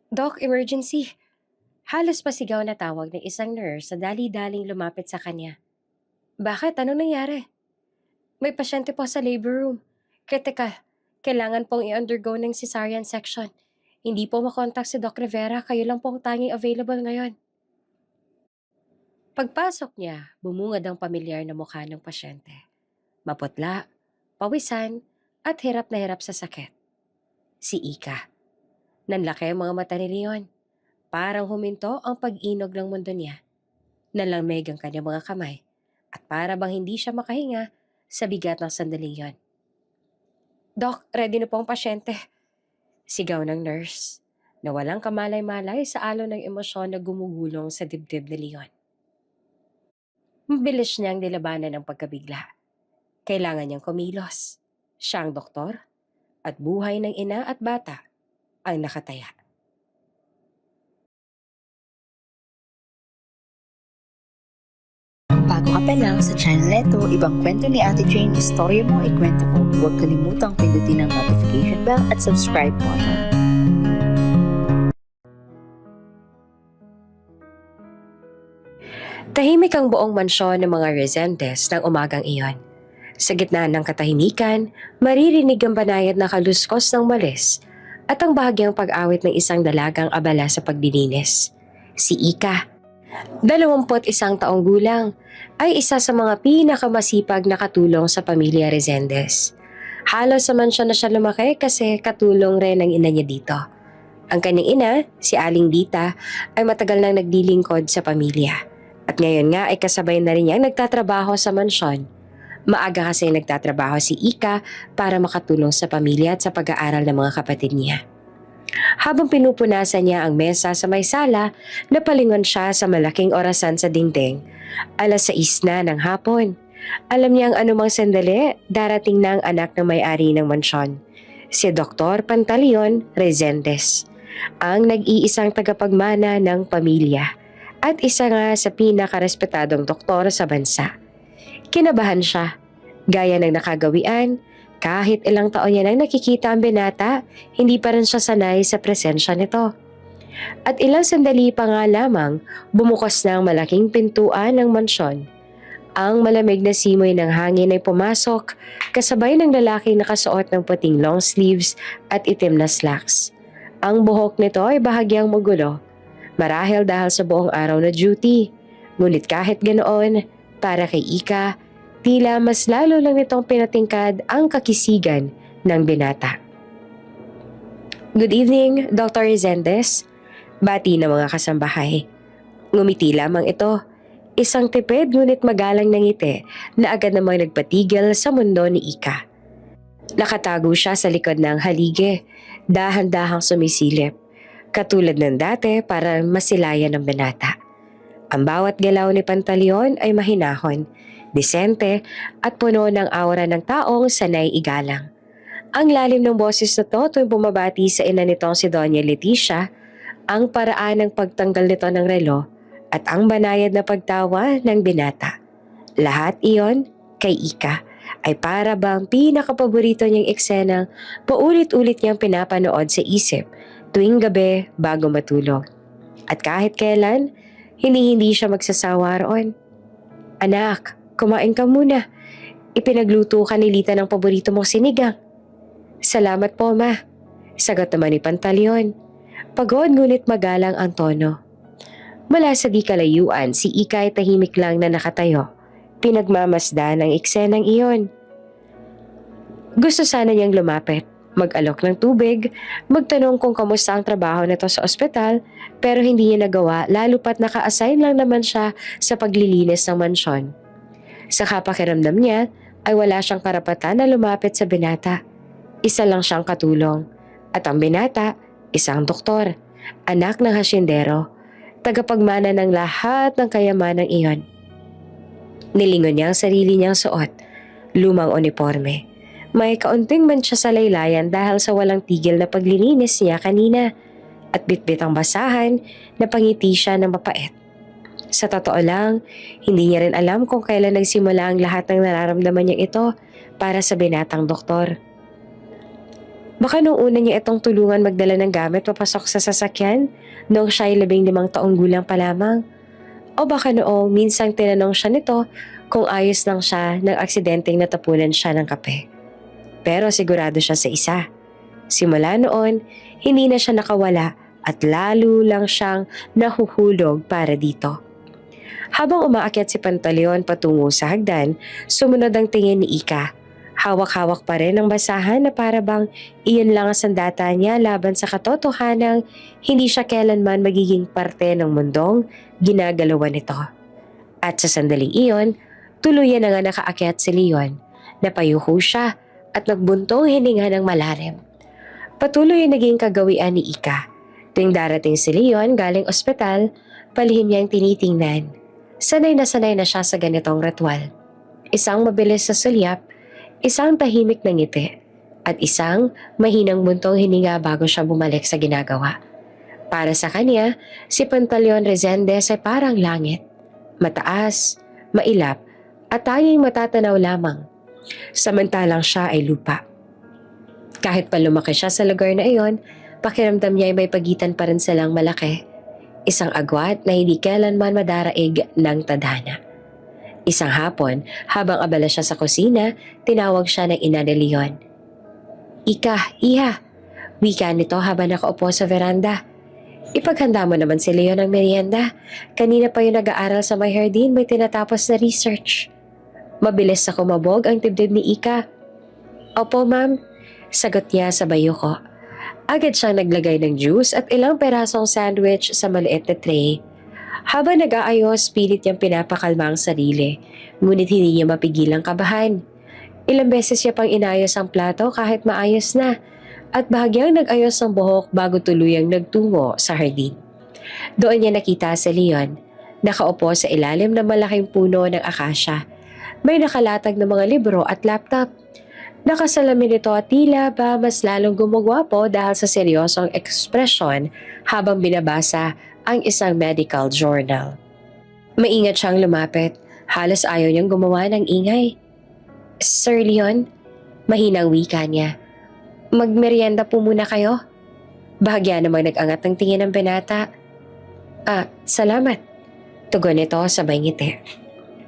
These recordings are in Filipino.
Doc, emergency. Halos pasigaw na tawag ng isang nurse sa dali-daling lumapit sa kanya. Bakit? Ano nangyari? May pasyente po sa labor room. Kritikal. Kailangan pong i-undergo ng cesarean section. Hindi po makontak si Doc Rivera. Kayo lang pong tanging available ngayon. Pagpasok niya, bumungad ang pamilyar na mukha ng pasyente. Maputla, pawisan, at hirap na hirap sa sakit. Si Ika. Nanlaki ang mga mata ni Leon. Parang huminto ang pag-inog ng mundo niya. Nalamig ang kanyang mga kamay. At para bang hindi siya makahinga sa bigat ng sandaling yon. Doc, ready na po ang pasyente. Sigaw ng nurse na walang kamalay-malay sa alon ng emosyon na gumugulong sa dibdib ni Leon. Mabilis niyang nilabanan ang pagkabigla. Kailangan niyang kumilos. Siya ang doktor at buhay ng ina at bata ang nakataya. Bago ka pa lang sa channel neto, ibang kwento ni Ate Jane, istorya mo, ikwento ko. Huwag kalimutang pindutin ang notification bell at subscribe button. Tahimik ang buong mansyon ng mga Resendez ng umagang iyon. Sa gitna ng katahimikan, maririnig ang banayad na kaluskos ng malis at ang bahagyang pag-awit ng isang dalagang abala sa paglilinis. Si Ika, 21 taong gulang, ay isa sa mga pinakamasipag na katulong sa pamilya Resendez. Halos sa mansyon na siya lumaki kasi katulong rin ang ina niya dito. Ang kanyang ina, si Aling Dita, ay matagal nang naglilingkod sa pamilya. At ngayon nga ay kasabay na rin niyang nagtatrabaho sa mansyon. Maaga kasi nagtatrabaho si Ika para makatulong sa pamilya at sa pag-aaral ng mga kapatid niya. Habang pinupunasan niya ang mesa sa may sala, napalingon siya sa malaking orasan sa dingding. 6:00 na ng hapon. Alam niya ang anumang sandali, darating na ang anak ng may-ari ng mansyon. Si Dr. Pantaleon Resendez, ang nag-iisang tagapagmana ng pamilya at isa nga sa pinakarespetadong doktor sa bansa. Kinabahan siya, gaya ng nakagawian. Kahit ilang taon niya nang nakikita ang binata, hindi pa rin siya sanay sa presensya nito. At ilang sandali pa nga lamang, bumukas na ang malaking pintuan ng mansyon. Ang malamig na simoy ng hangin ay pumasok, kasabay ng lalaking nakasuot ng puting long sleeves at itim na slacks. Ang buhok nito ay bahagyang magulo, marahil dahil sa buong araw na duty. Ngunit kahit ganoon, para kay Ika, tila mas lalo lang nitong pinatingkad ang kakisigan ng binata. Good evening, Dr. Resendez. Bati ng mga kasambahay. Ngumiti lamang ito. Isang tipid ngunit magalang na ngiti na agad namang nagpatigil sa mundo ni Ika. Nakatago siya sa likod ng halige, dahan-dahang sumisilip, katulad ng dati para masilayan ng binata. Ang bawat galaw ni Pantaleon ay mahinahon, disente at puno ng aura ng taong sanay igalang. Ang lalim ng boses na to tuwing bumabati sa ina nitong si Doña Leticia, ang paraan ng pagtanggal nito ng relo at ang banayad na pagtawa ng binata. Lahat iyon kay Ika ay para bang pinakapaborito niyang eksenang paulit-ulit niyang pinapanood sa isip tuwing gabi bago matulog. At kahit kailan, hindi siya magsasawa roon. Anak, kumain ka muna. Ipinagluto ka ni Lita ng paborito mong sinigang. Salamat po, ma. Sagot naman ni Pantaleon. Pagod ngunit magalang ang tono. Mula sa di kalayuan, si Ika ay tahimik lang na nakatayo. Pinagmamasdan ang eksenang iyon. Gusto sana niyang lumapit, mag-alok ng tubig, magtanong kung kamusta ang trabaho nito sa ospital, pero hindi niya nagawa lalo pat naka-assign lang naman siya sa paglilinis ng mansyon. Sa kapakiramdam niya ay wala siyang karapatan na lumapit sa binata. Isa lang siyang katulong. At ang binata, isang doktor, anak ng hasyendero, tagapagmana ng lahat ng kayamanang iyon. Nilingon niya ang sarili niyang suot, lumang uniforme. May kaunting mancha sa laylayan dahil sa walang tigil na paglilinis niya kanina at bitbit ang basahan na pangiti siya ng mapait. Sa totoo lang, hindi niya rin alam kung kailan nagsimula ang lahat ng nararamdaman niyang ito para sa binatang doktor. Baka nung una niya itong tulungan magdala ng gamit papasok sa sasakyan noong siya ay 15 taong gulang pa lamang. O baka noong minsang tinanong siya nito kung ayos lang siya ng aksidenteng natapunan siya ng kape. Pero sigurado siya sa isa. Simula noon, hindi na siya nakawala at lalo lang siyang nahuhulog para dito. Habang umaakyat si Pantaleon patungo sa hagdan, sumunod ang tingin ni Ika. Hawak-hawak pa rin ang basahan na para bang iyon lang ang sandata niya laban sa katotohanang hindi siya kailanman magiging parte ng mundong ginagalawan nito. At sa sandaling iyon, tuluyan na nga nakaakyat si Leon. Napayuko siya at nagbuntong hininga ng malalim. Patuloy ang naging kagawian ni Ika. Tuwing darating si Leon galing ospital, palihim niyang tinitingnan. Sanay na siya sa ganitong ritual. Isang mabilis sa sulyap, isang tahimik na ngiti, at isang mahinang buntong hininga bago siya bumalik sa ginagawa. Para sa kanya, si Pantaleon Resendez ay parang langit. Mataas, mailap, at tanging matatanaw lamang. Samantalang siya ay lupa. Kahit pa lumaki siya sa lugar na iyon, pakiramdam niya ay may pagitan pa rin silang malaki. Isang agwat na hindi kailanman madaraig ng tadhana. Isang hapon, habang abala siya sa kusina, tinawag siya ng ina ni Leon. "Ika, iha," wika nito habang nakaupo sa veranda. "Ipaghanda mo naman si Leon ng merienda. Kanina pa yung nag-aaral sa may hardin, may tinatapos na research." Mabilis sa kumabog ang dibdib ni Ika. "Opo, ma'am," sagot niya sa bayo ko. Agad siyang naglagay ng juice at ilang perasong sandwich sa maliit na tray. Habang nag-aayos, pilit niyang pinapakalma ang sarili, ngunit hindi niya mapigilang kabahan. Ilang beses niya pang inayos ang plato kahit maayos na, at bahagyang nag-ayos ng buhok bago tuluyang nagtungo sa hardin. Doon niya nakita si Leon, nakaupo sa ilalim ng malaking puno ng akasya. May nakalatag na mga libro at laptop. Nakasalamin ito at tila ba mas lalong gumagwapo dahil sa seryosong ekspresyon habang binabasa ang isang medical journal. Maingat siyang lumapit, halos ayaw niyang gumawa ng ingay. "Sir Leon," mahinang wika niya, "magmerienda po muna kayo?" Bahagya namang nag-angat ng tingin ng binata. Salamat," tugon nito sabay ngiti.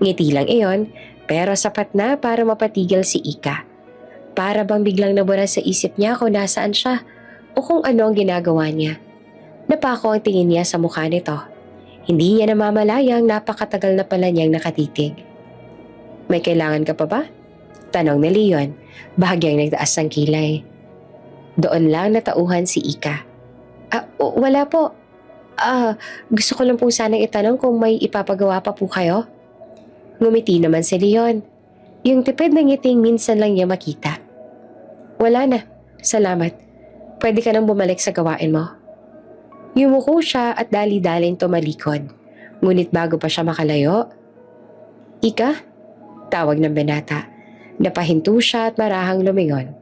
Ngiti lang iyon, pero sapat na para mapatigil si Ika. Para bang biglang nabura sa isip niya kung nasaan siya o kung ano ang ginagawa niya. Napako ang tingin niya sa mukha nito. Hindi niya namamalayang napakatagal na pala niyang nakatitig. "May kailangan ka pa ba?" tanong ni Leon, bahagyang nagtaas ang kilay. Doon lang natauhan si Ika. Wala po. Gusto ko lang po sanang itanong kung may ipapagawa pa po kayo." Ngumiti naman si Leon. Yung tipid na ngiting minsan lang niya makita. "Wala na, salamat. Pwede ka nang bumalik sa gawain mo." Yumuko siya at dali-daling tumalikod. Ngunit bago pa siya makalayo, "Ika?" tawag ng binata. Napahinto siya at marahang lumingon.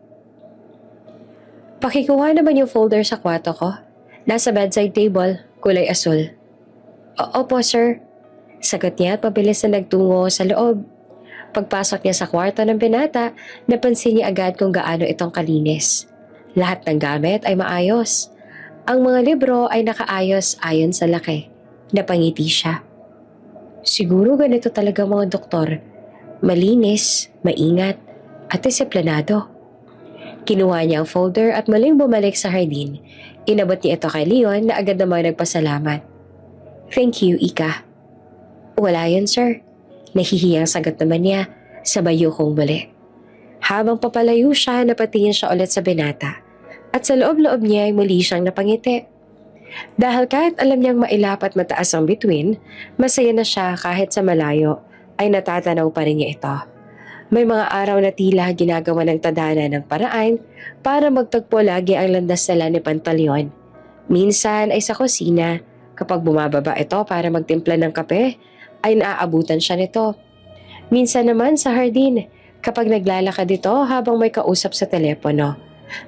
"Pakikuha naman yung folder sa kwarto ko. Nasa bedside table, kulay asul." Opo, sir," sagot niya at mabilis na nagtungo sa loob. Pagpasok niya sa kwarto ng binata, napansin niya agad kung gaano itong kalinis. Lahat ng gamit ay maayos. Ang mga libro ay nakaayos ayon sa laki. Napangiti siya. Siguro ganito talaga mga doktor. Malinis, maingat, at disiplinado. Kinuha niya ang folder at muling bumalik sa hardin. Inabot niya ito kay Leon na agad namang nagpasalamat. "Thank you, Ika." "Wala yun, sir." Nahihiyang sagot naman niya, sabay yukong muli. Habang papalayo siya, napatingin siya ulit sa binata. At sa loob-loob niya ay muli siyang napangiti. Dahil kahit alam niyang mailap at mataas ang bituin, masaya na siya kahit sa malayo ay natatanaw pa rin niya ito. May mga araw na tila ginagawa ng tadhana ng paraan para magtagpo lagi ang landas nila ni Pantaleon. Minsan ay sa kusina, kapag bumababa ito para magtimpla ng kape, ay naaabutan siya nito. Minsan naman sa hardin, kapag naglalakad ito habang may kausap sa telepono.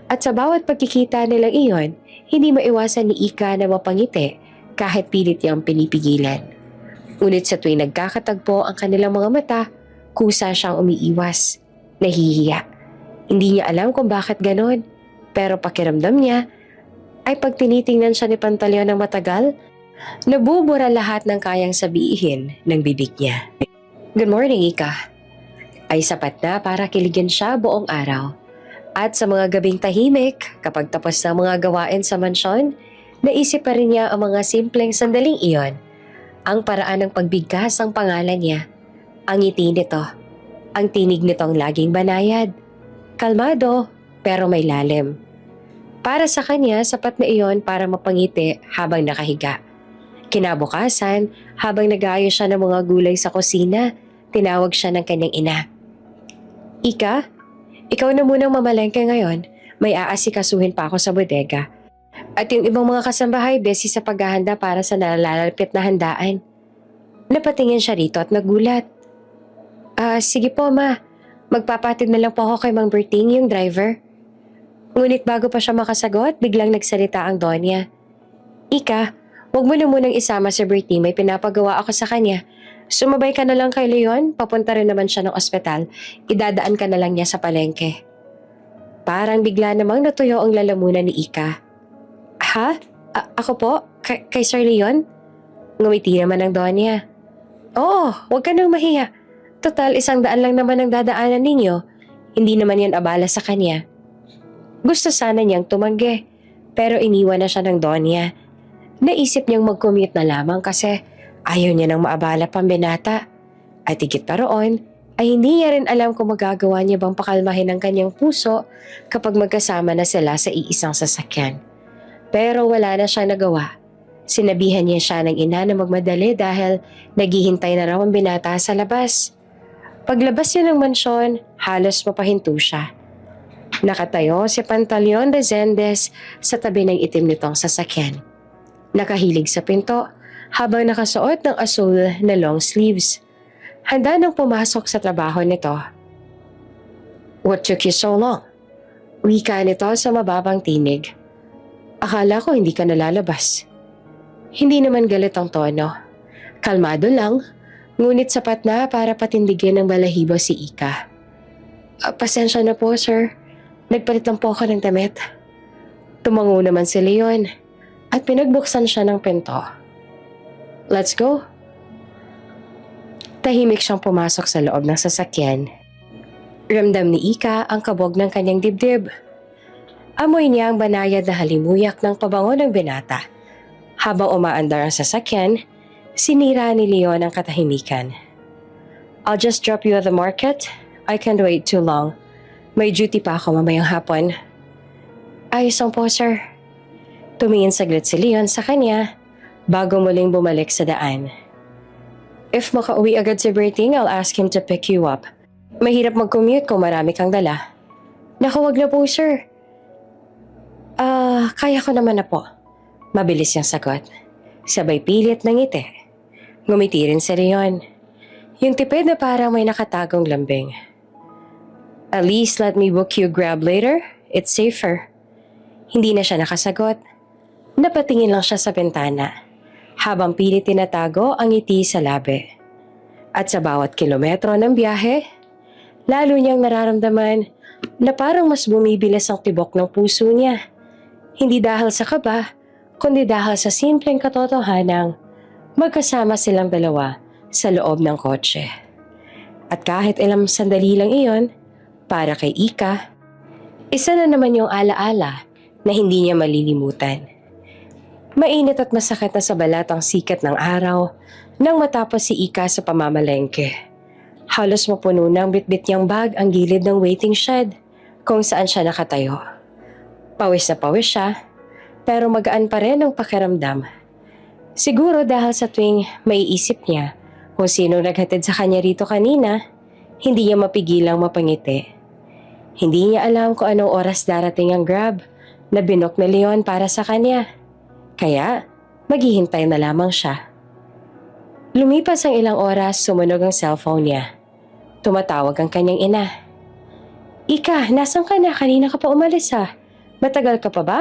At sa bawat pagkikita nilang iyon, hindi maiwasan ni Ika na mapangiti kahit pilit niyang pinipigilan. Ngunit sa tuwing nagkakatagpo ang kanilang mga mata, kusa siyang umiiwas. Nahihiya. Hindi niya alam kung bakit ganon. Pero pakiramdam niya ay pag tinitingnan siya ni Pantaleon ng matagal, nabubura lahat ng kayang sabihin ng bibig niya. Good morning, Ika. Ay sapat na para kiligin siya buong araw. At sa mga gabing tahimik, kapag tapos na mga gawain sa mansyon, naisip pa rin niya ang mga simpleng sandaling iyon. Ang paraan ng pagbigkas ng pangalan niya, ang ngiti nito, ang tinig nitong laging banayad. Kalmado, pero may lalim. Para sa kanya, sapat na iyon para mapangiti habang nakahiga. Kinabukasan, habang nag-aayos siya ng mga gulay sa kusina, tinawag siya ng kanyang ina. Ika, ikaw na munang mamalengke ngayon. May aasikasuhin pa ako sa bodega. At yung ibang mga kasambahay, busy sa paghahanda para sa nalalapit na handaan. Napatingin siya rito at nagulat. Sige po ma. Magpapatid na lang po ako kay Mang Berting, yung driver. Ngunit bago pa siya makasagot, biglang nagsalita ang Donya. Ika, huwag mo na munang isama si Berting, may pinapagawa ako sa kanya. Sumabay ka na lang kay Leon, papunta rin naman siya ng ospital. Idadaan ka na lang niya sa palengke. Parang bigla namang natuyo ang lalamunan ni Ika. Ha? Ako po? Kay Sir Leon? Ngumiti naman ang Donya. Oo, huwag ka nang mahiya. Total, 100 lang naman ang dadaanan ninyo. Hindi naman yan abala sa kanya. Gusto sana niyang tumanggi, pero iniwan na siya ng Donya. Naisip niyang mag-commute na lamang kasi ayaw niya nang maabala pang binata. At higit pa roon, ay hindi niya rin alam kung magagawa niya bang pakalmahin ang kanyang puso kapag magkasama na sila sa iisang sasakyan. Pero wala na siyang nagawa. Sinabihan niya siya ng ina na magmadali dahil naghihintay na raw ang binata sa labas. Paglabas niya ng mansyon, halos mapahinto siya. Nakatayo si Pantaleon Resendes sa tabi ng itim nitong sasakyan. Nakahilig sa pinto habang nakasuot ng asul na long sleeves. Handa nang pumasok sa trabaho nito. What took you so long? Wika nito sa mababang tinig. Akala ko hindi ka nalalabas. Hindi naman galit ang tono. Kalmado lang, ngunit sapat na para patindigin ng balahibo si Ika. Pasensya na po, sir. Nagpalit lang po ako ng damit. Tumango naman si Leon at pinagbuksan siya ng pinto. Let's go. Tahimik siyang pumasok sa loob ng sasakyan. Ramdam ni Ika ang kabog ng kanyang dibdib. Amoy niya ang banayad na halimuyak ng pabango ng binata. Habang umaandar ang sasakyan, sinira ni Leon ang katahimikan. I'll just drop you at the market. I can't wait too long. May duty pa ako mamayang hapon. Ayos lang po, sir. Tumingin saglit si Leon sa kanya bago muling bumalik sa daan. If makauwi agad si Berting, I'll ask him to pick you up. Mahirap mag-commute kung marami kang dala. Naku, wag na po, sir. Kaya ko naman na po. Mabilis yung sagot. Sabay pilit ng ngiti. Ngumiti rin si Leon. Yung tipid na parang may nakatagong lambing. At least let me book you Grab later. It's safer. Hindi na siya nakasagot. Napatingin lang siya sa bintana. Habang pilit tinatago ang ngiti sa labi. At sa bawat kilometro ng biyahe, lalo niyang nararamdaman na parang mas bumibilis ang tibok ng puso niya. Hindi dahil sa kaba, kundi dahil sa simpleng katotohanang magkasama silang dalawa sa loob ng kotse. At kahit ilang sandali lang iyon, para kay Ika, isa na naman yung alaala na hindi niya malilimutan. Mainit at masakit na sa balat ang sikat ng araw nang matapos si Ika sa pamamalengke. Halos mapuno ng bitbit niyang bag ang gilid ng waiting shed kung saan siya nakatayo. Pawis na pawis siya, pero magaan pa rin ang pakiramdam. Siguro dahil sa tuwing maiisip niya kung sino naghatid sa kanya rito kanina, hindi niya mapigilang mapangiti. Hindi niya alam kung anong oras darating ang Grab na binok ni Leon para sa kanya. Kaya, maghihintay na lamang siya. Lumipas ang ilang oras, sumunog ang cellphone niya. Tumatawag ang kanyang ina. Ika, nasan ka na? Kanina ka pa umalis ha. Matagal ka pa ba?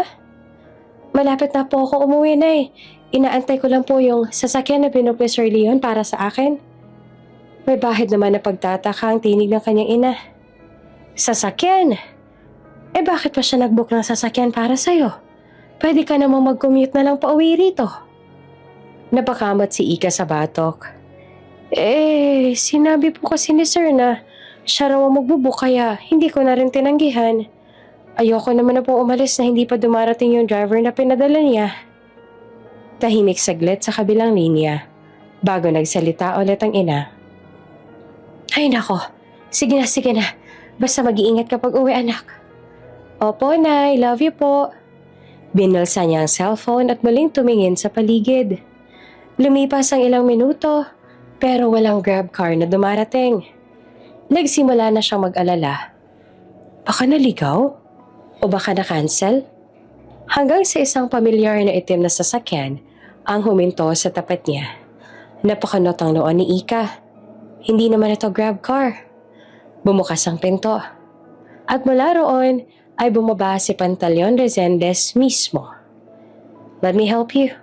Malapit na po ako umuwi na eh. Inaantay ko lang po yung sasakyan na binok ni Sir Leon para sa akin. May bahid naman na pagtataka ang tinig ng kanyang ina. Sasakyan! Eh bakit pa siya nag-book ng sasakyan para sa'yo? Pwede ka namang mag-commute na lang pauwi rito. Napakamot si Ika sa batok. Eh, sinabi po kasi ni Sir na siya raw ang magbubook kaya hindi ko na rin tinanggihan. Ayoko naman na pong umalis na hindi pa dumarating yung driver na pinadala niya. Tahimik saglit sa kabilang linya bago nagsalita ulit ang ina. Ay nako, sige na. Basta mag-iingat kapag uwi anak. Opo, Nay. Love you po. Binulsa niya ang cellphone at muling tumingin sa paligid. Lumipas ang ilang minuto, pero walang grab car na dumarating. Nagsimula na siyang mag-alala. Baka naligaw? O baka na-cancel? Hanggang sa isang pamilyar na itim na sasakyan ang huminto sa tapat niya. Napakanot ang noon ni Ika. Hindi naman ito grab car. Bumukas ang pinto. At mula roon ay bumaba si Pantaleon Resendez mismo. Let me help you.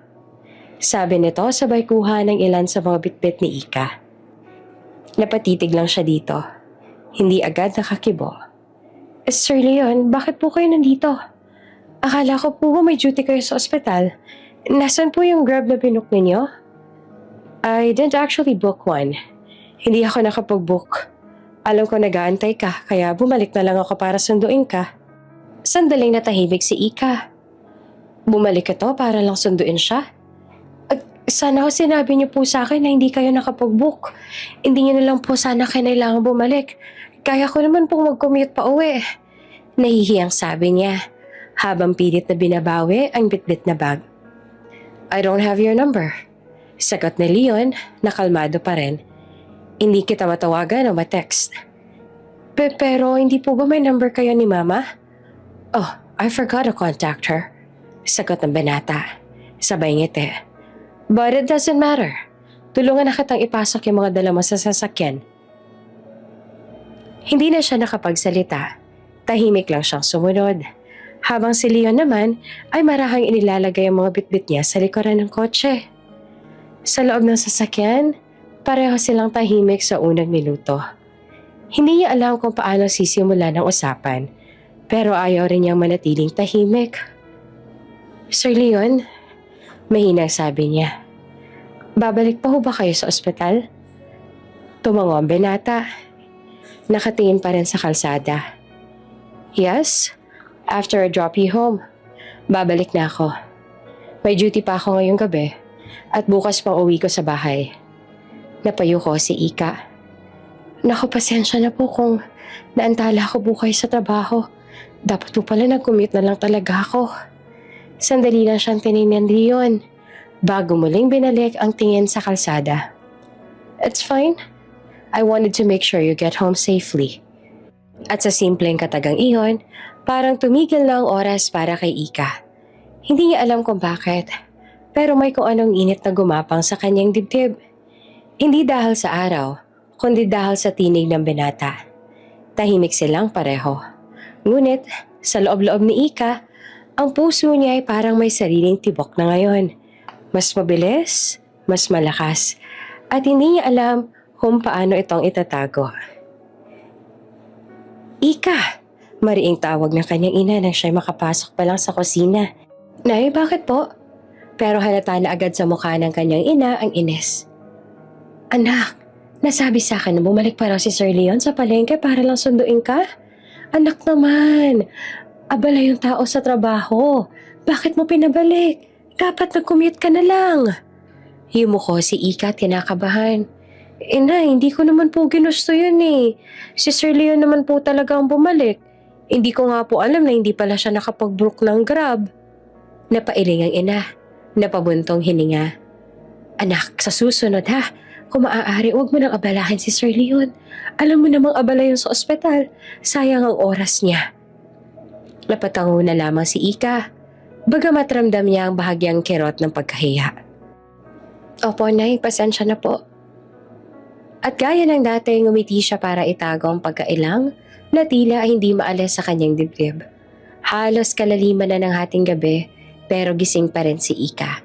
Sabi nito sabay kuha ng ilan sa mga bitbit ni Ika. Napatitig lang siya dito. Hindi agad nakakibo. Sir Leon, bakit po kayo nandito? Akala ko po may duty kayo sa ospital. Nasaan po yung grab na binook ninyo? I didn't actually book one. Hindi ako nakapag-book. Alam ko nag-aantay ka, kaya bumalik na lang ako para sunduin ka. Sandaling natahimik si Ika. Bumalik ito para lang sunduin siya? Sana ko sinabi niyo po sa akin na hindi kayo nakapag-book. Hindi niyo na lang po sana kailangan bumalik. Kaya ko naman pong mag-commute pa uwi. Nahihiyang sabi niya, habang pilit na binabawi ang bitbit na bag. I don't have your number. Sagot ni Leon, nakalmado pa rin. Hindi kita matawagan o ma-text. Pero hindi po ba may number kayo ni Mama? Oh, I forgot to contact her. Sagot ng binata. Sabay ngiti. But it doesn't matter. Tulungan na kitang ipasok yung mga dala mo sa sasakyan. Hindi na siya nakapagsalita. Tahimik lang siyang sumunod. Habang si Leon naman ay marahang inilalagay ang mga bitbit niya sa likuran ng kotse. Sa loob ng sasakyan, pareho silang tahimik sa unang minuto. Hindi niya alam kung paano sisimula ng usapan, pero ayaw rin niyang manatiling tahimik. Sir Leon, mahinang sabi niya. Babalik pa ho ba kayo sa ospital? Tumango ang binata. Nakatingin pa rin sa kalsada. Yes, after I drop you home. Babalik na ako. May duty pa ako ngayong gabi at bukas pang uwi ko sa bahay. Napayo ko si Ika. Naku, pasensya na po kung naantala ako bukas sa trabaho. Dapat po pala nag-commute na lang talaga ako. Sandali lang siyang tinignan Leon bago muling binalik ang tingin sa kalsada. It's fine. I wanted to make sure you get home safely. At sa simpleng katagang iyon, parang tumigil na ang oras para kay Ika. Hindi niya alam kung bakit, pero may kung anong init na gumapang sa kanyang dibdib. Hindi dahil sa araw, kundi dahil sa tinig ng binata. Tahimik silang pareho. Ngunit, sa loob-loob ni Ika, ang puso niya ay parang may sariling tibok na ngayon. Mas mabilis, mas malakas, at hindi niya alam kung paano itong itatago. Ika! Mariing tawag ng kanyang ina nang siya'y makapasok pa lang sa kusina. Nay, bakit po? Pero halata na agad sa mukha ng kanyang ina ang inis. Anak, nasabi sa akin na bumalik pa raw si Sir Leon sa palengke para lang sunduin ka? Anak naman, abala yung tao sa trabaho. Bakit mo pinabalik? Dapat nag-commute ka na lang. Yumuko si Ika tinakabahan. Ina, hindi ko naman po ginusto yun eh. Si Sir Leon naman po talaga ang bumalik. Hindi ko nga po alam na hindi pala siya nakapag-book ng Grab. Napailing ang ina. Napabuntong hininga. Anak, sa susunod ha. Kung maaari, huwag mo nang abalahan si Sir Leon. Alam mo namang abala yun sa ospital. Sayang ang oras niya. Napatango na lamang si Ika. Bagamat ramdam niya ang bahagyang kirot ng pagkahiya. Opo, Nay, pasensya na po. At gaya ng dati, ngumiti siya para itago ang pagkailang na tila ay hindi maalis sa kanyang dibdib. Halos kalaliman na ng hating gabi, pero gising pa rin si Ika.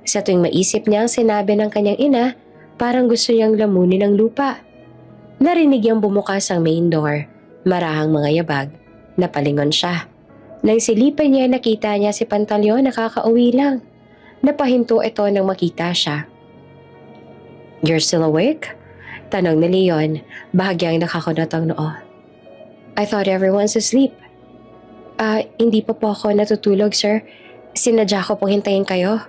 Sa tuwing maisip niya ang sinabi ng kanyang ina, parang gusto niyang lamunin ang lupa. Narinig niyang bumukas ang main door, marahang mga yabag. Napalingon siya. Nang silipin niya, nakita niya si Pantaleon nakakauwi lang. Napahinto ito nang makita siya. "You're still awake?" Tanong ni Leon, bahagyang nakakunot ang noo. "I thought everyone's asleep." Hindi pa po ako natutulog, sir. Sinadya ko pong hintayin kayo."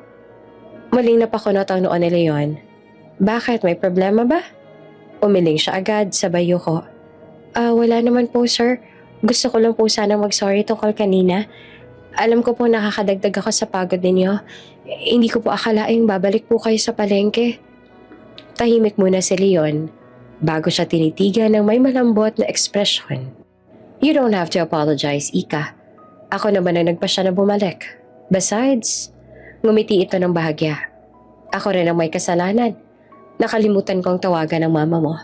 Muling napakunot ang noo ni Leon. "Bakit? May problema ba?" Umiling siya agad, sabay yuko. Wala naman po, sir. Gusto ko lang po sana mag-sorry tungkol kanina. Alam ko po nakakadagdag ako sa pagod ninyo. Hindi ko po akalaing babalik po kayo sa palengke." Tahimik muna si Leon bago siya tinitigan ng may malambot na ekspresyon. "You don't have to apologize, Ika. Ako naman ang nagpasya na bumalik. Besides," ngumiti ito ng bahagya, "ako rin ang may kasalanan. Nakalimutan kong tawagan ng mama mo."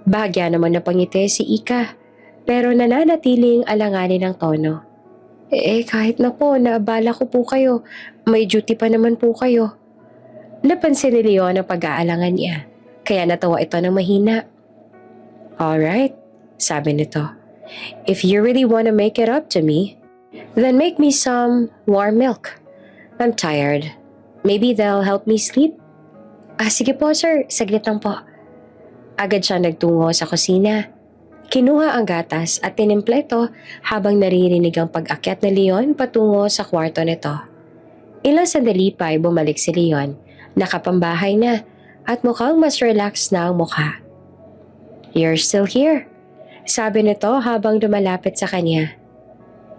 Bahagya naman napangiti si Ika, pero nananatiling alanganin ng tono. Kahit na po, naabala ko po kayo. May duty pa naman po kayo." Napansin ni Leon ang pag-aalangan niya, kaya natawa ito ng mahina. "Alright," sabi nito. "If you really want to make it up to me, then make me some warm milk. I'm tired. Maybe they'll help me sleep." Sige po, sir. Saglit lang po." Agad siya nagtungo sa kusina. Kinuha ang gatas at tinimpla ito habang naririnig ang pag-akyat ni Leon patungo sa kwarto nito. Ilang sandali pa ay bumalik si Leon. Nakapambahay na at mukhang mas relaxed na ang mukha. "You're still here," sabi nito habang lumalapit sa kanya.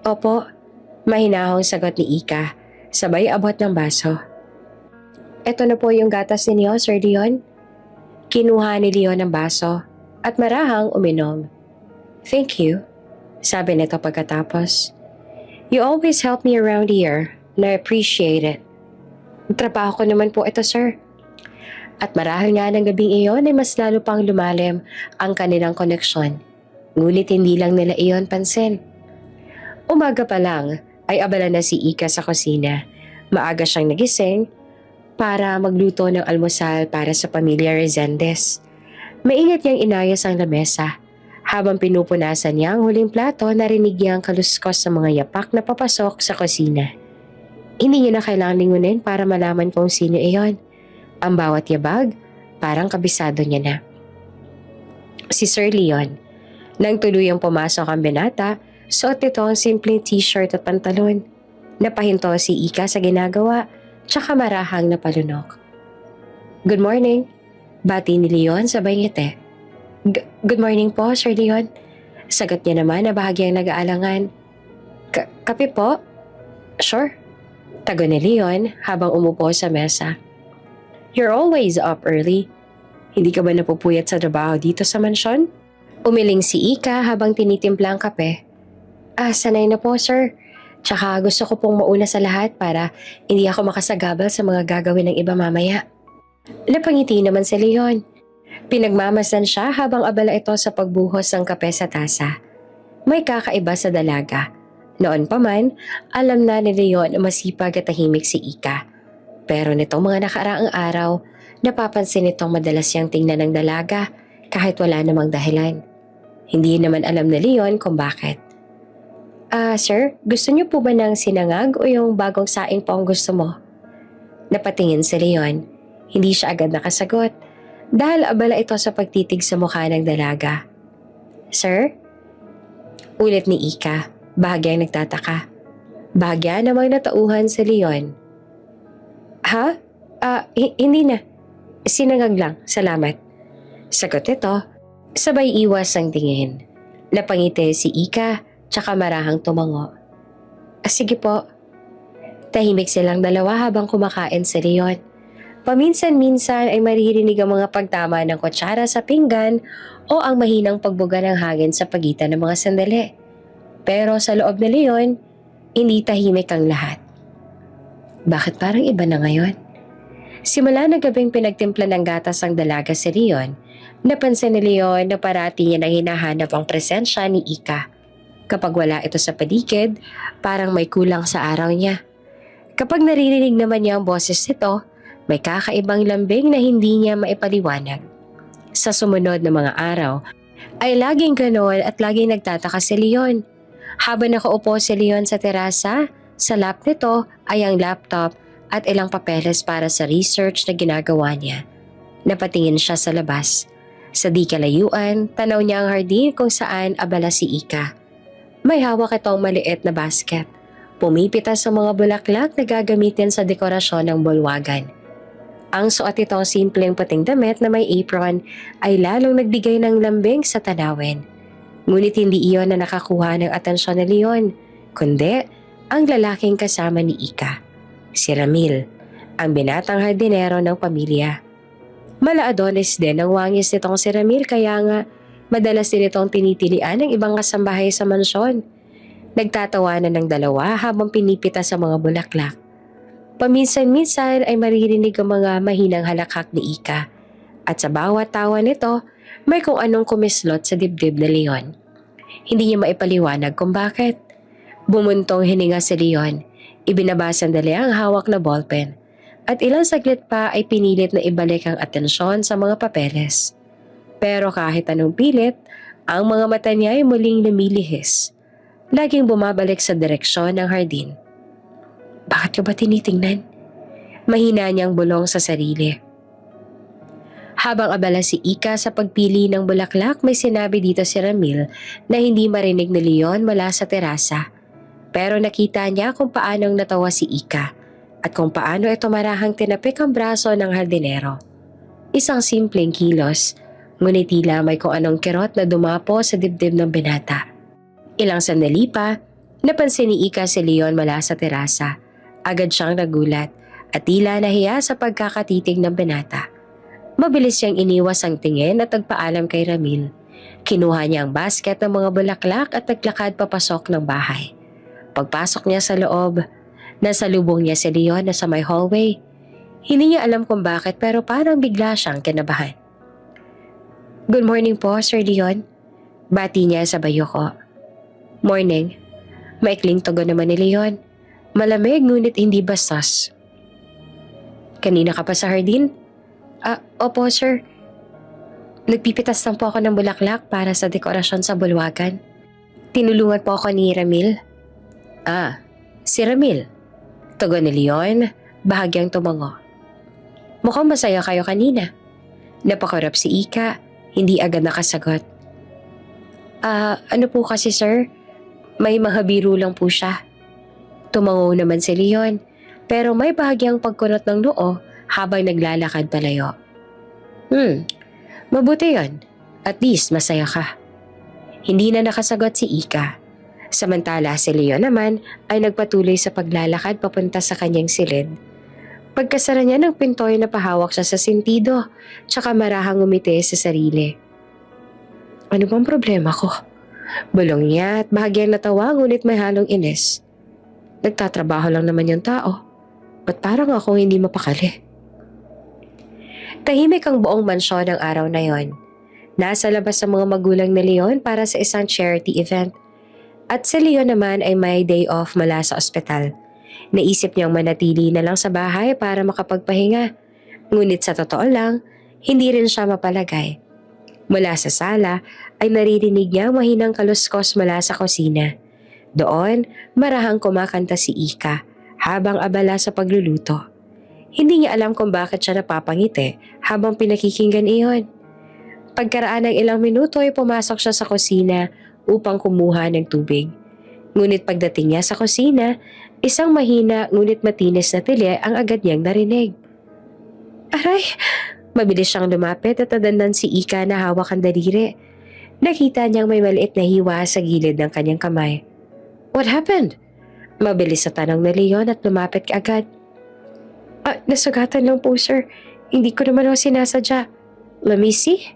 "Opo," mahinahong sagot ni Ika, sabay abot ng baso. "Ito na po yung gatas ninyo, Sir Leon." Kinuha ni Leon ang baso at marahang uminom. "Thank you," sabi nito pagkatapos. "You always help me around here and I appreciate it." "Trabaho ko naman po ito, sir." At marahil nga ng gabing iyon ay mas lalo pang lumalim ang kanilang koneksyon. Ngunit hindi lang nila iyon pansin. Umaga pa lang ay abala na si Ika sa kusina. Maaga siyang nagising para magluto ng almusal para sa pamilya Resendez. Maingat niyang inayos ang lamesa. Habang pinupunasan niya ang huling plato, narinig niya ang kaluskos sa mga yapak na papasok sa kusina. Hindi niya na kailangang lingunin para malaman kung sino iyon. Ang bawat yabag, parang kabisado niya na. Si Sir Leon. Nang tuluyang pumasok ang binata, suot nito ang simpleng t-shirt at pantalon. Napahinto si Ika sa ginagawa, tsaka marahang napalunok. "Good morning," bati ni Leon sabay ngiti. Good morning po, Sir Leon." Sagot niya naman na bahagyang nag-aalangan. Kape po?" "Sure," tago ni Leon habang umupo sa mesa. "You're always up early. Hindi ka ba napupuyat sa trabaho dito sa mansyon?" Umiling si Ika habang tinitimpla ang kape. Sanay na po, sir. Tsaka gusto ko pong mauna sa lahat para hindi ako makasagabal sa mga gagawin ng iba mamaya." Napangiti naman si Leon. Pinagmamasan siya habang abala ito sa pagbuhos ng kape sa tasa. May kakaiba sa dalaga. Noon pa man, alam na ni Leon na masipag at tahimik si Ika. Pero nitong mga nakaraang araw, napapansin nitong madalas siyang tingnan ng dalaga kahit wala namang dahilan. Hindi naman alam ni Leon kung bakit. Sir, gusto niyo po ba ng sinangag o yung bagong saing po ang gusto mo?" Napatingin si Leon. Hindi siya agad nakasagot dahil abala ito sa pagtitig sa mukha ng dalaga. "Sir?" Ulit ni Ika, bahagyang nagtataka. Bahagya namang natauhan si Leon. "Ha? Hindi na. Sinangag lang, salamat." Sagot nito, sabay iwas ang tingin. Napangiti si Ika, tsaka marahang tumango. Sige po." Tahimik silang dalawa habang kumakain si Leon. Paminsan-minsan ay maririnig ang mga pagtama ng kutsara sa pinggan o ang mahinang pagbuga ng hangin sa pagitan ng mga sandali. Pero sa loob ni Leon, hindi tahimik ang lahat. Bakit parang iba na ngayon? Simula na gabing pinagtimpla ng gatas ang dalaga si Leon, napansin ni Leon na parati niya nang hinahanap ang presensya ni Ika. Kapag wala ito sa paligid, parang may kulang sa araw niya. Kapag naririnig naman niya ang boses nito, may kakaibang lambing na hindi niya maipaliwanag. Sa sumunod na mga araw, ay laging ganoon at laging nagtataka si Leon. Habang nakaupo si Leon sa terasa, sa lap nito ay ang laptop at ilang papeles para sa research na ginagawa niya. Napatingin siya sa labas. Sa di kalayuan, tanaw niya ang hardin kung saan abala si Ika. May hawak itong maliit na basket. Pumipitas sa mga bulaklak na gagamitin sa dekorasyon ng bulwagan. Ang suot itong simpleng puting damit na may apron ay lalong nagbigay ng lambing sa tanawin. Ngunit hindi iyon na nakakuha ng atensyon ni Leon, kundi ang lalaking kasama ni Ika, si Ramil, ang binatang hardinero ng pamilya. Mala-adonis din ang wangis nitong si Ramil kaya nga madalas din itong tinitilian ng ibang kasambahay sa mansyon. Nagtatawanan ng dalawa habang pinipita sa mga bulaklak. Paminsan-minsan ay maririnig ang mga mahinang halakhak ni Ika at sa bawat tawa nito may kung anong kumislot sa dibdib ni Leon. Hindi niya maipaliwanag kung bakit. Bumuntong hininga si Leon, ibinaba sandali ang hawak na ballpen at ilang saglit pa ay pinilit na ibalik ang atensyon sa mga papeles. Pero kahit anong pilit, ang mga mata niya ay muling lumilihis. Laging bumabalik sa direksyon ng hardin. Bakit ka ba tinitingnan? Mahina niyang bulong sa sarili. Habang abala si Ika sa pagpili ng bulaklak, may sinabi dito si Ramil na hindi marinig ni Leon mula sa terasa. Pero nakita niya kung paanong natawa si Ika at kung paano ito marahang tinapik ang braso ng hardinero. Isang simpleng kilos, ngunit tila may kung anong kirot na dumapo sa dibdib ng binata. Ilang sandali pa, napansin ni Ika si Leon mula sa terasa. Agad siyang nagulat at tila nahiya sa pagkakatitig ng binata. Mabilis siyang iniwas ang tingin at nagpaalam kay Ramil. Kinuha niya ang basket ng mga bulaklak at naglakad papasok ng bahay. Pagpasok niya sa loob, nasa lubong niya si Leon na sa may hallway. Hindi niya alam kung bakit pero parang bigla siyang kinabahan. Good morning po, Sir Leon. Bati niya sa bayo ko. Morning. Maikling tugon naman ni Leon. Malamig ngunit hindi bastos. Kanina ka pa sa hardin? Opo sir. Nagpipitas lang po ako ng bulaklak para sa dekorasyon sa bulwagan. Tinulungan po ako ni Ramil. Si Ramil. Tugon ni Leon, bahagyang tumango. Mukhang masaya kayo kanina. Napakurap si Ika, hindi agad nakasagot. Ano po kasi sir? May mga biro lang po siya. Tumango naman si Leon, pero may bahagyang pagkunot ng noo habang naglalakad palayo. Mabuti yon. At least masaya ka. Hindi na nakasagot si Ika. Samantala si Leon naman ay nagpatuloy sa paglalakad papunta sa kanyang silid. Pagkasara niya ng pinto ay napahawak siya sa sentido, tsaka marahang umiti sa sarili. Ano bang problema ko? Bulong niya at bahagyang natawa ngunit may halong inis. Nagtatrabaho lang naman yung tao. Ba't parang ako hindi mapakali? Tahimik ang buong mansyon ng araw na yon. Nasa labas ang mga magulang ni Leon para sa isang charity event. At si Leon naman ay may day off mula sa ospital. Naisip niyang manatili na lang sa bahay para makapagpahinga. Ngunit sa totoo lang, hindi rin siya mapalagay. Mula sa sala ay naririnig niya mahinang kaluskos mula sa kusina. Doon, marahang kumakanta si Ika habang abala sa pagluluto. Hindi niya alam kung bakit siya napapangiti habang pinakikinggan iyon. Pagkaraan ng ilang minuto ay pumasok siya sa kusina upang kumuha ng tubig. Ngunit pagdating niya sa kusina, isang mahina ngunit matinis na tili ang agad niyang narinig. Aray! Mabilis siyang lumapit at nadandan si Ika na hawak ang daliri. Nakita niyang may maliit na hiwa sa gilid ng kanyang kamay. What happened? Mabilis sa tanong ni Leon at lumapit agad. Nasugatan lang po sir. Hindi ko naman ako sinasadya. Let me see.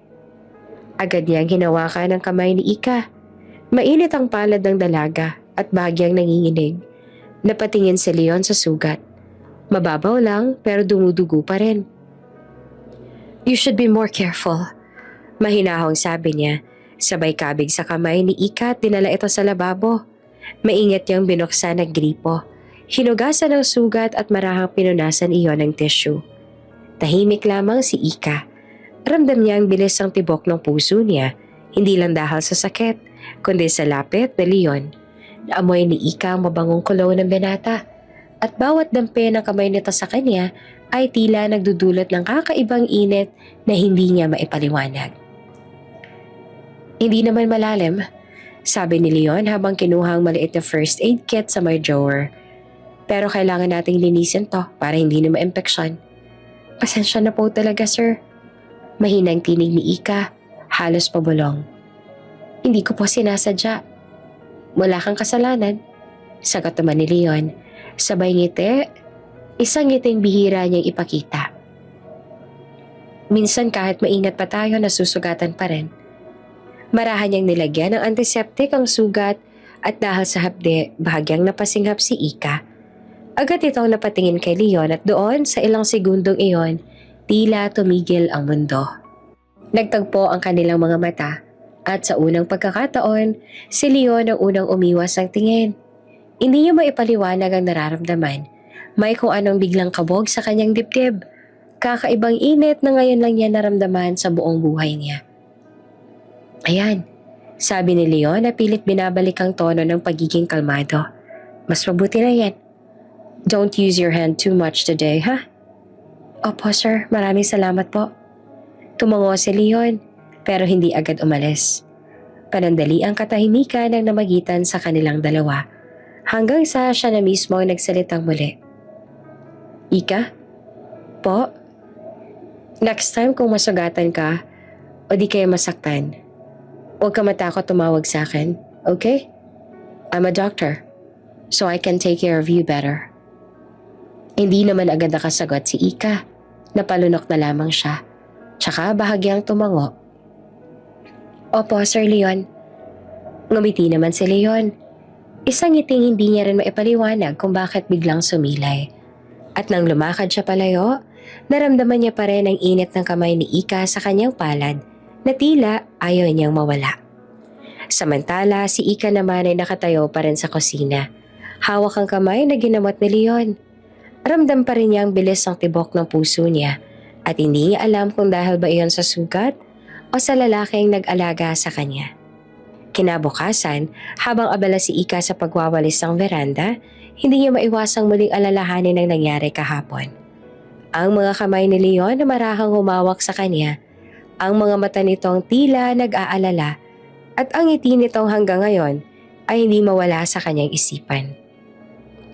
Agad niyang hinawakan ang kamay ni Ika. Mainit ang palad ng dalaga at bahagyang nanginginig. Napatingin si Leon sa sugat. Mababaw lang pero dumudugo pa rin. You should be more careful. Mahinahong sabi niya. Sabay kabig sa kamay ni Ika at dinala ito sa lababo. Maingat niyang binuksan ang gripo. Hinugasan ang sugat at marahang pinunasan iyon ng tissue. Tahimik lamang si Ika. Ramdam niya ang bilis ng tibok ng puso niya, hindi lang dahil sa sakit, kundi sa lapit ni Leon. Naamoy ni Ika ang mabangong kulo ng binata at bawat dampe ng kamay nito sa kanya ay tila nagdudulot ng kakaibang init na hindi niya maipaliwanag. Hindi naman malalim, sabi ni Leon habang kinuha ang maliit na first aid kit sa may drawer. Pero kailangan nating linisin to para hindi na ma-impeksyon. Pasensya na po talaga, sir. Mahinang tinig ni Ika, halos pabulong. Hindi ko po sinasadya. Wala kang kasalanan, sagot naman ni Leon. Sabay ngiti, isang ngiting bihira niyang ipakita. Minsan kahit maingat pa tayo, nasusugatan pa rin. Marahan niyang nilagyan ng antiseptic ang sugat at dahil sa hapde, bahagyang napasinghap si Ika. Agad itong napatingin kay Leon at doon sa ilang segundong iyon, tila tumigil ang mundo. Nagtagpo ang kanilang mga mata at sa unang pagkakataon, si Leon ang unang umiwas ng tingin. Hindi niya maipaliwanag ang nararamdaman. May kung anong biglang kabog sa kanyang dibdib. Kakaibang init na ngayon lang niya naramdaman sa buong buhay niya. Ayan, sabi ni Leon na pilit binabalik ang tono ng pagiging kalmado. Mas mabuti na yan. Don't use your hand too much today, ha? Opo, sir. Maraming salamat po. Tumango si Leon, pero hindi agad umalis. Panandali ang katahimikan ng namagitan sa kanilang dalawa, hanggang sa siya na mismo ang nagsalitang muli. Ika? Po? Next time kung masugatan ka, o di kayo masaktan, huwag ka matakot tumawag sa akin, okay? I'm a doctor, so I can take care of you better. Hindi naman agad nakasagot si Ika. Napalunok na lamang siya. Tsaka bahagyang tumango. Opo, Sir Leon. Ngumiti naman si Leon. Isang ngiting hindi niya rin maipaliwanag kung bakit biglang sumilay. At nang lumakad siya palayo, naramdaman niya pa rin ang init ng kamay ni Ika sa kanyang palad na tila ayaw niyang mawala. Samantala, si Ika naman ay nakatayo pa rin sa kusina. Hawak ang kamay na ginamot ni Leon. Ramdam pa rin niya ang bilis ng tibok ng puso niya at hindi niya alam kung dahil ba iyon sa sugat o sa lalaking nag-alaga sa kanya. Kinabukasan, habang abala si Ika sa pagwawalis ng veranda, hindi niya maiwasang muling alalahanin ang nangyari kahapon. Ang mga kamay ni Leon na marahang humawak sa kanya, ang mga mata nitong tila nag-aalala at ang ngiti nitong hanggang ngayon ay hindi mawala sa kanyang isipan.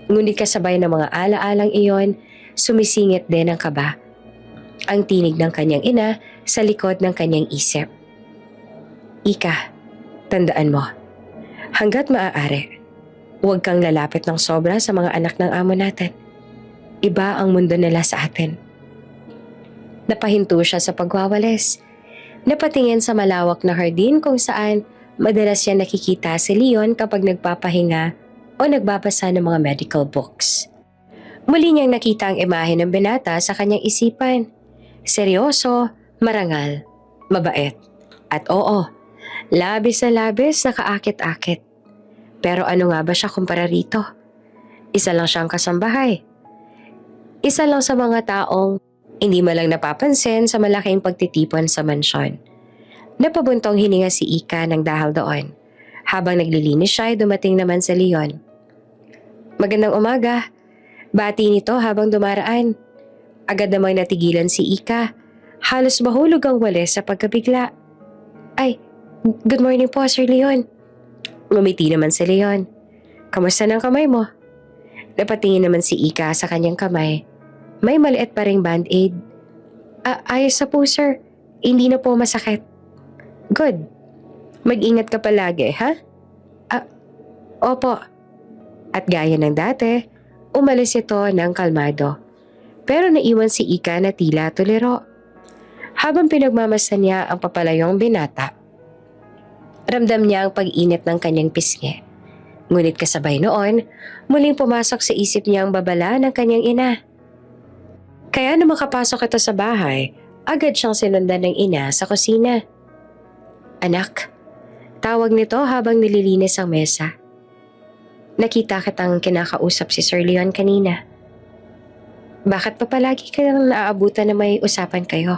Ngunit kasabay ng mga alaalang iyon, sumisingit din ang kaba. Ang tinig ng kanyang ina sa likod ng kanyang isip. Ika, tandaan mo, hanggat maaari, huwag kang lalapit ng sobra sa mga anak ng amo natin. Iba ang mundo nila sa atin. Napahinto siya sa pagwawalis. Napatingin sa malawak na hardin kung saan madalas siya nakikita si Leon kapag nagpapahinga o nagbabasa ng mga medical books. Muli niyang nakita ang imahe ng binata sa kanyang isipan. Seryoso, marangal, mabait, at oo, labis na labis na kaakit-akit. Pero ano nga ba siya kumpara rito? Isa lang siyang kasambahay. Isa lang sa mga taong hindi malang napapansin sa malaking pagtitipon sa mansyon. Napabuntong hininga si Ika ng dahil doon. Habang naglilinis siya ay dumating naman sa Leon. Magandang umaga. Bati nito habang dumaraan. Agad namang natigilan si Ika. Halos mahulog ang walis sa pagkabigla. Ay, good morning po, Sir Leon. Ngumiti naman si Leon. Kamusta ng kamay mo? Napatingin naman si Ika sa kanyang kamay. May maliit pa ring band-aid. Ayos na po, sir. Hindi na po masakit. Good. Mag-ingat ka palagi, ha? Opo. At gaya ng dati, umalis ito ng kalmado. Pero naiwan si Ika na tila tuliro. Habang pinagmamasdan niya ang papalayong binata, ramdam niya ang pag-init ng kanyang pisngi. Ngunit kasabay noon, muling pumasok sa isip niya ang babala ng kanyang ina. Kaya na makapasok ito sa bahay, agad siyang sinundan ng ina sa kusina. Anak, tawag nito habang nililinis ang mesa. Nakita kitang kinakausap si Sir Leon kanina. Bakit pa palagi ka lang naaabutan na may usapan kayo?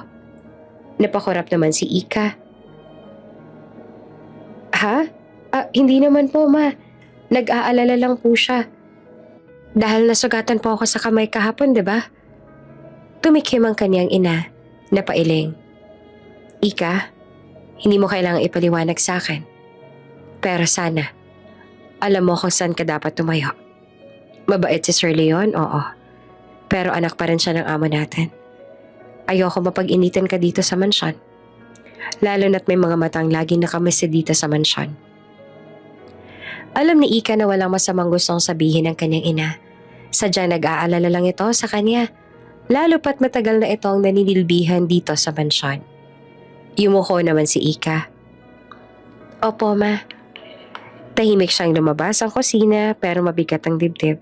Napakurap naman si Ika. Ha? Hindi naman po, ma. Nag-aalala lang po siya. Dahil nasugatan po ako sa kamay kahapon, di ba? Tumikim ang kanyang ina, napailing. Ika, hindi mo kailangang ipaliwanag sa akin. Pero sana, alam mo kung saan ka dapat tumayo. Mabait si Sir Leon, oo. Pero anak pa rin siya ng amo natin. Ayoko mapag-initan ka dito sa mansyon. Lalo na't may mga matang laging nakamisi dito sa mansyon. Alam ni Ika na walang masamang gustong sabihin ng kanyang ina. Sadya nag-aalala lang ito sa kanya, lalo pat matagal na itong naninilbihan dito sa mansyon. Yumuko naman si Ika. Opo, ma. Tahimik siyang lumabas ang kusina pero mabigat ang dibdib.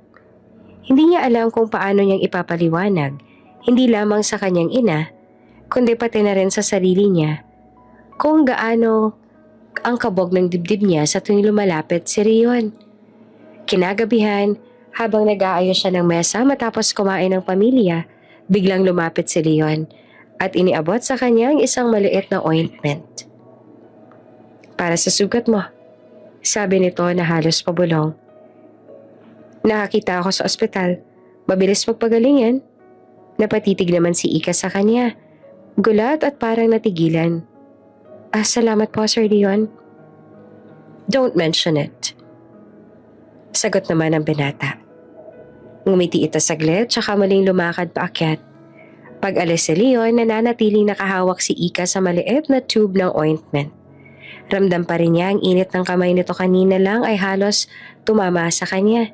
Hindi niya alam kung paano niyang ipapaliwanag, hindi lamang sa kanyang ina, kundi pati na rin sa sarili niya, kung gaano ang kabog ng dibdib niya sa tuwing lumalapit si Rion. Kinagabihan, habang nag-aayos siya ng mesa matapos kumain ng pamilya, biglang lumapit si Leon at iniabot sa kanya ang isang maliit na ointment. Para sa sugat mo, sabi nito na halos pabulong. Nakakita ako sa ospital, mabilis magpagaling yan. Napatitig naman si Ika sa kanya, gulat at parang natigilan. Salamat po, Sir Leon. Don't mention it. Sagot naman ng binata. Ngumiti ito saglit tsaka muling lumakad paakyat. Pag alis si Leon, nananatiling nakahawak si Ika sa maliit na tube ng ointment. Ramdam pa rin niya ang init ng kamay nito kanina lang ay halos tumama sa kanya.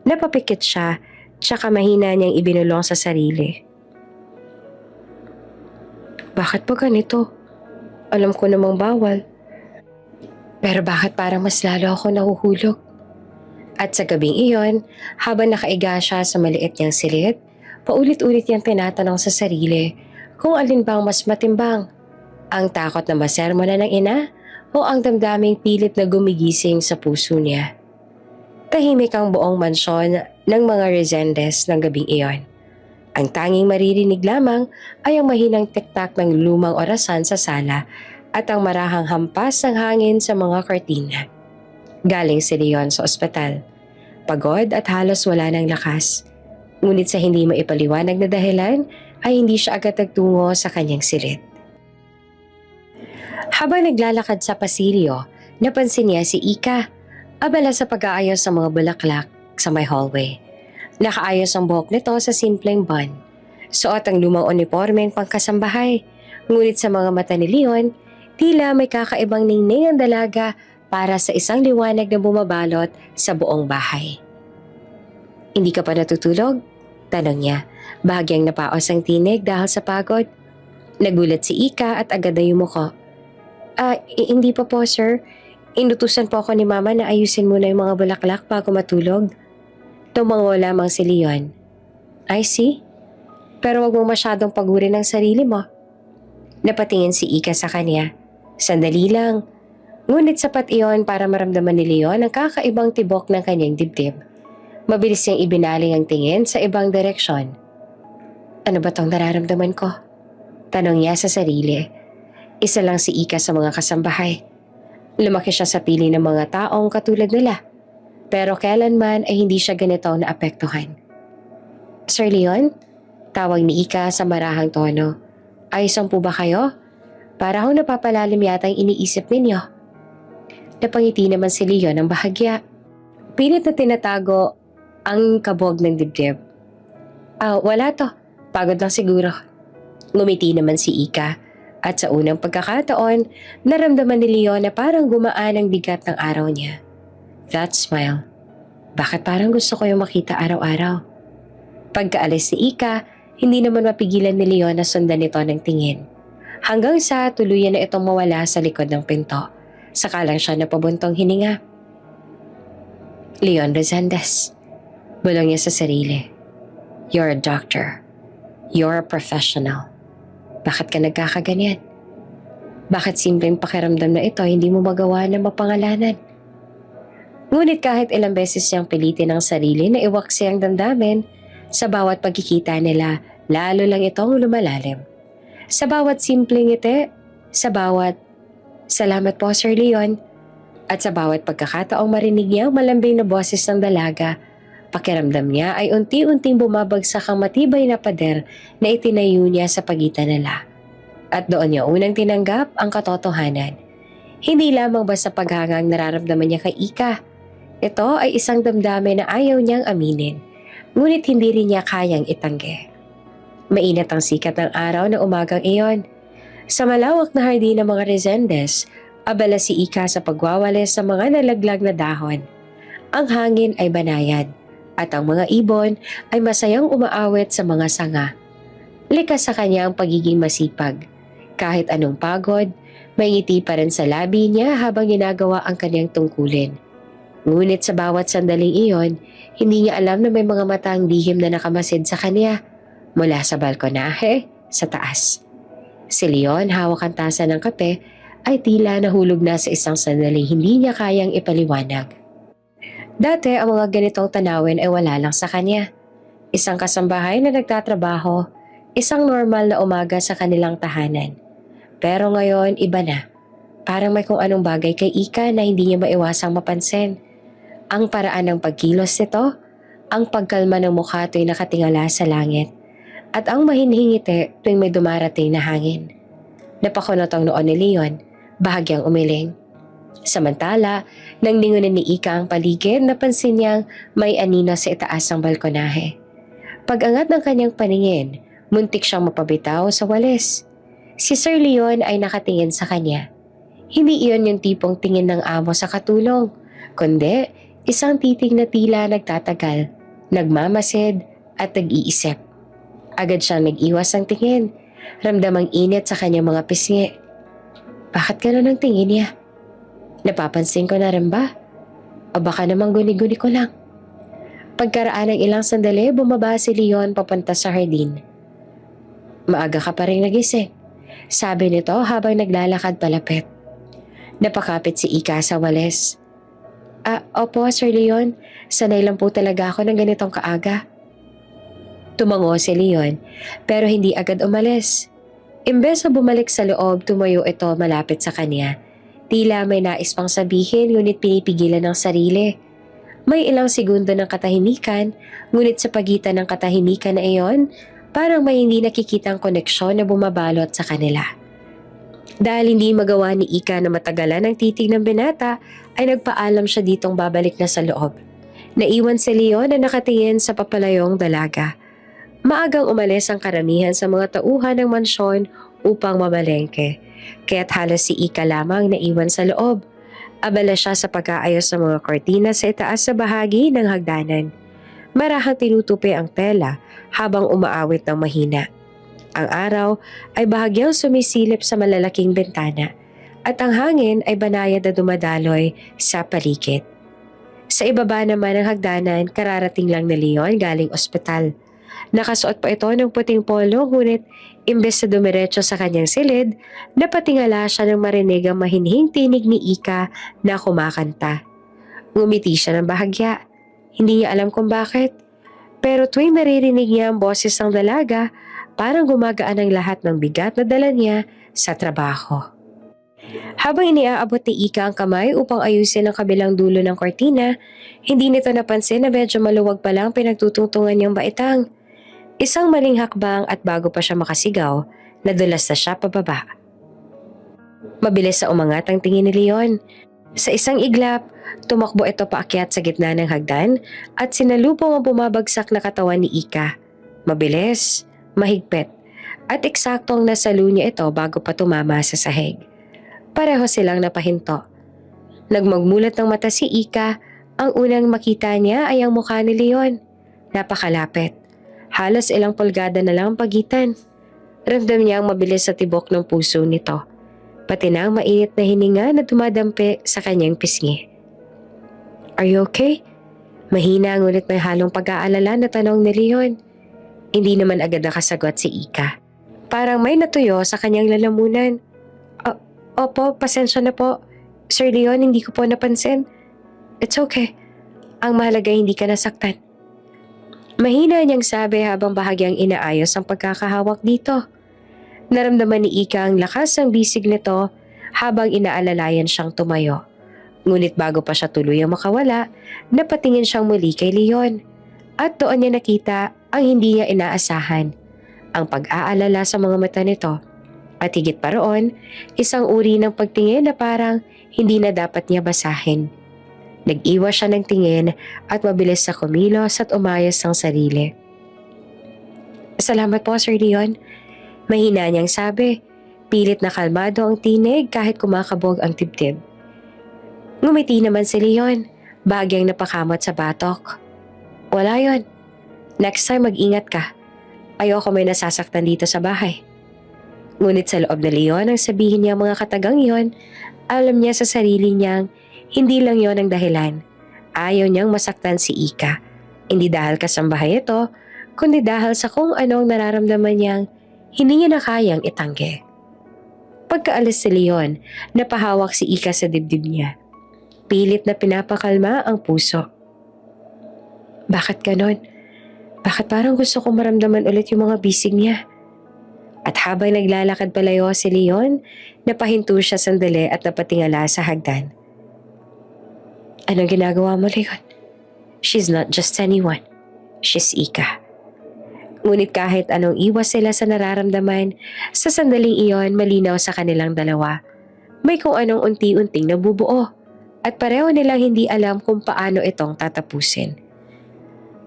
Napapikit siya tsaka mahina niyang ibinulong sa sarili. Bakit ba ganito? Alam ko namang bawal. Pero bakit parang mas lalo ako nahuhulog? At sa gabing iyon, habang nakaiga siya sa maliit niyang silid, paulit-ulit niyang tinatanong sa sarili kung alin bang mas matimbang, ang takot na masermonan ng ina o ang damdaming pilit na gumigising sa puso niya. Tahimik ang buong mansyon ng mga Resendes ng gabing iyon. Ang tanging maririnig lamang ay ang mahinang tiktak ng lumang orasan sa sala at ang marahang hampas ng hangin sa mga kortina. Galing si Leon sa ospital. Pagod at halos wala ng lakas. Ngunit sa hindi maipaliwanag na dahilan ay hindi siya agad nagtungo sa kanyang silid. Habang naglalakad sa pasilyo, napansin niya si Ika, abala sa pag-aayos sa mga bulaklak sa may hallway. Nakaayos ang buhok nito sa simpleng bun. Suot ang lumang uniformeng pangkasambahay. Ngunit sa mga mata ni Leon, tila may kakaibang ningning ang dalaga para sa isang liwanag na bumabalot sa buong bahay. Hindi ka pa natutulog? Tanong niya, bahagyang napaos ang tinig dahil sa pagod. Nagulat si Ika at agad na yumuko. Hindi pa po, sir. Inutusan po ako ni Mama na ayusin muna yung mga bulaklak bago matulog. Tumango lamang si Leon. I see. Pero wag mong masyadong pagurin ang sarili mo. Napatingin si Ika sa kanya. Sandali lang. Ngunit sapat iyon para maramdaman ni Leon ang kakaibang tibok ng kanyang dibdib. Mabilis niyang ibinaling ang tingin sa ibang direksyon. Ano ba tong nararamdaman ko? Tanong niya sa sarili. Isa lang si Ika sa mga kasambahay. Lumaki siya sa pili ng mga taong katulad nila. Pero kailanman ay hindi siya ganito naapektuhan. Sir Leon? Tawag ni Ika sa marahang tono. Ayos po ba kayo? Para akong napapalalim yata ang iniisip ninyo. Napangiti naman si Leon ng bahagya. Pilit na tinatago ang kabog ng dibdib. Wala to. Pagod lang siguro. Ngumiti naman si Ika. At sa unang pagkakataon, naramdaman ni Leon na parang gumaan ang bigat ng araw niya. That smile. Bakit parang gusto ko yung makita araw-araw? Pagkaalis ni Ika, hindi naman mapigilan ni Leon na sundan ito ng tingin. Hanggang sa tuluyan na itong mawala sa likod ng pinto. Saka lang siya napabuntong hininga. Leon Resendes. Bulong niya sa sarili. You're a doctor. You're a professional. Bakit ka nagkakaganyan? Bakit simpleng pakiramdam na ito hindi mo magawa na mapangalanan? Ngunit kahit ilang beses siyang pilitin ang sarili na iwaksi ang damdamin, sa bawat pagkikita nila, lalo lang itong lumalalim. Sa bawat simpleng ngiti, sa bawat, "Salamat po, Sir Leon," At sa bawat pagkakataong marinig niya ang malambing na boses ng dalaga, pakiramdam niya ay unti-unting bumabagsak ang matibay na pader na itinayo niya sa pagitan nila. At doon niya unang tinanggap ang katotohanan. Hindi lamang basta paghangang nararamdaman niya kay Ika. Ito ay isang damdamin na ayaw niyang aminin, ngunit hindi rin niya kayang itanggi. Mainit ang sikat ng araw na umagang iyon. Sa malawak na hardin ng mga Resendes, abala si Ika sa pagwawalis sa mga nalaglag na dahon. Ang hangin ay banayad at ang mga ibon ay masayang umaawit sa mga sanga. Likas sa kanya ang pagiging masipag. Kahit anong pagod, may ngiti pa rin sa labi niya habang ginagawa ang kanyang tungkulin. Ngunit sa bawat sandaling iyon, hindi niya alam na may mga matang lihim na nakamasid sa kanya mula sa balkonahe sa taas. Si Leon, hawak ang tasa ng kape, ay tila nahulog na sa isang sandaling hindi niya kayang ipaliwanag. Dati ang mga ganitong tanawin ay wala lang sa kanya. Isang kasambahay na nagtatrabaho, isang normal na umaga sa kanilang tahanan. Pero ngayon iba na. Parang may kung anong bagay kay Ika na hindi niya maiwasang mapansin. Ang paraan ng pagkilos nito, ang pagkalma ng mukha tuwing nakatingala sa langit, at ang mahinhingiti tuwing may dumarating na hangin. Napakunot ang noon ni Leon, bahagyang umiling. Samantala, nang lingunin ni Ika ang paligid, napansin niyang may anino sa itaas ng balkonahe. Pag-angat ng kanyang paningin, muntik siyang mapabitaw sa walis. Si Sir Leon ay nakatingin sa kanya. Hindi iyon yung tipong tingin ng amo sa katulong, kundi isang titig na tila nagtatagal, nagmamasid at nag-iisip. Agad siyang nag-iwas ang tingin, ramdamang init sa kanyang mga pisngi. Bakit gano'n ang tingin niya? Napapansin ko na rin ba? O baka namang guni-guni ko lang? Pagkaraan ng ilang sandali, bumaba si Leon papunta sa hardin. Maaga ka pa rin nagising, sabi nito habang naglalakad palapit. Napakapit si Ika sa walis. Opo, Sir Leon. Sanay lang po talaga ako ng ganitong kaaga. Tumango si Leon, pero hindi agad umalis. Imbes na bumalik sa loob, tumayo ito malapit sa kanya. Tila may nais pang sabihin, ngunit pinipigilan ng sarili. May ilang segundo ng katahimikan, ngunit sa pagitan ng katahimikan na iyon, parang may hindi nakikitang koneksyon na bumabalot sa kanila. Dahil hindi magawa ni Ika na matagalan ang titig ng binata, ay nagpaalam siya ditong babalik na sa loob. Naiwan si Leon na nakatingin sa papalayong dalaga. Maagang umalis ang karamihan sa mga tauhan ng mansyon upang mamalengke, kaya't halos si Ika lamang naiwan sa loob. Abala siya sa pag-aayos ng mga kortina sa itaas sa bahagi ng hagdanan. Marahang tinutupi ang tela habang umaawit ng mahina. Ang araw ay bahagyang sumisilip sa malalaking bintana at ang hangin ay banayad na dumadaloy sa paligid. Sa ibaba naman ng hagdanan, kararating lang ni Leon galing ospital. Nakasuot pa ito ng puting polo, ngunit imbes na dumiretso sa kanyang silid, napatingala siya nang marinig ang mahinhing tinig ni Ika na kumakanta. Ngumiti siya ng bahagya. Hindi niya alam kung bakit. Pero tuwing naririnig niya ang boses ng dalaga, parang gumagaan ang lahat ng bigat na dala niya sa trabaho. Habang iniaabot ni Ika ang kamay upang ayusin ang kabilang dulo ng kortina, hindi nito napansin na medyo maluwag pa lang pinagtutungtungan niyang baitang. Isang maling hakbang at bago pa siya makasigaw, nadulas na siya pababa. Mabilis sa umangat ang tingin ni Leon. Sa isang iglap, tumakbo ito paakyat sa gitna ng hagdan at sinalubong ang bumabagsak na katawan ni Ika. Mabilis, mahigpit, at eksaktong nasalo niya ito bago pa tumama sa sahig. Pareho silang napahinto. Nagmagmulat ng mata si Ika, ang unang makita niya ay ang mukha ni Leon. Napakalapit. Halos ilang pulgada na lang ang pagitan. Ramdam niya ang mabilis sa tibok ng puso nito, pati na ang mainit na hininga na dumadampi sa kanyang pisngi. Are you okay? Mahina ngunit may halong pag-aalala na tanong ni Leon. Hindi naman agad nakasagot si Ika. Parang may natuyo sa kanyang lalamunan. Opo, pasensya na po. Sir Leon, hindi ko po napansin. It's okay. Ang mahalaga hindi ka nasaktan. Mahina niyang sabi habang bahagyang inaayos ang pagkakahawak dito. Naramdaman ni Ika ang lakas ng bisig nito habang inaalalayan siyang tumayo. Ngunit bago pa siya tuluyang makawala, napatingin siyang muli kay Leon. At doon niya nakita ang hindi niya inaasahan, ang pag-aalala sa mga mata nito. At higit pa roon, isang uri ng pagtingin na parang hindi na dapat niya basahin. Nag-iwas siya ng tingin at mabilis na kumilos at umayos ang sarili. "Salamat po, Sir Leon." Mahina niyang sabi. Pilit na kalmado ang tinig kahit kumakabog ang dibdib. Ngumiti naman si Leon, bagyang napakamot sa batok. "Wala yon. Next time mag-ingat ka. Ayoko may nasasaktan dito sa bahay." Ngunit sa loob na Leon ang sabihin niya mga katagang yon, alam niya sa sarili niyang hindi lang yon ang dahilan. Ayaw niyang masaktan si Ika. Hindi dahil kasambahay ito, kundi dahil sa kung anong nararamdaman niyang hindi niya na kayang itanggi. Pagkaalis si Leon, napahawak si Ika sa dibdib niya. Pilit na pinapakalma ang puso. "Bakit ganon? Bakit parang gusto kong maramdaman ulit yung mga bisig niya?" At habang naglalakad palayo si Leon, napahinto siya sandali at napatingala sa hagdan. "Anong ginagawa mo, Leon? She's not just anyone. She's Ika." Ngunit kahit anong iwas sila sa nararamdaman, sa sandaling iyon malinaw sa kanilang dalawa. May kung anong unti-unting nabubuo at pareho nilang hindi alam kung paano itong tatapusin.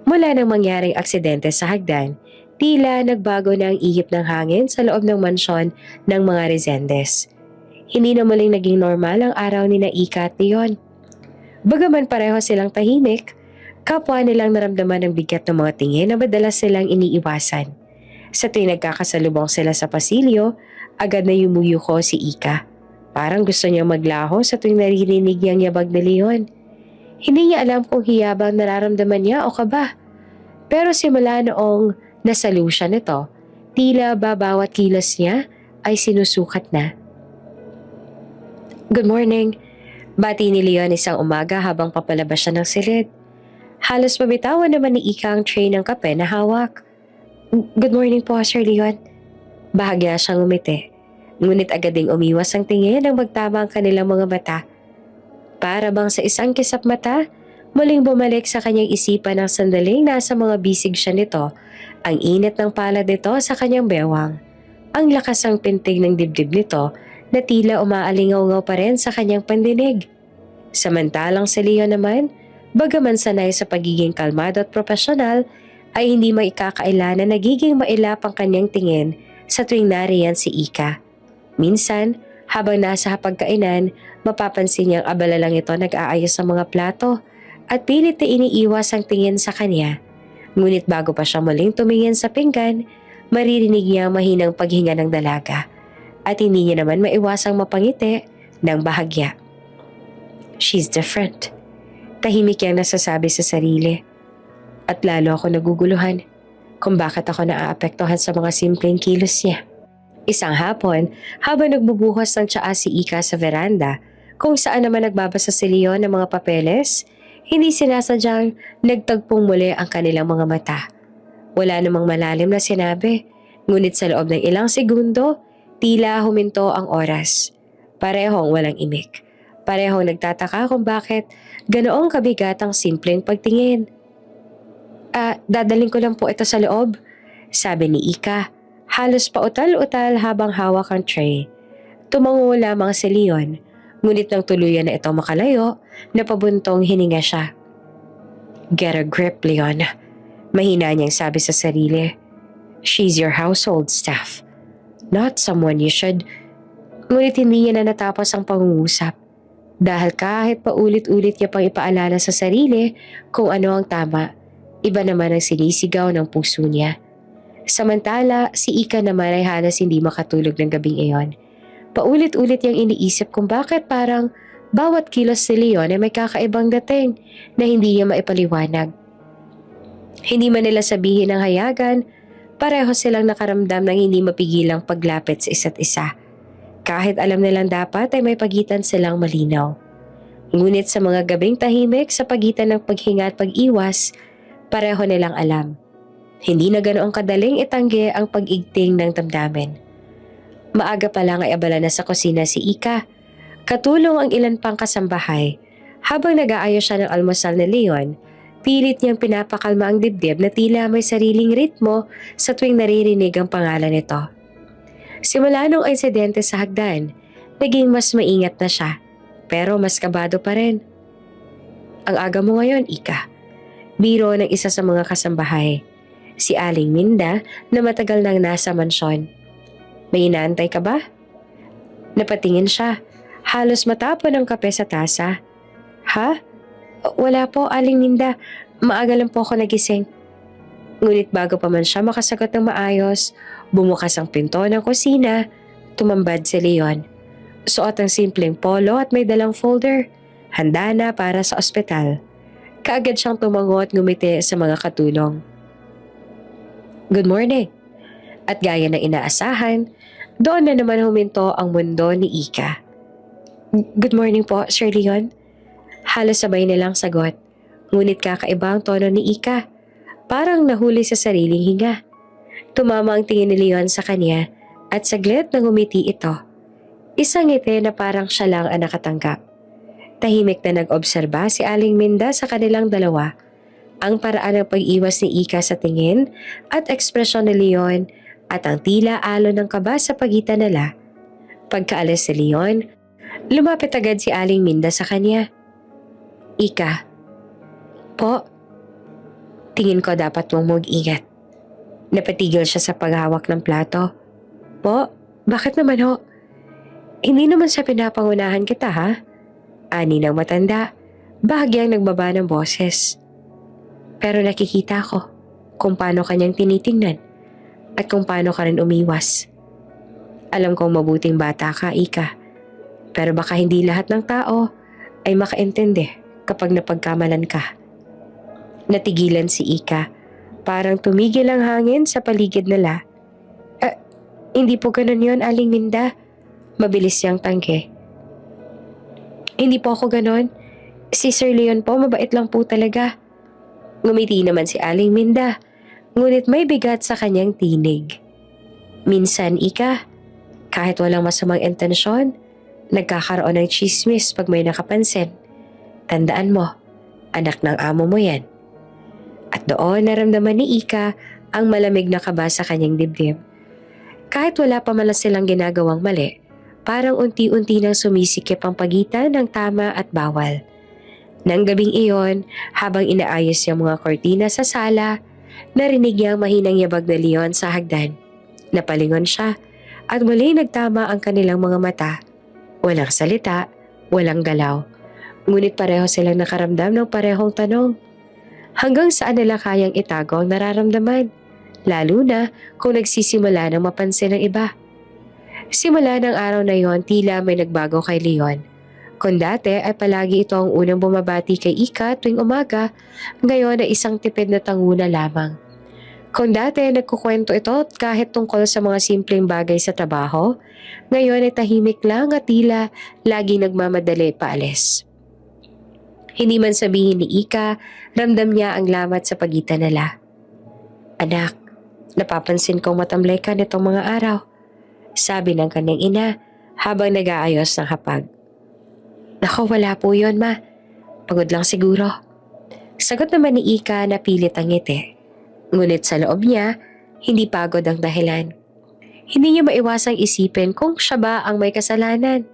Mula nang mangyaring aksidente sa hagdan, tila nagbago na ang ihip ng hangin sa loob ng mansyon ng mga Resendes. Hindi na muling naging normal ang araw ni Ika at Leon. Bagaman pareho silang tahimik, kapwa nilang naramdaman ang bigat ng mga tingin na madalas silang iniiwasan. Sa tuwing nagkakasalubong sila sa pasilyo, agad na yumuyuko si Ika. Parang gusto niyang maglaho sa tuwing naririnig niyang yabag ni Leon. Hindi niya alam kung hiyabang nararamdaman niya o kaba. Pero simula noong nasalo siya nito, tila ba bawat kilos niya ay sinusukat na. "Good morning." Bati ni Leon isang umaga habang papalabas siya ng silid. Halos mabitawan naman ni Ika ang tray ng kape na hawak. "Good morning po, Sir Leon." Bahagya siyang umiti. Ngunit agad ding umiwas ang tingin nang magtama ang kanilang mga mata. Para bang sa isang kisap mata, muling bumalik sa kanyang isipan ang sandaling nasa mga bisig siya nito, ang init ng palad nito sa kanyang bewang, ang lakas ng pintig ng dibdib nito na tila umaalingaw-ngaw pa rin sa kanyang pandinig. Samantalang si Leon naman, bagaman sanay sa pagiging kalmado at profesional, ay hindi maikakaila na nagiging mailap ang kanyang tingin sa tuwing nariyan si Ika. Minsan, habang nasa hapagkainan, mapapansin niyang abala lang ito nag-aayos ng mga plato at pilit na iniiwas ang tingin sa kanya. Ngunit bago pa siya muling tumingin sa pinggan, maririnig niya ang mahinang paghinga ng dalaga at hindi niya naman maiwasang mapangiti ng bahagya. "She's different." Tahimik niyang nasasabi sa sarili. At lalo ako naguguluhan kung bakit ako naaapektuhan sa mga simpleng kilos niya. Isang hapon, habang nagbubuhos ng tsaa si Ika sa veranda, kung saan naman nagbabasa si Leon ng mga papeles, hindi sinasadyang nagtagpong muli ang kanilang mga mata. Wala namang malalim na sinabi, ngunit sa loob ng ilang segundo, tila huminto ang oras. Parehong walang imik. Parehong nagtataka kung bakit ganoong kabigat ang simpleng pagtingin. Dadaling ko lang po ito sa loob," sabi ni Ika, halos pautal-utal habang hawak ang tray. Tumango lamang si Leon, ngunit nang tuluyan na ito makalayo, napabuntong hininga siya. "Get a grip, Leon," mahina niyang sabi sa sarili. "She's your household staff, not someone you should..." Ngunit hindi niya na natapos ang pangungusap. Dahil kahit paulit-ulit niya pang ipaalala sa sarili kung ano ang tama, iba naman ang sinisigaw ng puso niya. Samantala, si Ika naman ay halos hindi makatulog ng gabing iyon. Paulit-ulit niyang iniisip kung bakit parang bawat kilos si Leon ay may kakaibang dating na hindi niya maipaliwanag. Hindi man nila sabihin ng hayagan, pareho silang nakaramdam ng hindi mapigilang paglapit sa isa't isa. Kahit alam nilang dapat ay may pagitan silang malinaw. Ngunit sa mga gabing tahimik sa pagitan ng paghinga at pag-iwas, pareho nilang alam. Hindi na ganoong kadaling itanggi ang pag-igting ng damdamin. Maaga pa lang ay abala na sa kusina si Ika. Katulong ang ilan pang kasambahay Habang nag-aayos siya ng almusal ni Leon, pilit niyang pinapakalma ang dibdib na tila may sariling ritmo sa tuwing naririnig ang pangalan nito. Simula nung insidente sa hagdan, naging mas maingat na siya, pero mas kabado pa rin. Ang aga mo ngayon, Ika. Biro ng isa sa mga kasambahay, si Aling Minda na matagal nang nasa mansyon. May inaantay ka ba? Napatingin siya, halos matapon ang kape sa tasa. Ha? Wala po, Aling Minda. Maaga lang po ako nagising. Ngunit bago pa man siya makasagot ng maayos, bumukas ang pinto ng kusina, tumambad si Leon. Suot ang simpleng polo at may dalang folder. Handa na para sa ospital. Kaagad siyang tumango at ngumiti sa mga katulong. Good morning. At gaya ng inaasahan, doon na naman huminto ang mundo ni Ika. Good morning po, Sir Leon. Halos sabay nilang sagot, ngunit kakaiba ang tono ni Ika. Parang nahuli sa sariling hinga. Tumama ang tingin ni Leon sa kanya at saglit na ngumiti ito. Isang ngiti na parang siya lang ang nakatanggap. Tahimik na nag-obserba si Aling Minda sa kanilang dalawa. Ang paraan ng pag-iwas ni Ika sa tingin at ekspresyon ni Leon at ang tila alon ng kaba sa pagitan nila. Pagkaalis si Leon, lumapit agad si Aling Minda sa kanya. Ika. Po. Tingin ko dapat mong mag-ingat. Napatigil siya sa paghawak ng plato. Po, bakit naman ho? Hindi naman sa pinapangunahan kita ha? Ani ng matanda, bahagyang nagbaba ng boses. Pero nakikita ko kung paano kanyang tinitingnan at kung paano ka rin umiwas. Alam kong mabuting bata ka, Ika. Pero baka hindi lahat ng tao ay makaintindi kapag napagkamalan ka. Natigilan si Ika. Parang tumigil ang hangin sa paligid nila. Hindi po ganun yun, Aling Minda. Mabilis siyang tangke. Hindi po ako ganun. Si Sir Leon po, mabait lang po talaga. Ngumiti naman si Aling Minda, ngunit may bigat sa kanyang tinig. Minsan, Ika, kahit walang masamang intensyon, nagkakaroon ng chismis pag may nakapansin. Tandaan mo, anak ng amo mo yan. At doon naramdaman ni Ika ang malamig na kaba sa kanyang dibdib. Kahit wala pa man silang ginagawang mali, parang unti-unti nang sumisikip ang pagitan ng tama at bawal. Nang gabing iyon, habang inaayos yung mga kortina sa sala, narinig niya ang mahinang yabag na Leon sa hagdan. Napalingon siya at muli nagtama ang kanilang mga mata. Walang salita, walang galaw. Ngunit pareho silang nakaramdam ng parehong tanong. Hanggang saan nila kayang itago ang nararamdaman, lalo na kung nagsisimula ng mapansin ng iba. Simula ng araw na yon, tila may nagbago kay Leon. Kung dati ay palagi ito ang unang bumabati kay Ika tuwing umaga, ngayon ay isang tipid na tanguna lamang. Kung dati nagkukwento ito kahit tungkol sa mga simpleng bagay sa trabaho, ngayon ay tahimik lang at tila laging nagmamadali paalis. Hindi man sabihin ni Ika, ramdam niya ang lamat sa pagitan nila. Anak, napapansin kong matamlay ka nitong mga araw, sabi ng kanyang ina habang nag-aayos ng hapag. Naku, wala po yun, ma. Pagod lang siguro. Sagot naman ni Ika na pilit ang ngiti. Ngunit sa loob niya, hindi pagod ang dahilan. Hindi niya maiwasang isipin kung siya ba ang may kasalanan.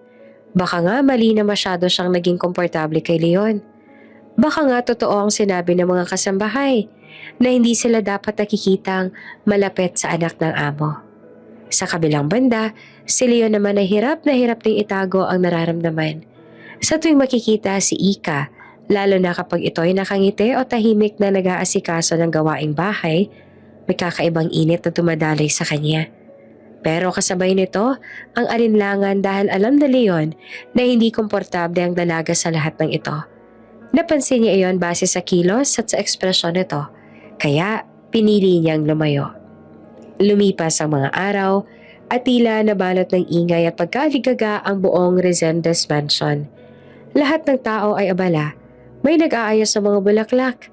Baka nga mali na masyado siyang naging komportable kay Leon. Baka nga totoo ang sinabi ng mga kasambahay na hindi sila dapat nakikitang malapit sa anak ng amo. Sa kabilang banda, si Leon naman ay hirap na hirap ding itago ang nararamdaman. Sa tuwing makikita si Ika, lalo na kapag ito'y nakangiti o tahimik na nag-aasikaso ng gawaing bahay, may kakaibang init na dumadaloy sa kanya. Pero kasabay nito, ang alinlangan dahil alam na Leon na hindi komportable ang dalaga sa lahat ng ito. Napansin niya iyon base sa kilos at sa ekspresyon nito, kaya pinili niyang lumayo. Lumipas ang mga araw at tila nabalot ng ingay at pagkaligaga ang buong Resendes Mansion. Lahat ng tao ay abala. May nag-aayos sa mga bulaklak,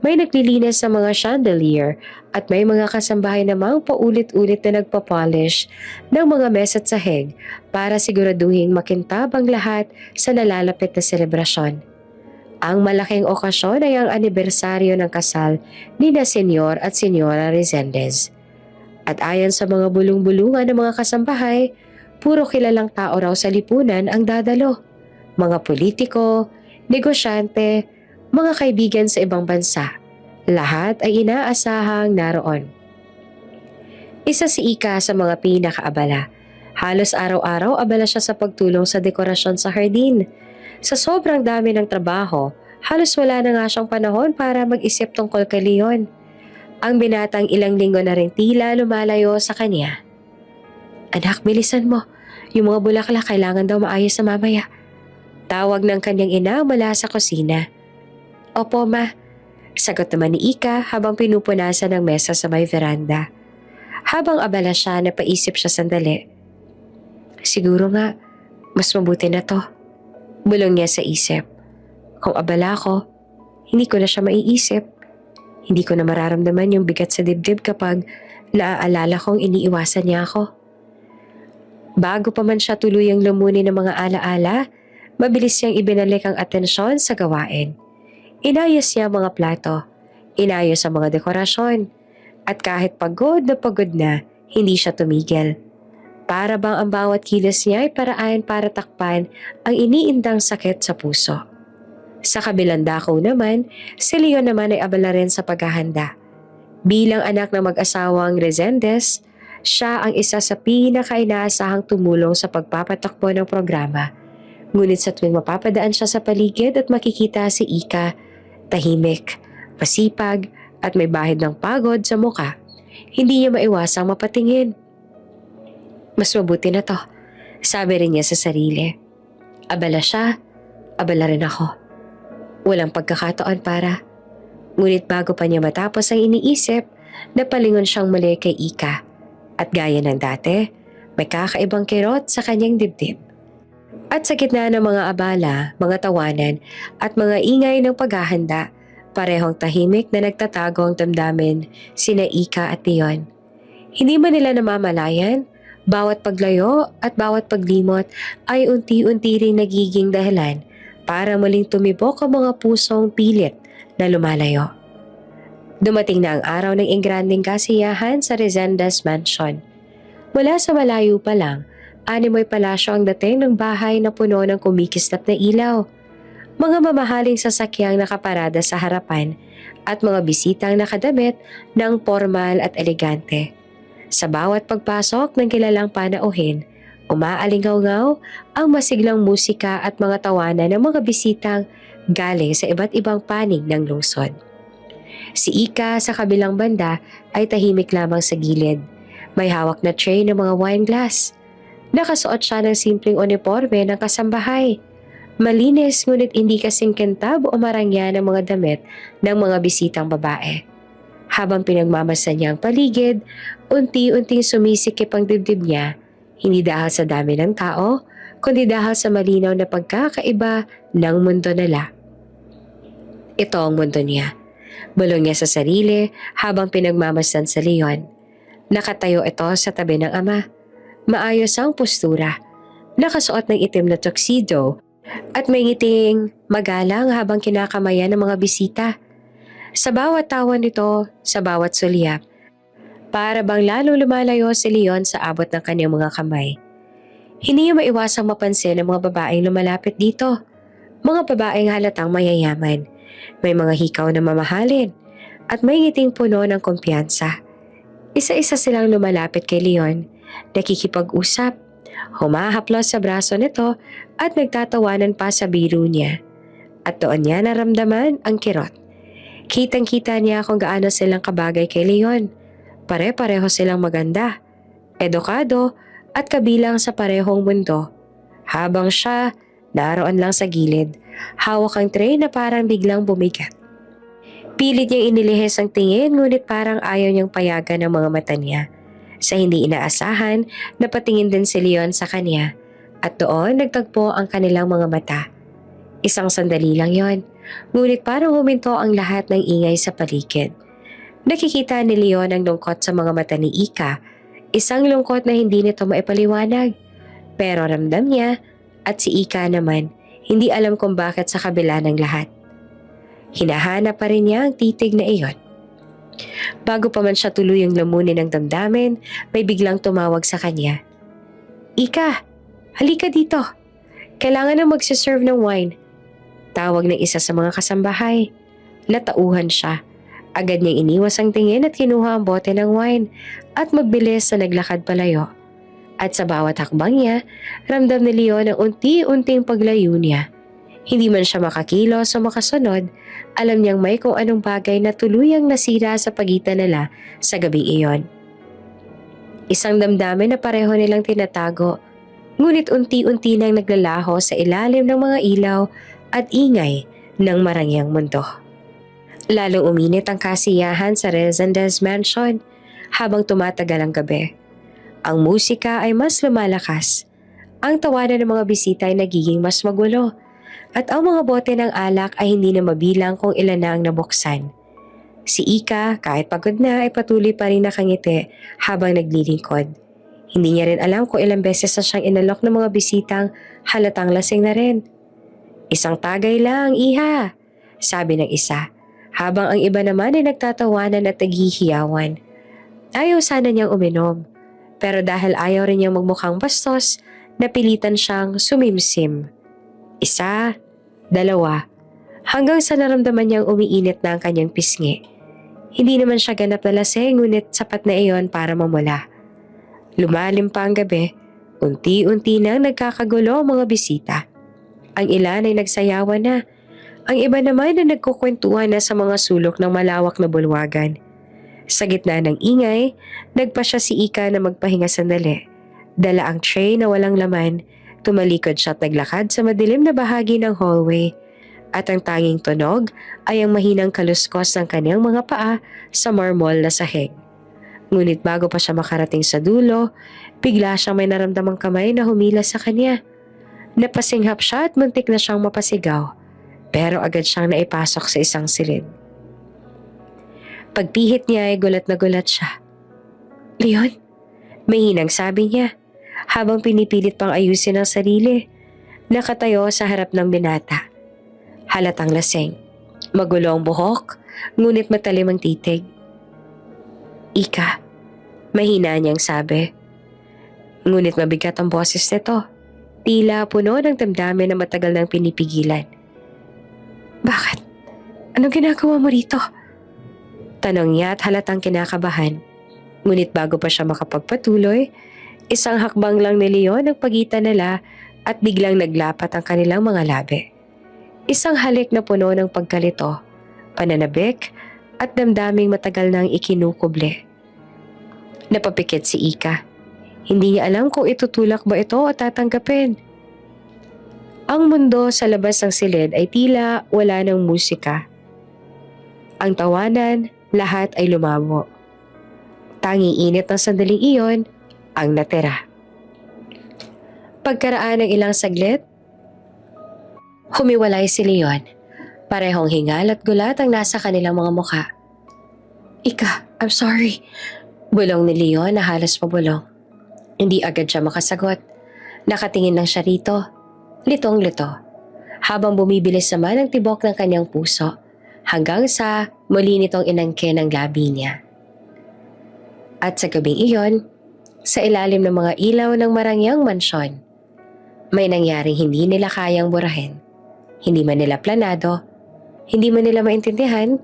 may naglilinis sa mga chandelier at may mga kasambahay namang paulit-ulit na nagpapolish ng mga mesa at sahig para siguraduhin makintab ang lahat sa nalalapit na selebrasyon. Ang malaking okasyon ay ang anibersaryo ng kasal ni na Senyor at Senyora Resendez. At ayon sa mga bulong-bulungan ng mga kasambahay, puro kilalang tao raw sa lipunan ang dadalo. Mga politiko, negosyante, mga kaibigan sa ibang bansa. Lahat ay inaasahang naroon. Isa si Ika sa mga pinakaabala. Halos araw-araw abala siya sa pagtulong sa dekorasyon sa hardin. Sa sobrang dami ng trabaho, halos wala na nga siyang panahon para mag-isip tungkol kay Leon. Ang binatang ilang linggo na rin tila lumalayo sa kanya. Anak, bilisan mo. Yung mga bulaklak kailangan daw maayos sa mamaya. Tawag ng kanyang ina mula sa kusina. Opo, ma. Sagot naman ni Ika habang pinupunasan ng mesa sa may veranda. Habang abala siya, napaisip siya sandali. Siguro nga, mas mabuti na to. Bulong niya sa isip. Kung abala ko, hindi ko na siya maiisip. Hindi ko na mararamdaman yung bigat sa dibdib kapag naaalala kong iniiwasan niya ako. Bago pa man siya tuluyang lumuni ng mga alaala, mabilis niyang ibinalik ang atensyon sa gawain. Inayos niya ang mga plato, inayos ang mga dekorasyon, at kahit pagod na, hindi siya tumigil. Para bang ang bawat kilos niya ay paraan para takpan ang iniindang sakit sa puso. Sa kabilang dako naman, si Leon naman ay abala rin sa paghahanda. Bilang anak ng mag-asawang Resendez, siya ang isa sa pinaka-inaasahang tumulong sa pagpapatakbo ng programa. Ngunit sa tuwing mapapadaan siya sa paligid at makikita si Ika, tahimik, masipag at may bahid ng pagod sa muka, hindi niya maiwasang mapatingin. Mas mabuti na to, sabi rin niya sa sarili. Abala siya, abala rin ako. Walang pagkakataon para. Ngunit bago pa niya matapos ang iniisip, napalingon siyang muli kay Ika. At gaya ng dati, may kakaibang kirot sa kanyang dibdib. At sa gitna ng mga abala, mga tawanan at mga ingay ng paghahanda, parehong tahimik na nagtatago ang damdamin sina Ika at Leon. Hindi man nila namamalayan, bawat paglayo at bawat paglimot ay unti-unti ring nagiging dahilan para muling tumibok ang mga pusong pilit na lumalayo. Dumating na ang araw ng engranding kasiyahan sa Resendez Mansion. Mula sa malayo pa lang, animoy palasyo ang dating ng bahay na puno ng kumikislap na ilaw. Mga mamahaling sasakyang nakaparada sa harapan at mga bisitang nakadamit ng formal at elegante. Sa bawat pagpasok ng kilalang panauhin, umaalingaw-ngaw ang masiglang musika at mga tawanan ng mga bisitang galing sa iba't ibang panig ng lungsod. Si Ika sa kabilang banda ay tahimik lamang sa gilid. May hawak na tray ng mga wine glass. Nakasuot siya ng simpleng uniforme ng kasambahay. Malinis ngunit hindi kasing kintab o marangya ng mga damit ng mga bisitang babae. Habang pinagmamasan niya ang paligid, unti-unting sumisikip ang dibdib niya, hindi dahil sa dami ng tao, kundi dahil sa malinaw na pagkakaiba ng mundo nila. Ito ang mundo niya. Bulong niya sa sarili habang pinagmamasan sa Leon. Nakatayo ito sa tabi ng ama. Maayos ang postura. Nakasuot ng itim na tuxedo at may ngiting magalang habang kinakamayan ng mga bisita. Sa bawat tawa nito, sa bawat sulyap, para bang lalo lumalayo si Leon sa abot ng kanyang mga kamay. Hindi niya maiwasang mapansin ang mga babaeng lumalapit dito. Mga babaeng halatang mayayaman. May mga hikaw na mamahalin at may ngiting puno ng kumpiyansa. Isa-isa silang lumalapit kay Leon, nakikipag-usap, humahaplos sa braso nito at nagtatawanan pa sa biro niya. At doon niya naramdaman ang kirot. Kitang-kita niya kung gaano silang kabagay kay Leon. Pare-pareho silang maganda, edukado at kabilang sa parehong mundo. Habang siya, naroon lang sa gilid, hawak ang tray na parang biglang bumigat. Pilit niyang inilihis ang tingin ngunit parang ayaw niyang payagan ng mga mata niya. Sa hindi inaasahan, napatingin din si Leon sa kanya at doon nagtagpo ang kanilang mga mata. Isang sandali lang yon, ngunit parang huminto ang lahat ng ingay sa paligid. Nakikita ni Leon ang lungkot sa mga mata ni Ika, isang lungkot na hindi nito maipaliwanag. Pero ramdam niya at si Ika naman, hindi alam kung bakit sa kabila ng lahat. Hinahanap pa rin niya ang titig na iyon. Bago pa man siya tuluyang lamunin ng damdamin, may biglang tumawag sa kanya. Ika, halika dito. Kailangan na magsiserve ng wine. Tawag ng isa sa mga kasambahay. Natauhan siya. Agad niyang iniwas ang tingin at kinuha ang bote ng wine at magbilis na naglakad palayo. At sa bawat hakbang niya, ramdam ni Leon ang unti-unting paglayo niya. Hindi man siya makakilos o makasunod, alam niyang may kung anong bagay na tuluyang nasira sa pagitan nila sa gabing iyon. Isang damdamin na pareho nilang tinatago, ngunit unti-unti nang naglalaho sa ilalim ng mga ilaw at ingay ng marangyang mundo. Lalong uminit ang kasiyahan sa Resendez Mansion habang tumatagal ang gabi. Ang musika ay mas lumalakas. Ang tawanan ng mga bisita ay nagiging mas magulo. At ang mga bote ng alak ay hindi na mabilang kung ilan na ang nabuksan. Si Ika, kahit pagod na, ay patuloy pa rin nakangiti habang naglilingkod. Hindi niya rin alam kung ilang beses na siyang inalok ng mga bisitang halatang lasing na rin. Isang tagay lang, iha, sabi ng isa, habang ang iba naman ay nagtatawanan at naghihiyawan. Ayaw sana niyang uminom, pero dahil ayaw rin niyang magmukhang bastos, napilitan siyang sumimsim. Isa, dalawa, hanggang sa naramdaman niyang umiinit na ang kanyang pisngi. Hindi naman siya ganap na lasing, ngunit sapat na iyon para mamula. Lumalim pa ang gabi, unti-unti nang nagkakagulo ang mga bisita. Ang ilan ay nagsayawan na, ang iba naman na nagkukwentuhan na sa mga sulok ng malawak na bulwagan. Sa gitna ng ingay, nagpa siya si Ika na magpahinga sandali. Dala ang tray na walang laman. Tumalikod siya at naglakad sa madilim na bahagi ng hallway at ang tanging tunog ay ang mahinang kaluskos ng kanyang mga paa sa marmol na sahig. Ngunit bago pa siya makarating sa dulo, bigla siyang may naramdamang kamay na humila sa kanya. Napasinghap siya at muntik na siyang mapasigaw, pero agad siyang naipasok sa isang silid. Pagpihit niya ay gulat na gulat siya. Leon, may hinang sabi niya. Habang pinipilit pang ayusin ang sarili, nakatayo sa harap ng binata. Halatang lasing, magulo ang buhok, ngunit matalim ang titig. Ika, mahina niyang sabi. Ngunit mabigat ang boses nito, tila puno ng damdamin na matagal nang pinipigilan. Bakit? Anong ginagawa mo rito? Tanong niya at halatang kinakabahan. Ngunit bago pa siya makapagpatuloy, isang hakbang lang ni Leon ang pagitan nila at biglang naglapat ang kanilang mga labi. Isang halik na puno ng pagkalito, pananabik at damdaming matagal nang ikinukuble. Napapikit si Ika. Hindi niya alam kung itutulak ba ito o tatanggapin. Ang mundo sa labas ng silid ay tila wala ng musika. Ang tawanan, lahat ay lumabo. Tanging init ng sandaling iyon ang natira. Pagkaraan ng ilang saglit, humiwalay si Leon. Parehong hingal at gulat ang nasa kanilang mga mukha. Ika, I'm sorry. Bulong ni Leon na halos pabulong. Hindi agad siya makasagot. Nakatingin lang siya rito, litong-lito. Habang bumibilis naman ang tibok ng kanyang puso, hanggang sa muli nitong inangkin ang labi niya. At sa gabing iyon, sa ilalim ng mga ilaw ng marangyang mansyon, may nangyaring hindi nila kayang burahin. Hindi man nila planado, hindi man nila maintindihan,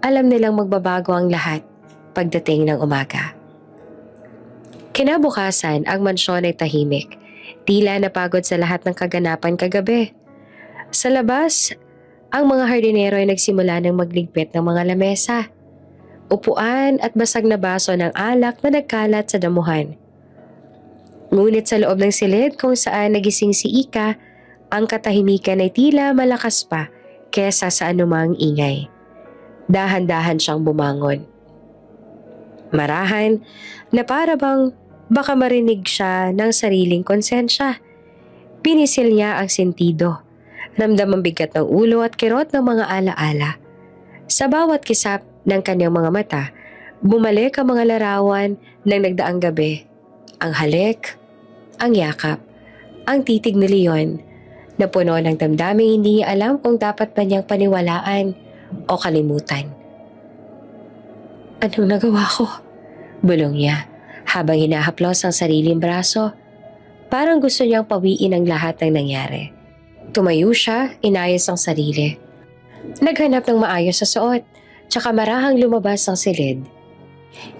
alam nilang magbabago ang lahat pagdating ng umaga. Kinabukasan, ang mansyon ay tahimik, tila napagod sa lahat ng kaganapan kagabi. Sa labas, ang mga hardinero ay nagsimula ng magligpit ng mga lamesa, upuan at basag na baso ng alak na nagkalat sa damuhan. Ngunit sa loob ng silid kung saan nagising si Ika, ang katahimikan ay tila malakas pa kesa sa anumang ingay. Dahan-dahan siyang bumangon. Marahan na para bang baka marinig siya ng sariling konsensya. Pinisil niya ang sentido. Ramdam ang bigat ng ulo at kirot ng mga alaala. Sa bawat kisap ng kanyang mga mata, bumalik ang mga larawan ng nagdaang gabi. Ang halik, ang yakap, ang titig ni Leon na puno ng damdaming hindi niya alam kung dapat pa niyang paniwalaan o kalimutan. Anong nagawa ko? Bulong niya habang hinahaplos ang sariling braso. Parang gusto niyang pawiin ang lahat ng nangyari. Tumayo siya, inayos ang sarili. Naghanap ng maayos sa suot, tsaka marahang lumabas ang silid.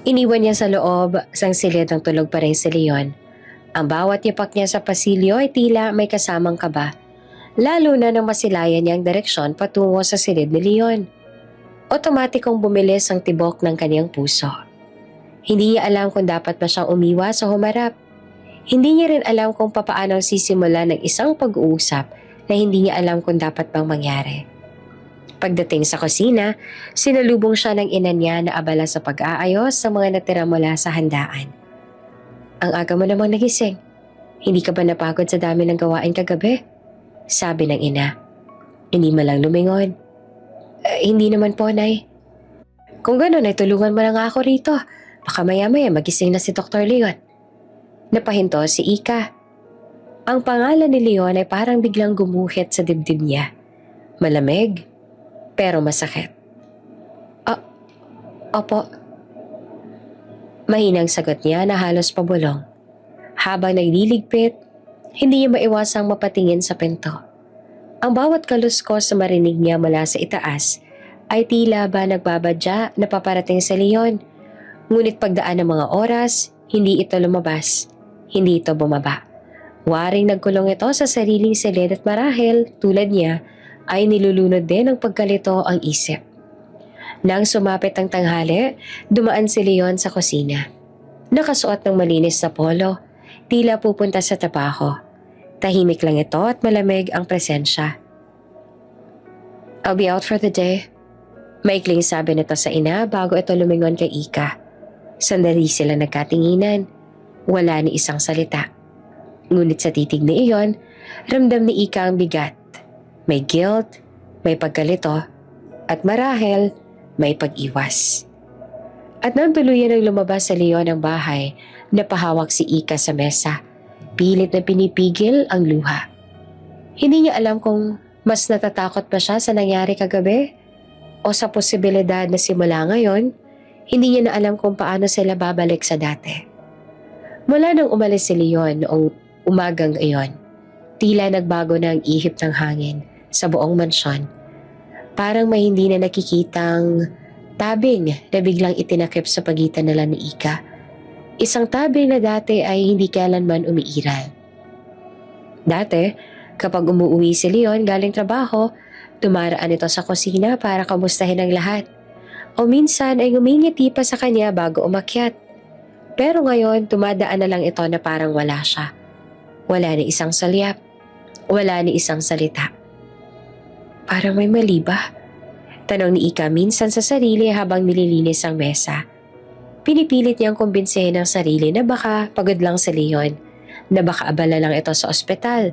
Iniwan niya sa loob sang silid ng tulog pa rin si Leon. Ang bawat yapak niya sa pasilyo ay tila may kasamang kaba, lalo na nang masilayan niya ang direksyon patungo sa silid ni Leon. Otomatikong bumilis ang tibok ng kaniyang puso. Hindi niya alam kung dapat ba siyang umiwas o humarap. Hindi niya rin alam kung papaano sisimula ng isang pag-uusap na hindi niya alam kung dapat bang mangyari. Pagdating sa kusina, sinalubong siya ng ina niya na abala sa pag-aayos sa mga natira mula sa handaan. Ang aga mo namang nagising. Hindi ka ba napagod sa dami ng gawain kagabi? Sabi ng ina. Hindi man lang lumingon. Hindi naman po, Nay. Kung gano'n ay tulungan mo na nga ako rito. Baka maya-maya magising na si Dr. Leon. Napahinto si Ika. Ang pangalan ni Leon ay parang biglang gumuhit sa dibdib niya. Malamig, pero masakit. Opo. Mahinang sagot niya na halos pabulong. Habang nagliligpit, hindi niya maiwasang mapatingin sa pinto. Ang bawat kaluskos na marinig niya mula sa itaas ay tila ba nagbabadya na paparating sa Leon. Ngunit pagdaan ng mga oras, hindi ito lumabas. Hindi ito bumaba. Waring nagkulong ito sa sariling silid at marahil, tulad niya, ay nilulunod din ng pagkalito ang isip. Nang sumapit ang tanghali, dumaan si Leon sa kusina. Nakasuot ng malinis na polo, tila pupunta sa trabaho. Tahimik lang ito at malamig ang presensya. I'll be out for the day. Maikling sabi nito sa ina bago ito lumingon kay Ika. Sandali sila nagkatinginan. Wala ni isang salita. Ngunit sa titig ni iyon, ramdam ni Ika ang bigat. May guilt, may pagkalito, at marahil may pag-iwas. At nang tuluyan ang lumabas sa Leon ng bahay, napahawak si Ika sa mesa. Pilit na pinipigil ang luha. Hindi niya alam kung mas natatakot pa siya sa nangyari kagabi o sa posibilidad na simula ngayon, hindi niya na alam kung paano sila babalik sa dati. Mula nang umalis si Leon noong umagang iyon, tila nagbago na ang ihip ng hangin sa buong mansyon. Parang may hindi na nakikitang tabing na biglang itinakip sa pagitan nila ni Ika. Isang tabing na dati ay hindi kailanman umiiral. Dati, kapag umuwi si Leon galing trabaho, dumaraan ito sa kusina para kamustahin ang lahat. O minsan ay ngumingiti pa sa kanya bago umakyat. Pero ngayon, tumadaan na lang ito na parang wala siya. Wala ni isang salyap. Wala ni isang salita. Parang may mali ba? Tanong ni Ika minsan sa sarili habang nililinis ang mesa. Pinipilit niyang kumbinsihin ang sarili na baka pagod lang si Leon, na baka abala lang ito sa ospital.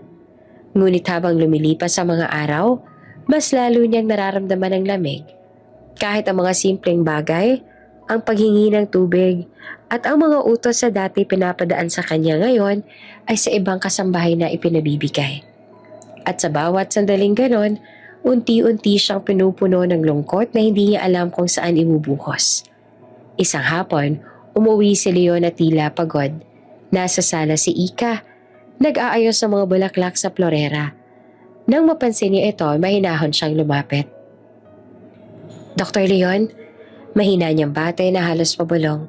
Ngunit habang lumilipas sa mga araw, mas lalo niyang nararamdaman ang lamig. Kahit ang mga simpleng bagay, ang paghingi ng tubig, at ang mga utos sa dati pinapadaan sa kanya ngayon ay sa ibang kasambahay na ipinabibigay. At sa bawat sandaling ganon, unti-unti siyang pinupuno ng lungkot na hindi niya alam kung saan ibubuhos. Isang hapon, umuwi si Leon na tila pagod. Nasa sala si Ika, nag-aayos ng mga bulaklak sa florera. Nang mapansin niya ito, mahinahon siyang lumapit. Dr. Leon, mahina niyang batay na halos pabulong.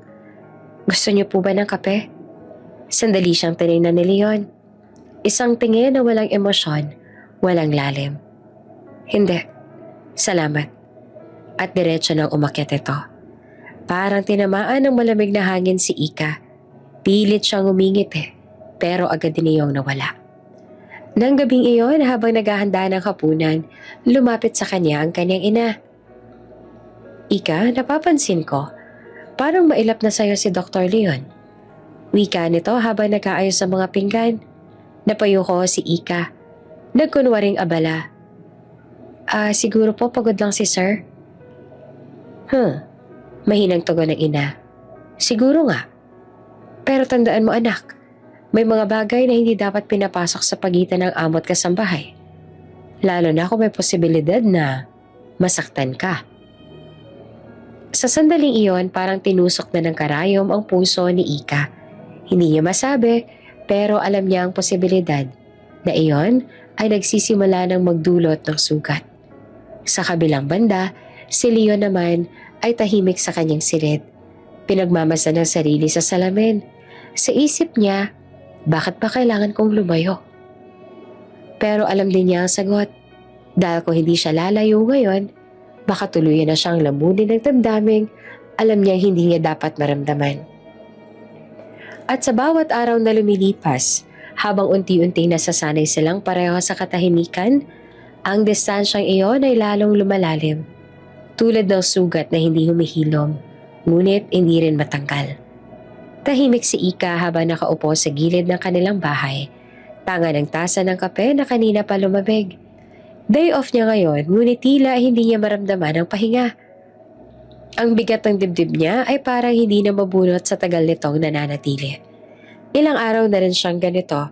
Gusto niyo po ba ng kape? Sandali siyang tinignan ni Leon. Isang tingin na walang emosyon, walang lalim. Hindi. Salamat. At diretso nang umakyat ito. Parang tinamaan ng malamig na hangin si Ika. Pilit siyang umingiti, pero agad din iyong nawala. Nang gabing iyon, habang naghahanda ng hapunan, lumapit sa kanya ang kanyang ina. Ika, napapansin ko, parang mailap na sa'yo si Dr. Leon. Wika nito habang nag-aayos sa mga pinggan. Napayo ko si Ika. Nagkunwaring abala. Siguro po pagod lang si sir. Mahinang tugon ng ina. Siguro nga. Pero tandaan mo anak, may mga bagay na hindi dapat pinapasok sa pagitan ng amo at kasambahay. Lalo na kung may posibilidad na masaktan ka. Sa sandaling iyon, parang tinusok na ng karayom ang puso ni Ika. Hindi niya masabi, pero alam niya ang posibilidad na iyon ay nagsisimula ng magdulot ng sugat. Sa kabilang banda, si Leon naman ay tahimik sa kanyang silid. Pinagmamasa ng sarili sa salamin. Sa isip niya, bakit pa kailangan kong lumayo? Pero alam din niya ang sagot. Dahil kung hindi siya lalayo ngayon, baka tuluyan na siyang lamunin ng damdaming alam niya hindi niya dapat maramdaman. At sa bawat araw na lumilipas, habang unti-unting nasasanay silang pareho sa katahimikan, ang distansyang iyon ay lalong lumalalim. Tulad ng sugat na hindi humihilom, ngunit hindi rin matanggal. Tahimik si Ika habang nakaupo sa gilid ng kanilang bahay. Tanga ng tasa ng kape na kanina pa lumabig. Day off niya ngayon, ngunit tila hindi niya maramdaman ang pahinga. Ang bigat ng dibdib niya ay parang hindi na mabunot sa tagal nitong nananatili. Ilang araw na rin siyang ganito.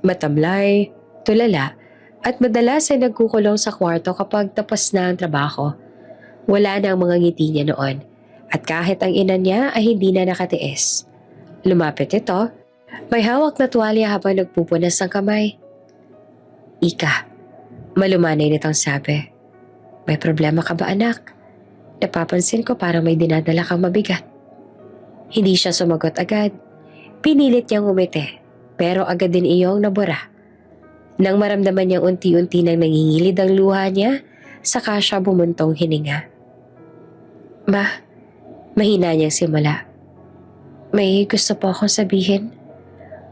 Matamlay, tulala, at madalas ay nagkukulong sa kwarto kapag tapos na ang trabaho. Wala na ang mga ngiti niya noon, at kahit ang ina niya ay hindi na nakatiis. Lumapit ito, may hawak na tuwalya habang nagpupunas ng kamay. Ika, malumanay nitong sabi. May problema ka ba anak? Napapansin ko parang may dinadala kang mabigat. Hindi siya sumagot agad. Pinilit niyang umiti, pero agad din iyong nabura. Nang maramdaman niyang unti-unti nang nangingilid ang luha niya, saka siya bumuntong hininga. Ma, mahina niyang simula. May gusto po akong sabihin.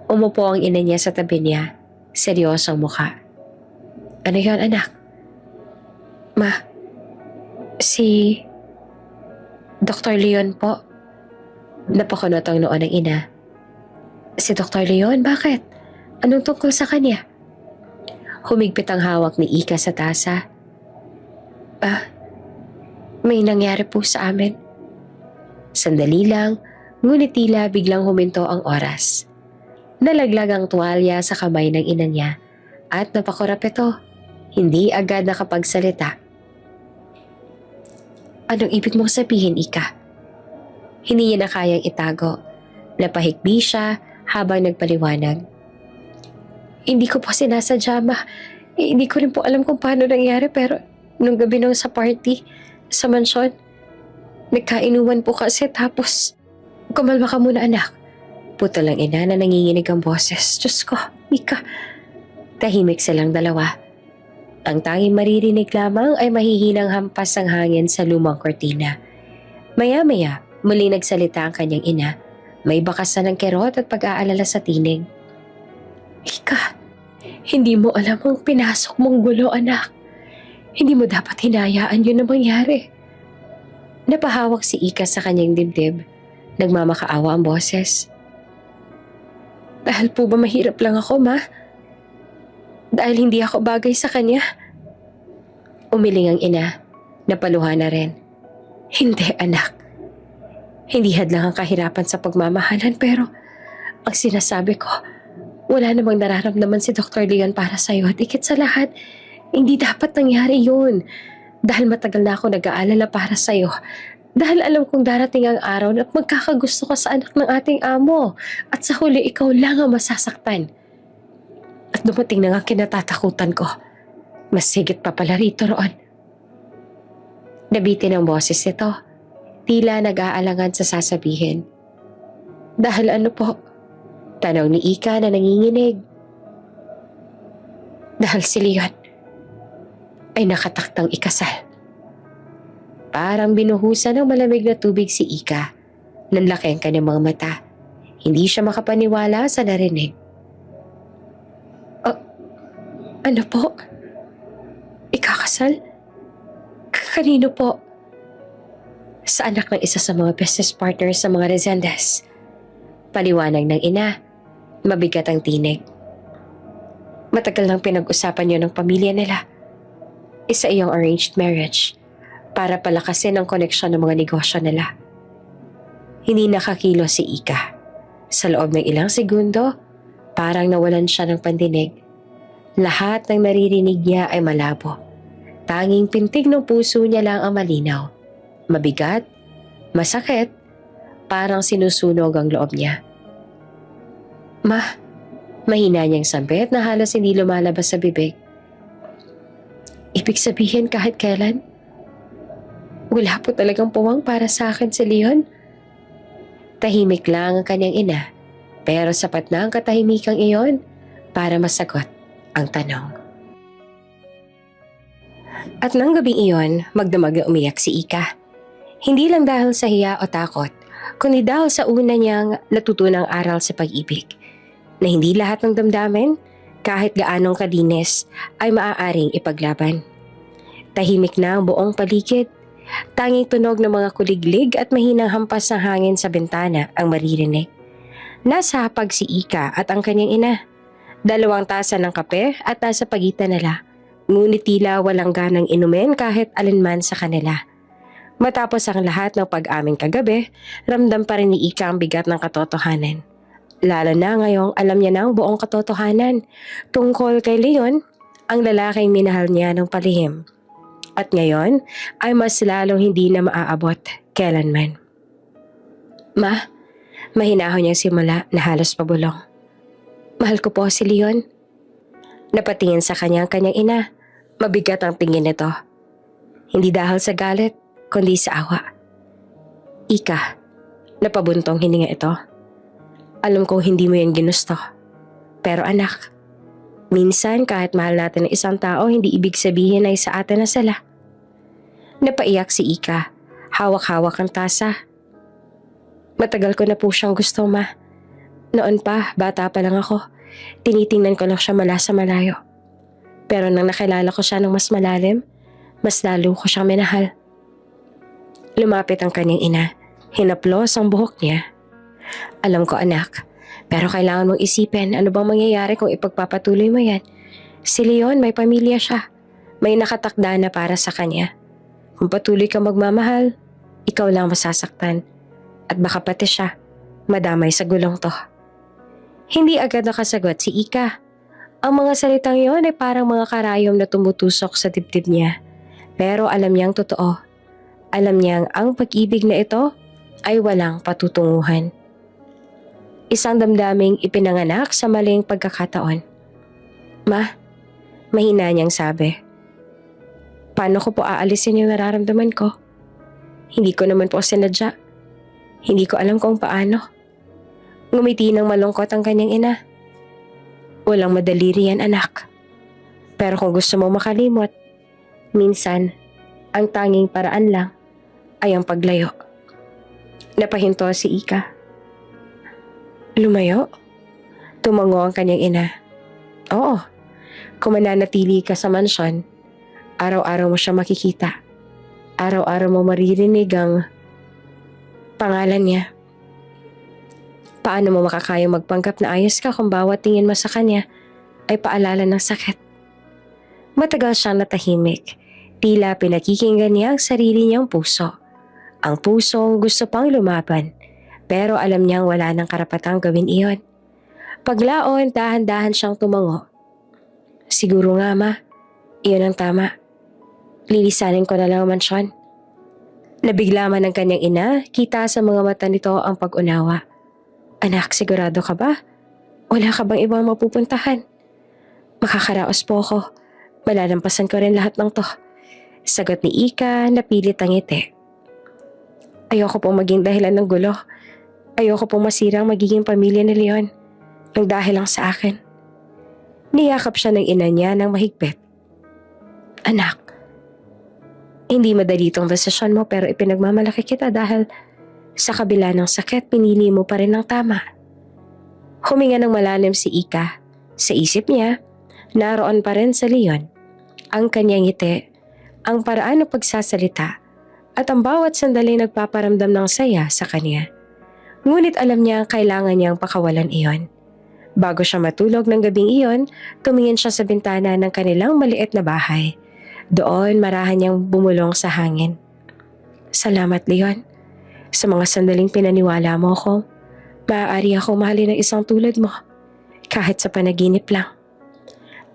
Umupo ang ina niya sa tabi niya, seryosong mukha. Ano yon anak? Ma, si Dr. Leon po. Napakunot ang noo ng ina. Si Dr. Leon, bakit? Anong tungkol sa kanya? Humigpit ang hawak ni Ika sa tasa. May nangyari po sa amin. Sandali lang, ngunit tila biglang huminto ang oras. Nalaglag ang tuwalya sa kamay ng ina niya at napakurap ito. Hindi agad nakapagsalita. Anong ibig mong sabihin, Ika? Hindi niya na kayang itago. Napahikbi siya habang nagpaliwanag. Hindi ko po sinasadya, ma. Hindi ko rin po alam kung paano nangyari pero nung gabi nung sa party sa mansyon, nagkainuman po kasi tapos kumalma ka muna anak. Puto lang ina na nanginginig ang boses. Diyos ko, Ika. Tahimik silang dalawa. Ang tanging maririnig lamang ay mahihinang hampas ng hangin sa lumang kortina. Maya-maya, muli nagsalita ang kanyang ina. May bakasan ng kerot at pag-aalala sa tinig. Ika, hindi mo alam ang pinasok mong gulo, anak. Hindi mo dapat hinayaan yun na mangyari. Napahawak si Ika sa kanyang dibdib. Nagmamakaawa ang boses. Dahil po ba mahirap lang ako, ma? Dahil hindi ako bagay sa kanya? Umiling ang ina. Napaluha na rin. Hindi, anak. Hindi hadlang ang kahirapan sa pagmamahalan pero ang sinasabi ko, wala namang nararamdaman si Dr. Leon para sa'yo at ikit sa lahat, hindi dapat nangyari yun. Dahil matagal na ako nag-aalala para sa'yo. Dahil alam kong darating ang araw na magkakagusto ka sa anak ng ating amo at sa huli ikaw lang ang masasaktan. At dumating na nga kinatatakutan ko. Mas higit pa pala rito roon. Nabitin ang boses nito. Tila nag-aalangan sa sasabihin. Dahil ano po? Tanong ni Ika na nanginginig. Dahil si Leon ay nakataktang ikasal. Parang binuhusan ng malamig na tubig si Ika. Nanlaki ang kanyang mga mata. Hindi siya makapaniwala sa narinig. Ano po? Ikakasal? Kanino po? Sa anak ng isa sa mga business partners sa mga Resendes. Paliwanag ng ina. Mabigat ang tinig. Matagal nang pinag-usapan niyo ng pamilya nila. Isa iyong arranged marriage para palakasin ang koneksyon ng mga negosyo nila. Hindi nakakilo si Ika. Sa loob ng ilang segundo, parang nawalan siya ng pandinig. Lahat ng naririnig niya ay malabo. tanging pintig ng puso niya lang ang malinaw. Mabigat, masakit, parang sinusunog ang loob niya. Ma, mahina niyang sambit na halos hindi lumalabas sa bibig. Ibig sabihin kahit kailan, wala po talagang puwang para sa akin si Leon. Tahimik lang ang kanyang ina, pero sapat na ang katahimikang iyon para masagot ang tanong. At nang gabing iyon, magdamag na umiyak si Ika. Hindi lang dahil sa hiya o takot, kundi dahil sa una niyang natutunang aral sa pag-ibig, na hindi lahat ng damdamin, kahit gaanong kalinis, ay maaaring ipaglaban. Tahimik na ang buong paligid. Tanging tunog ng mga kuliglig at mahinang hampas ng hangin sa bintana ang maririnig. Nasa hapag si Ika at ang kanyang ina. 2 tasa ng kape at nasa pagitan nila. Ngunit tila walang ganang inumin kahit alinman sa kanila. Matapos ang lahat ng pag-aming kagabi, ramdam pa rin ni Ika ang bigat ng katotohanan. Lalo na ngayong alam niya na ang buong katotohanan tungkol kay Leon, ang lalaking minahal niya ng palihim. At ngayon ay mas lalong hindi na maaabot kailanman. Ma, mahinahon niyang simula na halos pabulong. Mahal ko po si Leon. Napatingin sa kanyang ina. Mabigat ang tingin nito. Hindi dahil sa galit, kundi sa awa. Ika, napabuntong hininga ito. Alam kong hindi mo yan ginusto. Pero anak, minsan kahit mahal natin ng isang tao, hindi ibig sabihin ay sa atin na sila. Napaiyak si Ika, hawak-hawak ang tasa. Matagal ko na po siyang gusto, ma. Noon pa, bata pa lang ako. Tinitingnan ko lang siya mula sa malayo. Pero nang nakilala ko siya ng mas malalim, mas lalo ko siyang minahal. Lumapit ang kanyang ina. Hinaplos ang buhok niya. Alam ko anak, pero kailangan mong isipin ano bang mangyayari kung ipagpapatuloy mo yan. Si Leon may pamilya siya. May nakatakda na para sa kanya. Kung patuloy ka magmamahal, ikaw lang masasaktan. At baka pati siya, madamay sa gulong to. Hindi agad nakasagot si Ika. Ang mga salitang yon ay parang mga karayom na tumutusok sa dibdib niya. Pero alam niyang totoo. Alam niyang ang pag-ibig na ito ay walang patutunguhan. Isang damdaming ipinanganak sa maling pagkakataon. Ma, mahina niyang sabi. Paano ko po aalisin yung nararamdaman ko? Hindi ko naman po sinadya. Hindi ko alam kung paano. Ngumiti ng malungkot ang kanyang ina. Walang madali riyan anak. Pero kung gusto mo makalimot, minsan, ang tanging paraan lang ay ang paglayo. Napahinto si Ika. Lumayo? Tumango ang kanyang ina. Oo, kung mananatili ka sa mansyon, araw-araw mo siya makikita. Araw-araw mo maririnig ang pangalan niya. Paano mo makakayang magpanggap na ayos ka kung bawat tingin mo sa kanya ay paalala ng sakit? Matagal siyang natahimik. Tila pinakikinggan niya ang sarili niyang puso. Ang pusong gusto pang lumaban, pero alam niyang wala ng karapatang gawin iyon. Paglaon, dahan-dahan siyang tumango. Siguro nga ma, iyon ang tama. Lilisanin ko na lang ang mansyon. Nabigla man ang kanyang ina, kita sa mga mata nito ang pag-unawa. Anak, sigurado ka ba? Wala ka bang ibang mapupuntahan? Makakaraos po ako. Malalampasan ko rin lahat ng to. Sagot ni Ika na pilit ang ngiti. Ayoko pong maging dahilan ng gulo. Ayoko pong masira ang magiging pamilya ni Leon. Nang dahil lang sa akin. Niyakap siya ng ina niya ng mahigpit. Anak, hindi madali itong desisyon mo pero ipinagmamalaki kita dahil sa kabila ng sakit, pinili mo pa rin ang tama. Huminga ng malalim si Ika. Sa isip niya, naroon pa rin sa Leon. Ang kanyang ngiti, ang paraan ng pagsasalita, at ang bawat sandali nagpaparamdam ng saya sa kanya. Ngunit alam niya kailangan niyang pakawalan iyon. Bago siya matulog ng gabing iyon, tumingin siya sa bintana ng kanilang maliit na bahay. Doon marahan niyang bumulong sa hangin. Salamat Leon. Sa mga sandaling pinaniwala mo ko, maaari ako mahalin ng isang tulad mo, kahit sa panaginip lang.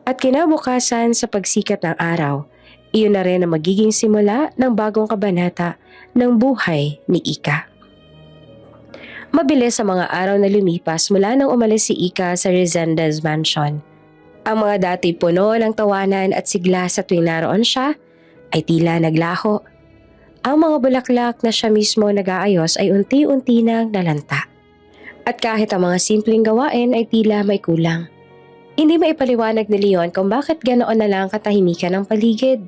At kinabukasan sa pagsikat ng araw, Iyon na rin ang magiging simula ng bagong kabanata ng buhay ni Ika. Mabilis sa mga araw na lumipas mula nang umalis si Ika sa Resendez Mansion. Ang mga dati puno ng tawanan at sigla sa tuwing naroon siya ay tila naglaho. Ang mga bulaklak na siya mismo nag-aayos ay unti-unti nang nalanta. At kahit ang mga simpleng gawain ay tila may kulang. Hindi maipaliwanag ni Leon kung bakit ganoon na lang katahimikan ang paligid.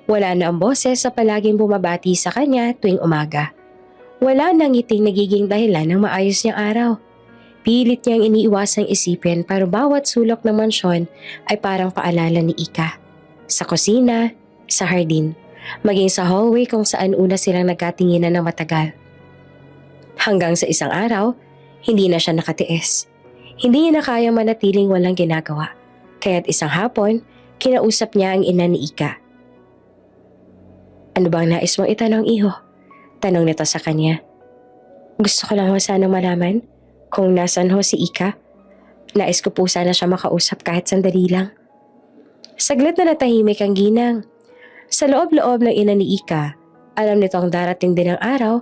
Wala na ang boses sa palaging bumabati sa kanya tuwing umaga. Wala nang ngiting nagiging dahilan ng maayos niyang araw. Pilit niyang iniiwasang isipin pero bawat sulok ng mansyon ay parang paalala ni Ika. Sa kusina, sa hardin, maging sa hallway kung saan una silang nagkatinginan ng matagal. Hanggang sa isang araw, hindi na siya nakatiis. Hindi niya na kayang manatiling walang ginagawa. Kaya't isang hapon, kinausap niya ang ina ni Ika. Ano bang nais mong itanong, iho? Tanong nito sa kanya. Gusto ko lang ho sanang malaman kung nasan ho si Ika. Nais ko po sana siya makausap kahit sandali lang. Saglit na natahimik ang ginang. Sa loob-loob ng ina ni Ika, alam nitong darating din ang araw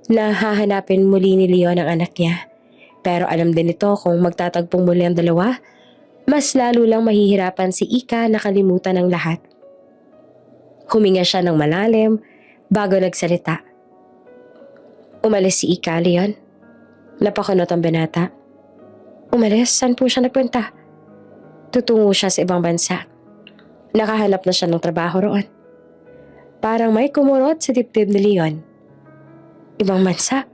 na hahanapin muli ni Leon ang anak niya. Pero alam din nito kung magtatagpong muli ang dalawa, mas lalo lang mahihirapan si Ika na kalimutan ang lahat. Huminga siya ng malalim bago nagsalita. Umalis si Ika, Leon. Napakunot ang binata. Umalis? Saan po siya nagpunta? Tutungo siya sa ibang bansa. Nakahanap na siya ng trabaho roon. Parang may kumurot sa dibdib ni Leon. Ibang bansa?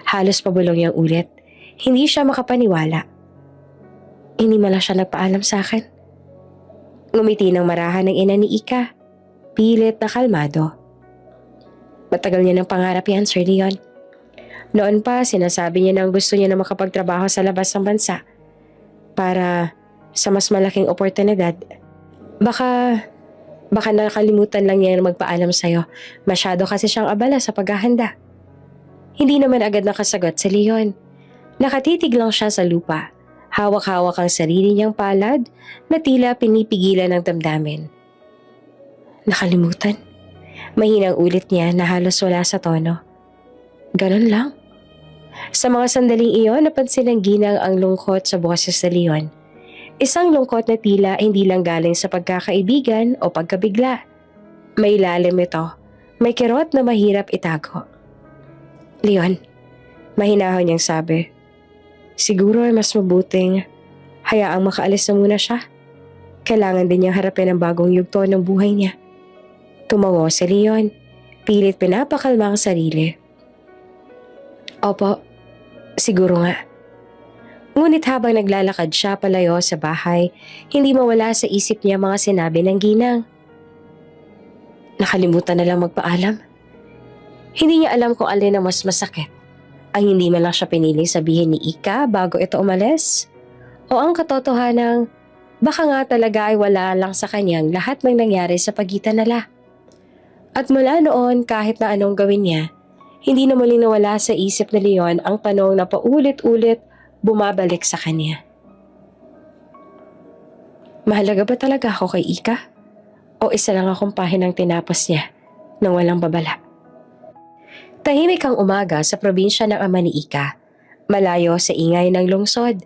Halos pabulong niyang ulit. Hindi siya makapaniwala. Hindi man lang siya nagpaalam sa akin. Ngumiti ng marahan ng ina ni Ika. Pilit na kalmado. Matagal niya ng pangarap yan, Sir Leon. Noon pa, sinasabi niya na gusto niya na makapagtrabaho sa labas ng bansa para sa mas malaking oportunidad. Baka nakalimutan lang niya na magpaalam sa'yo. Masyado kasi siyang abala sa paghahanda. Hindi naman agad nakasagot si Leon. Nakatitig lang siya sa lupa. Hawak-hawak ang sarili niyang palad na tila pinipigilan ng damdamin. Nakalimutan. Mahinang ulit niya na halos wala sa tono. Ganon lang. Sa mga sandaling iyon, napansin ng ginang ang lungkot sa boses ni Leon. Isang lungkot na tila hindi lang galing sa pagkakaibigan o pagkabigla. May lalim ito. May kirot na mahirap itago. Leon, mahinahon niyang sabi. Siguro ay mas mabuting hayaang makaalis na muna siya. Kailangan din niyang harapin ang bagong yugto ng buhay niya. Tumango si Leon. Pilit pinapakalma ang sarili. Opo, siguro nga. Ngunit habang naglalakad siya palayo sa bahay, hindi mawala sa isip niya mga sinabi ng ginang. Nakalimutan na lang magpaalam. Hindi niya alam kung alin ang mas masakit. Ang hindi man lang siya piniling sabihin ni Ika bago ito umalis. O ang katotohanang baka nga talaga ay wala lang sa kanyang lahat ng nangyari sa pagitan nila. At mula noon kahit na anong gawin niya, hindi na muling nawala sa isip ni Leon ang tanong na paulit-ulit bumabalik sa kanya. Mahalaga ba talaga ako kay Ika? O isa lang akong pahinang tinapos niya nang walang babala? Tahimik ang umaga sa probinsya ng ama ni Ika, malayo sa ingay ng lungsod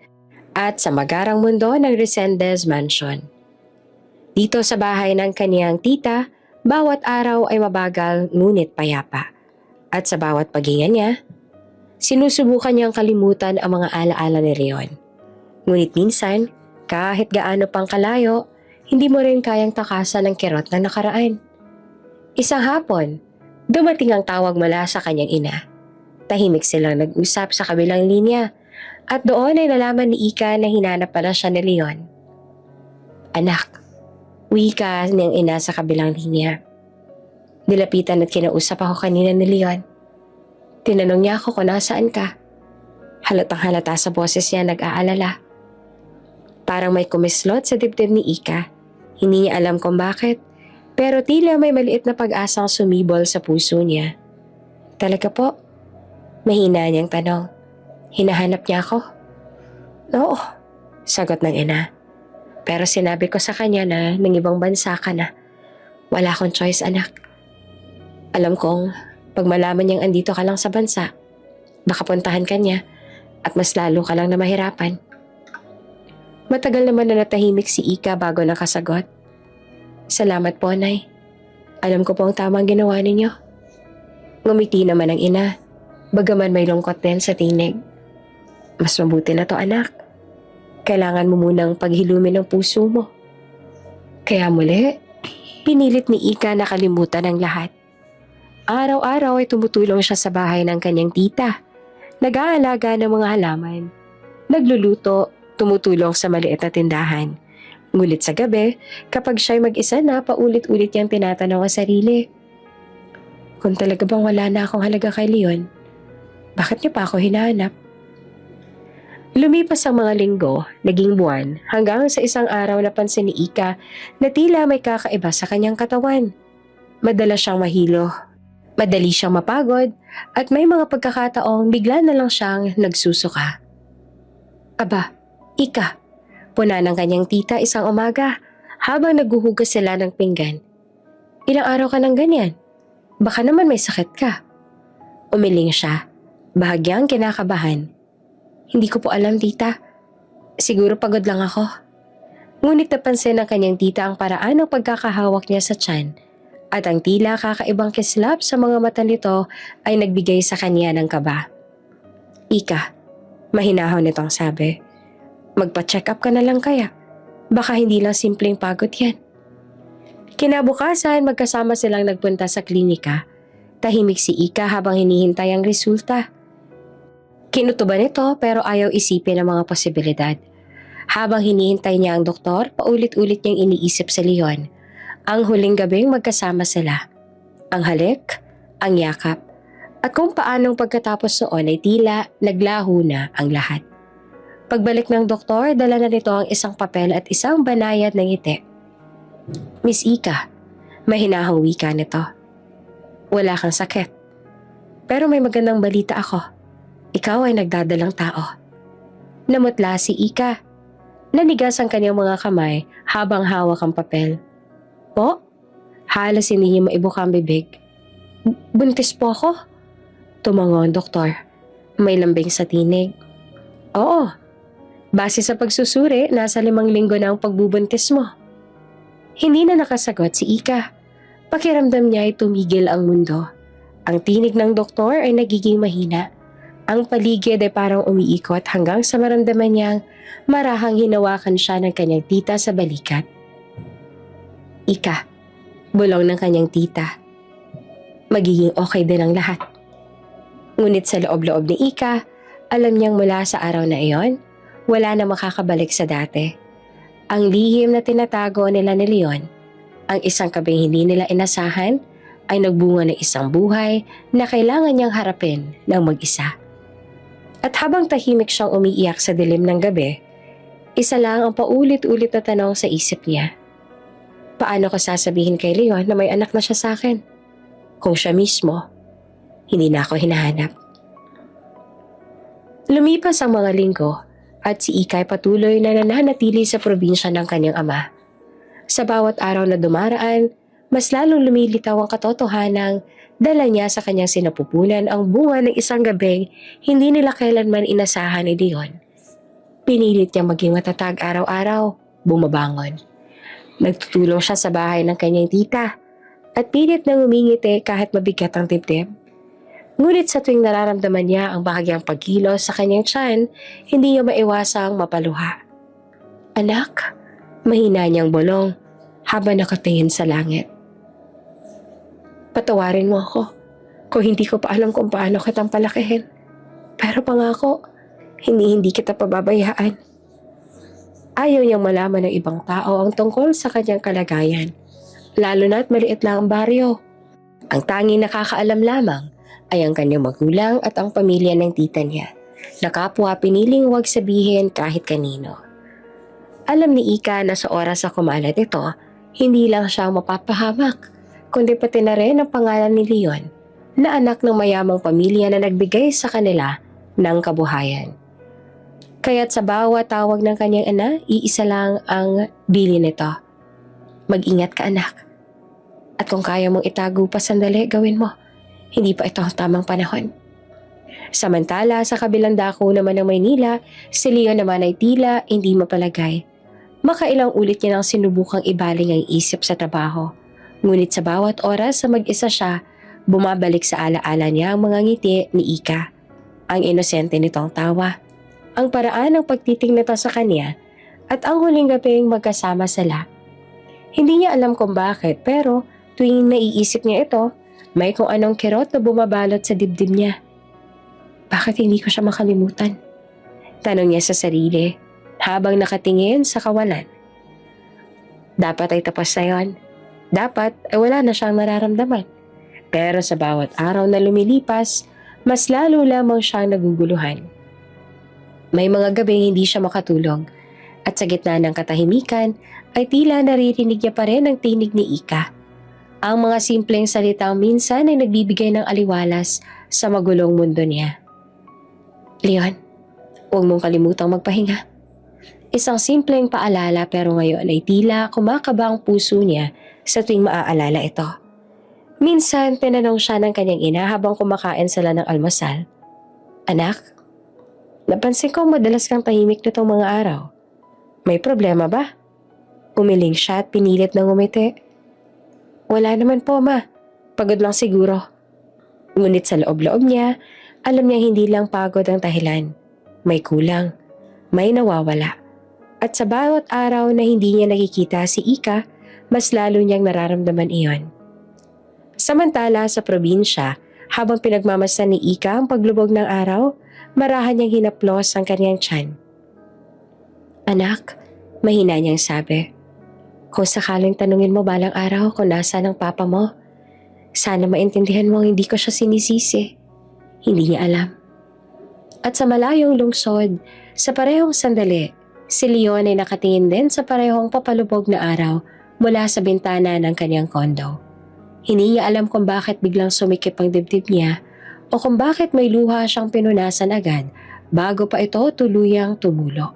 at sa magarang mundo ng Resendez Mansion. Dito sa bahay ng kaniyang tita, bawat araw ay mabagal ngunit payapa. At sa bawat paghinga niya, sinusubukan niyang kalimutan ang mga alaala ni Leon. Ngunit minsan, kahit gaano pang kalayo, hindi mo rin kayang takasan ang kirot na nakaraan. Isang hapon, dumating ang tawag mula sa kanyang ina. Tahimik silang nag-usap sa kabilang linya at doon ay nalaman ni Ika na hinanap pala siya ni Leon. Anak, wika niyang ina sa kabilang linya. Nilapitan at kinausap ako kanina ni Leon. Tinanong niya ako kung nasaan ka. Halatang halata sa boses niya nag-aalala. Parang may kumislot sa dibdib ni Ika. Hindi niya alam kung bakit, pero tila may maliit na pag-asang sumibol sa puso niya. Talaga po? Mahina niyang tanong. Hinahanap niya ako? Oo, sagot ng ina. Pero sinabi ko sa kanya na nang ibang bansa ka na. Wala akong choice, anak. Alam kong pag malaman niyang andito ka lang sa bansa, baka puntahan ka niya at mas lalo ka lang na mahirapan. Matagal naman na natahimik si Ika bago nakasagot. Salamat po, Nay. Alam ko po ang tamang ginawa ninyo. Ngumiti naman ang ina, bagaman may lungkot din sa tinig. Mas mabuti na to, anak. Kailangan mo munang paghilumin ng puso mo. Kaya muli, pinilit ni Ika na kalimutan ang lahat. Araw-araw ay tumutulong siya sa bahay ng kanyang tita. Nag-aalaga ng mga halaman. Nagluluto, tumutulong sa maliit na tindahan. Ngulit sa gabi, kapag siya'y mag-isa na, paulit-ulit niyang tinatanong ang sarili. Kung talaga bang wala na akong halaga kay Leon, bakit niyo pa ako hinahanap? Lumipas ang mga linggo, naging buwan, hanggang sa isang araw napansin ni Ika na tila may kakaiba sa kanyang katawan. Madalas siyang mahilo, madali siyang mapagod, at may mga pagkakataong bigla na lang siyang nagsusuka. Aba, Ika, puna ng kanyang tita isang umaga habang naghuhugas sila ng pinggan. Ilang araw ka nang ganyan? Baka naman may sakit ka. Umiling siya, bahagyang kinakabahan. Hindi ko po alam, tita. Siguro pagod lang ako. Ngunit napansin ng kanyang tita ang paraan ng pagkakahawak niya sa tiyan at ang tila kakaibang kislap sa mga mata nito ay nagbigay sa kanya ng kaba. Ika, mahinahon nitong sabi. Magpa-check up ka na lang kaya. Baka hindi lang simpleng pagod yan. Kinabukasan, magkasama silang nagpunta sa klinika. Tahimik si Ika habang hinihintay ang resulta. Kinutuban ito pero ayaw isipin ang mga posibilidad. Habang hinihintay niya ang doktor, paulit-ulit niyang iniisip si Leon. Ang huling gabing magkasama sila. Ang halik, ang yakap, at kung paanong pagkatapos noon ay tila naglaho na ang lahat. Pagbalik ng doktor, dala na nito ang isang papel at isang banayad ng ngiti. Miss Ika, mahinahang wika nito. Wala kang sakit. Pero may magandang balita ako. Ikaw ay nagdadalang tao. Namutla si Ika. Nanigas ang kanyang mga kamay habang hawak ang papel. Po? Halos hindi niya maibuka ang bibig. Buntis po ako? Tumango ang doktor. May lambing sa tinig. Oo. Base sa pagsusuri, nasa 5 linggo na ang pagbubuntis mo. Hindi na nakasagot si Ika. Pakiramdam niya ay tumigil ang mundo. Ang tinig ng doktor ay nagiging mahina. Ang paligid ay parang umiikot hanggang sa maramdaman niyang marahang hinawakan siya ng kanyang tita sa balikat. Ika, bulong ng kanyang tita. Magiging okay din ang lahat. Ngunit sa loob-loob ni Ika, alam niyang mula sa araw na iyon, wala na makakabalik sa dati. Ang lihim na tinatago nila ni Leon, ang isang gabing hindi nila inasahan, ay nagbunga ng isang buhay na kailangan niyang harapin ng mag-isa. At habang tahimik siyang umiiyak sa dilim ng gabi, isa lang ang paulit-ulit na tanong sa isip niya. Paano ko sasabihin kay Leon na may anak na siya sa akin? Kung siya mismo, hindi na ako hinahanap. Lumipas ang mga linggo at si Ika ay patuloy na nananatili sa probinsya ng kanyang ama. Sa bawat araw na dumaraan, mas lalong lumilitaw ang katotohanang dala niya sa kanyang sinapupunan ang bunga ng isang gabing hindi nila kailanman inasahan ni Leon. Pinilit niyang maging matatag araw-araw, bumabangon. Nagtutulong siya sa bahay ng kanyang tita at pilit na ngumingiti kahit mabigat ang dibdib. Ngunit sa tuwing nararamdaman niya ang bahagyang pagkilos sa kanyang tiyan, hindi niya maiwasang mapaluha. Anak, mahina niyang bulong habang nakatingin sa langit. Patawarin mo ako kung hindi ko pa alam kung paano kitang palakihin. Pero pangako, hindi kita pababayaan. Ayaw niyang malaman ng ibang tao ang tungkol sa kanyang kalagayan, lalo na't maliit lang ang baryo. Ang tanging nakakaalam lamang ay ang kanyang magulang at ang pamilya ng tita niya, na kapwa piniling huwag sabihin kahit kanino. Alam ni Ika na sa oras na kumalat ito, hindi lang siya mapapahamak, kundi pati na rin ang pangalan ni Leon, na anak ng mayamang pamilya na nagbigay sa kanila ng kabuhayan. Kaya't sa bawat tawag ng kanyang ina, iisa lang ang bili nito. Mag-ingat ka, anak. At kung kaya mong itago pa sandali, gawin mo. Hindi pa ito ang tamang panahon. Samantala, sa kabilang dako naman ng Maynila, si Leon naman ay tila hindi mapalagay. Makailang ulit niya nang sinubukang ibaling ang isip sa trabaho. Ngunit sa bawat oras sa mag-isa siya, bumabalik sa alaala niya ang mga ngiti ni Ika. Ang inosente nitong tawa, ang paraan ng pagtiting nito sa kanya, at ang huling gabing magkasama sila. Hindi niya alam kung bakit, pero tuwing naiisip niya ito, may kung anong kirot na bumabalot sa dibdib niya. Bakit hindi ko siya makalimutan? Tanong niya sa sarili habang nakatingin sa kawalan. Dapat ay tapos na yun. Dapat ay wala na siyang nararamdaman. Pero sa bawat araw na lumilipas, mas lalo lamang siyang naguguluhan. May mga gabing hindi siya makatulog at sa gitna ng katahimikan ay tila naririnig niya pa rin ang tinig ni Ika. Ang mga simpleng salitang minsan ay nagbibigay ng aliwalas sa magulong mundo niya. Leon, huwag mong kalimutang magpahinga. Isang simpleng paalala pero ngayon ay tila kumakaba ang puso niya sa tuwing maaalala ito. Minsan, tinanong siya ng kanyang ina habang kumakain sila ng almusal. Anak, napansin ko madalas kang tahimik nitong mga araw. May problema ba? Umiling siya at pinilit ng umiti. Wala naman po, ma. Pagod lang siguro. Ngunit sa loob-loob niya, alam niya hindi lang pagod ang dahilan. May kulang, may nawawala. At sa bawat araw na hindi niya nakikita si Ika, mas lalo niyang nararamdaman iyon. Samantala sa probinsya, habang pinagmamasdan ni Ika ang paglubog ng araw, marahan niyang hinaplos ang kanyang tiyan. Anak, mahina niyang sabi. Kung sakaling tanungin mo balang araw kung nasaan ang papa mo, sana maintindihan mo hindi ko siya sinisisi. Hindi niya alam. At sa malayong lungsod, sa parehong sandali, si Leon ay nakatingin din sa parehong papalubog na araw mula sa bintana ng kanyang kondo. Hindi niya alam kung bakit biglang sumikip ang dibdib niya o kung bakit may luha siyang pinunasan agad bago pa ito tuluyang tumulo.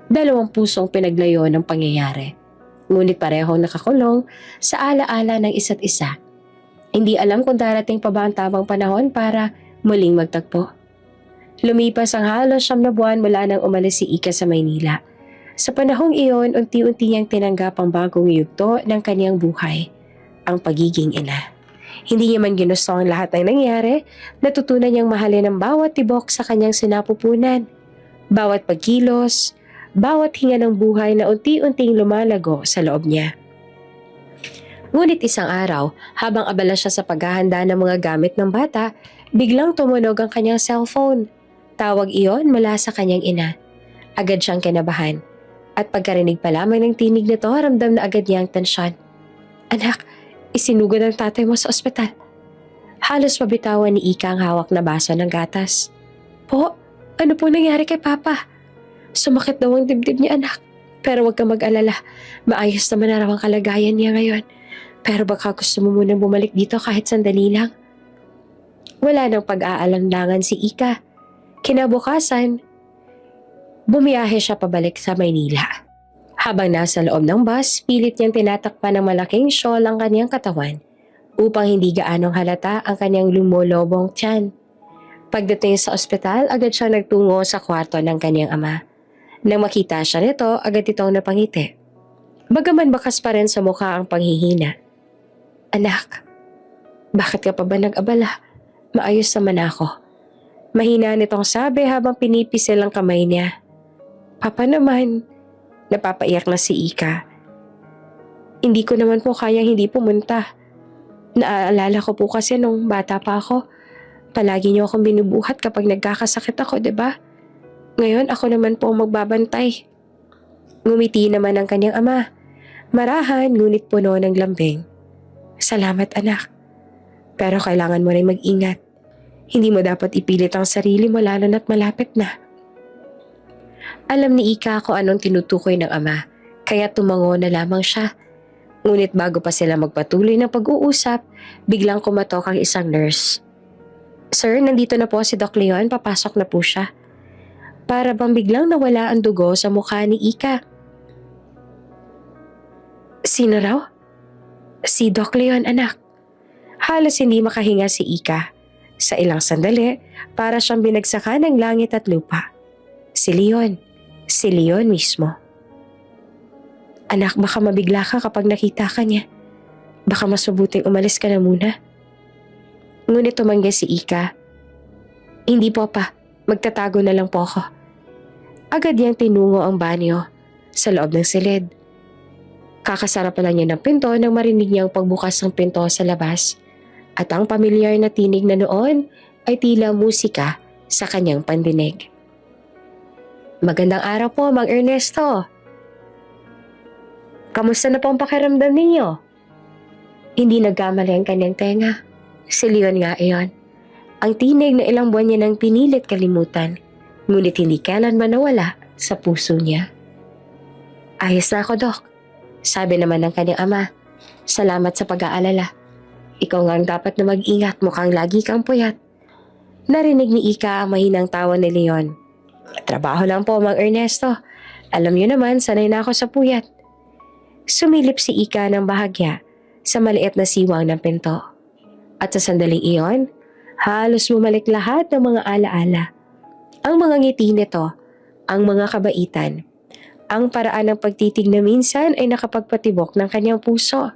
Dalawang pusong pinaglayo ng pangyayari, ngunit parehong nakakulong sa alaala ng isa't isa. Hindi alam kung darating pa ba ang tamang panahon para muling magtagpo. Lumipas ang halos 9 na buwan mula nang umalis si Ika sa Maynila. Sa panahong iyon, unti-unti niyang tinanggap ang bagong yugto ng kanyang buhay, ang pagiging ina. Hindi niya man ginusto ang lahat ng nangyari, natutunan niyang mahalin ang bawat tibok sa kanyang sinapupunan. Bawat pagkilos, bawat hinga ng buhay na unti-unting lumalago sa loob niya. Ngunit isang araw, habang abala siya sa paghahanda ng mga gamit ng bata, biglang tumunog ang kanyang cellphone. Tawag iyon mula sa kanyang ina. Agad siyang kinabahan. At pagkarinig pa lamang ng tinig nito, ramdam na agad niya ang tensyon. Anak, isinugod ang tatay mo sa ospital. Halos mabitawan ni Ika ang hawak na baso ng gatas. Po, ano po nangyari kay Papa? Sumakit daw ang dibdib niya, anak. Pero huwag kang mag-alala. Maayos naman na raw ang kalagayan niya ngayon. Pero baka gusto mo munang bumalik dito kahit sandali lang. Wala nang pag-aalanlangan si Ika. Kinabukasan, bumiyahe siya pabalik sa Maynila. Habang nasa loob ng bus, pilit niyang tinatakpan ng malaking shawl ang kanyang katawan upang hindi gaanong halata ang kanyang lumolobong tiyan. Pagdating sa ospital, agad siya nagtungo sa kwarto ng kanyang ama. Nang makita siya nito, agad itong napangiti. Bagaman bakas pa rin sa mukha ang panghihina. Anak, bakit ka pa ba nag-abala? Maayos naman ako. Mahina nitong sabi habang pinipisil ang kamay niya. Papa naman, napapaiyak na si Ika. Hindi ko naman po kayang hindi pumunta. Naaalala ko po kasi nung bata pa ako, palagi niyo akong binubuhat kapag nagkakasakit ako, 'di ba? Ngayon ako naman po magbabantay. Ngumiti naman ang kanyang ama. Marahan ngunit puno ng lambing. Salamat anak. Pero kailangan mo rin mag-ingat. Hindi mo dapat ipilit ang sarili mo lalo na't malapit na. Alam ni Ika kung anong tinutukoy ng ama, kaya tumango na lamang siya. Ngunit bago pa sila magpatuloy ng pag-uusap, biglang kumatok ang isang nurse. Sir, nandito na po si Doc Leon, papasok na po siya. Para bang biglang nawala ang dugo sa mukha ni Ika. Sino raw? Si Doc Leon, anak. Halos hindi makahinga si Ika. Sa ilang sandali, para siyang binagsakan ng langit at lupa. Si Leon. Si Leon mismo. Anak, baka mabigla ka kapag nakita ka niya. Baka mas mabuting umalis ka na muna. Ngunit tumanggi si Ika. Hindi po pa, magtatago na lang po ako. Agad niyang tinungo ang banyo sa loob ng silid. Kakasara pa lang niya ng pinto nang marinig niyang pagbukas ng pinto sa labas. At ang pamilyar na tinig na noon ay tila musika sa kanyang pandinig. Magandang araw po, Mang Ernesto. Kamusta na po ang pakiramdam ninyo? Hindi nagkamali ang kanyang tenga. Si Leon nga iyon. Ang tinig na ilang buwan niya nang pinilit kalimutan, ngunit hindi kailanman nawala sa puso niya. Ayos na ako, Dok. Sabi naman ng kanyang ama. Salamat sa pag-aalala. Ikaw nga ang dapat na mag-ingat, mukhang lagi kang puyat. Narinig ni Ika ang mahinang tawa ni Leon. Trabaho lang po, Mang Ernesto. Alam niyo naman, sanay na ako sa puyat. Sumilip si Ika ng bahagya sa maliit na siwang ng pinto. At sa sandaling iyon, halos bumalik lahat ng mga alaala. Ang mga ngiti nito, ang mga kabaitan, ang paraan ng pagtitig na minsan ay nakapagpatibok ng kanyang puso.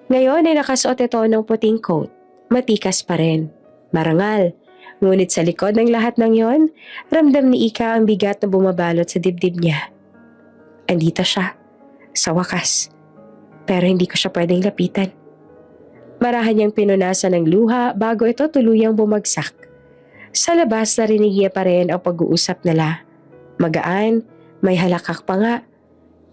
Ngayon ay nakasuot ito ng puting coat, matikas pa rin, marangal. Ngunit sa likod ng lahat ng yon, ramdam ni Ika ang bigat na bumabalot sa dibdib niya. Andito siya, sa wakas. Pero hindi ko siya pwedeng lapitan. Marahan niyang pinunasan ng luha bago ito tuluyang bumagsak. Sa labas narinig niya pa rin ang pag-uusap nila. Magaan, may halakak pa nga.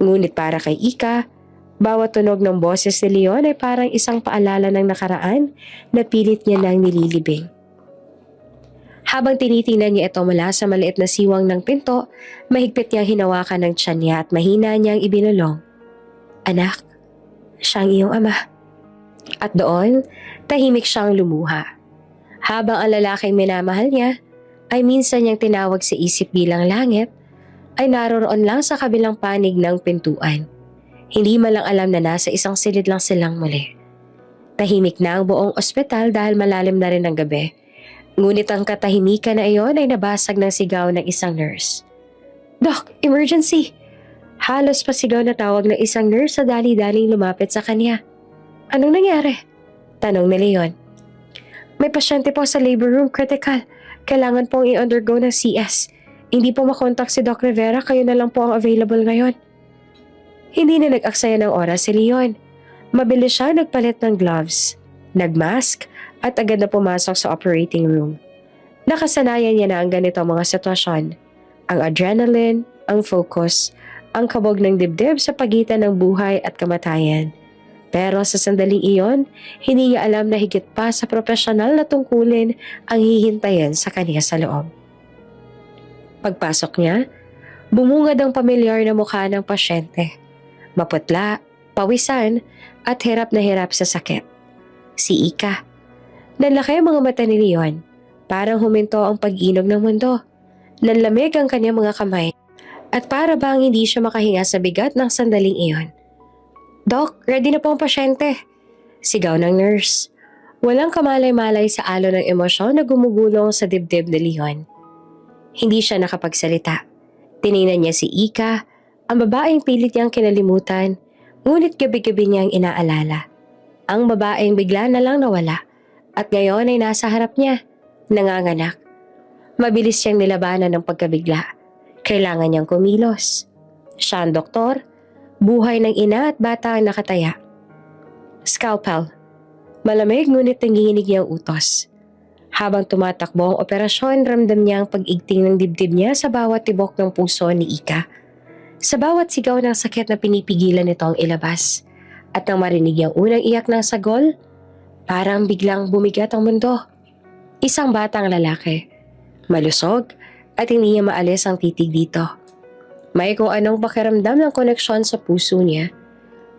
Ngunit para kay Ika, bawat tunog ng boses ni Leon ay parang isang paalala ng nakaraan na pilit niya nang nililibing. Habang tinitingnan niya ito mula sa maliit na siwang ng pinto, mahigpit niyang hinawakan ng tiyan niya at mahina niyang ibinulong. Anak, siya ang iyong ama. At doon, tahimik siyang lumuha. Habang ang lalaking minamahal niya ay minsan niyang tinawag sa isip bilang langit, ay naroroon lang sa kabilang panig ng pintuan. Hindi man lang alam na nasa isang silid lang silang muli. Tahimik na ang buong ospital dahil malalim na rin ang gabi. Ngunit ang katahimikan na iyon ay nabasag ng sigaw ng isang nurse. Doc, emergency! Halos pasigaw na tawag ng isang nurse sa dali-daling lumapit sa kanya. Anong nangyari? Tanong ni Leon. May pasyente po sa labor room, critical. Kailangan pong i-undergo ng CS. Hindi po makontak si Doc Rivera, kayo na lang po ang available ngayon. Hindi na nag-aksaya ng oras si Leon. Mabilis siya nagpalit ng gloves, nagmask at agad na pumasok sa operating room. Nakasanayan niya na ang ganito mga sitwasyon. Ang adrenaline, ang focus, ang kabog ng dibdib sa pagitan ng buhay at kamatayan. Pero sa sandaling iyon, hindi niya alam na higit pa sa profesional na tungkulin ang hihintayin sa kanya sa loob. Pagpasok niya, bumungad ang pamilyar na mukha ng pasyente. Maputla, pawisan, at hirap na hirap sa sakit. Si Ika. Nanlaki ang mga mata ni Leon. Parang huminto ang pag-inog ng mundo. Nanlamig ang kanyang mga kamay. At para bang hindi siya makahinga sa bigat ng sandaling iyon. Doc, ready na po ang pasyente. Sigaw ng nurse. Walang kamalay-malay sa alo ng emosyon na gumugulong sa dibdib ni Leon. Hindi siya nakapagsalita. Tiningnan niya si Ika, ang babaeng pilit niyang kinalimutan, ngunit gabi-gabi niyang inaalala. Ang babaeng bigla na lang nawala at ngayon ay nasa harap niya, nanganganak. Mabilis siyang nilabanan ng pagkabigla. Kailangan niyang kumilos. Siya ang doktor, buhay ng ina at bata ang nakataya. Scalpel. Malamig ngunit nanginginig niyang utos. Habang tumatakbo ang operasyon, ramdam niya ang pag-igting ng dibdib niya sa bawat tibok ng puso ni Ika. Sa bawat sigaw ng sakit na pinipigilan nito ang ilabas. At nang marinig ang unang iyak ng sagol, parang biglang bumigat ang mundo. Isang batang lalaki. Malusog at hindi niya maalis ang titig dito. May kung anong pakiramdam ng koneksyon sa puso niya.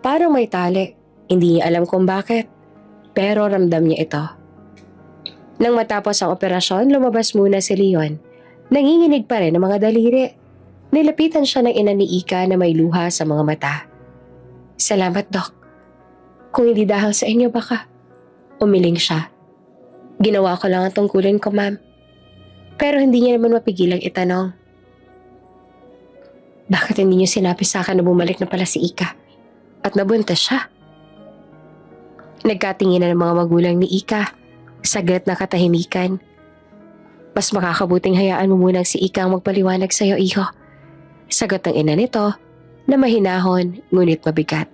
Parang may tali. Hindi niya alam kung bakit. Pero ramdam niya ito. Nang matapos ang operasyon, lumabas muna si Leon. Nanginginig pa rin ang mga daliri. Nilapitan siya ng ina ni Ika na may luha sa mga mata. Salamat, Doc. Kung hindi dahil sa inyo, baka umiling siya. Ginawa ko lang ang tungkulin ko, ma'am. Pero hindi niya naman mapigilang itanong. Bakit hindi niyo sinabi sa akin na bumalik na pala si Ika? At nabuntis siya? Nagkatingin ng mga magulang ni Ika. Saglit na katahimikan. Mas makakabuting hayaan mo munang si Ika ang magpaliwanag sa'yo, iho. Sagot ng ina nito na mahinahon ngunit mabigat.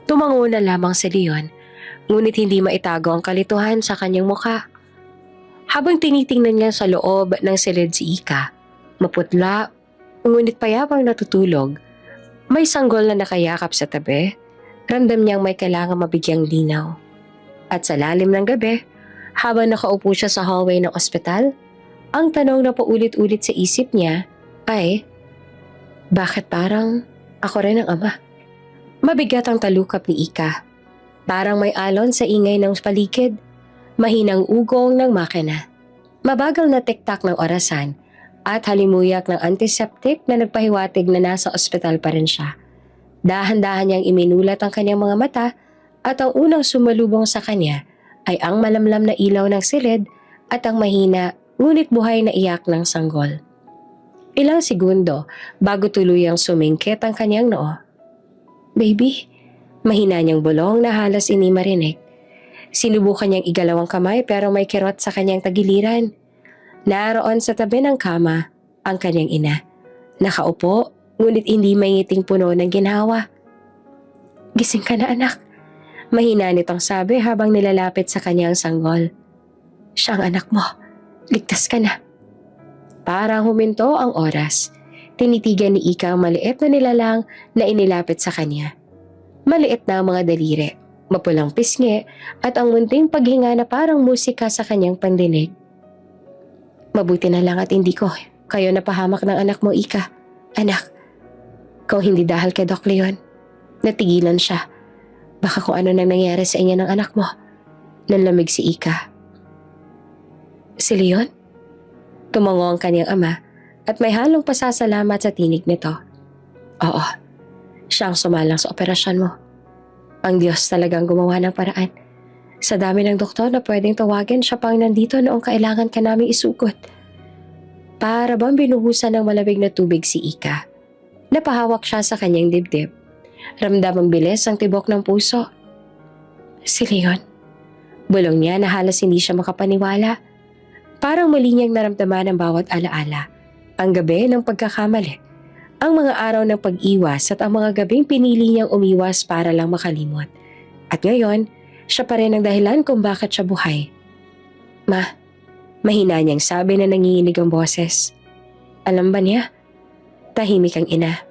Tumango na lamang si Leon, ngunit hindi maitago ang kalituhan sa kanyang mukha. Habang tinitingnan niya sa loob ng silid si Ika, maputla, ngunit payapang natutulog, may sanggol na nakayakap sa tabi, ramdam niyang may kailangang mabigyang linaw. At sa lalim ng gabi, habang nakaupo siya sa hallway ng ospital, ang tanong na paulit-ulit sa isip niya ay, bakit parang ako rin ang ama? Mabigat ang talukap ni Ika. Parang may alon sa ingay ng paligid, mahinang ugong ng makina. Mabagal na tiktak ng orasan at halimuyak ng antiseptic na nagpahiwatig na nasa ospital pa rin siya. Dahan-dahan niyang iminulat ang kanyang mga mata at ang unang sumalubong sa kanya ay ang malamlam na ilaw ng silid at ang mahina ngunit buhay na iyak ng sanggol. Ilang segundo bago tuluyang sumingkit ang kanyang noo. Baby, mahina niyang bulong na halos hindi marinig. Sinubukan niyang igalaw ang kamay pero may kirot sa kanyang tagiliran. Naroon sa tabi ng kama ang kanyang ina. Nakaupo, ngunit hindi may ngiting puno ng ginhawa. Gising ka na, anak. Mahina nitong sabi habang nilalapit sa kanyang sanggol. Siya ang anak mo. Ligtas ka na. Parang huminto ang oras. Tinitigan ni Ika ang maliit na nilalang na inilapit sa kanya. Maliit na ang mga daliri, mapulang pisngi at ang munting paghinga na parang musika sa kanyang pandinig. Mabuti na lang at hindi ko kayo napahamak ng anak mo, Ika. Anak, kung hindi dahil kay Doc Leon, natigilan siya. Baka kung ano nang nangyari sa inyo ng anak mo. Nanlamig si Ika. Si Leon? Tumango ang kanyang ama at may halong pasasalamat sa tinig nito. Oo, siya ang sumalang sa operasyon mo. Ang Diyos talagang gumawa ng paraan. Sa dami ng doktor na pwedeng tawagin, siya pang nandito noong kailangan ka naming isugot. Para bang binuhusan ng malamig na tubig si Ika. Napahawak siya sa kanyang dibdib. Ramdam ang bilis ang tibok ng puso. Si Leon. Bulong niya na halos hindi siya makapaniwala. Parang mali niyang naramdaman ang bawat alaala. Ang gabi ng pagkakamali. Ang mga araw ng pag-iwas at ang mga gabing pinili niyang umiwas para lang makalimot. At ngayon, siya pa rin ang dahilan kung bakit siya buhay. Ma, mahina niyang sabi na nanginginig ang boses. Alam ba niya? Tahimik ang ina.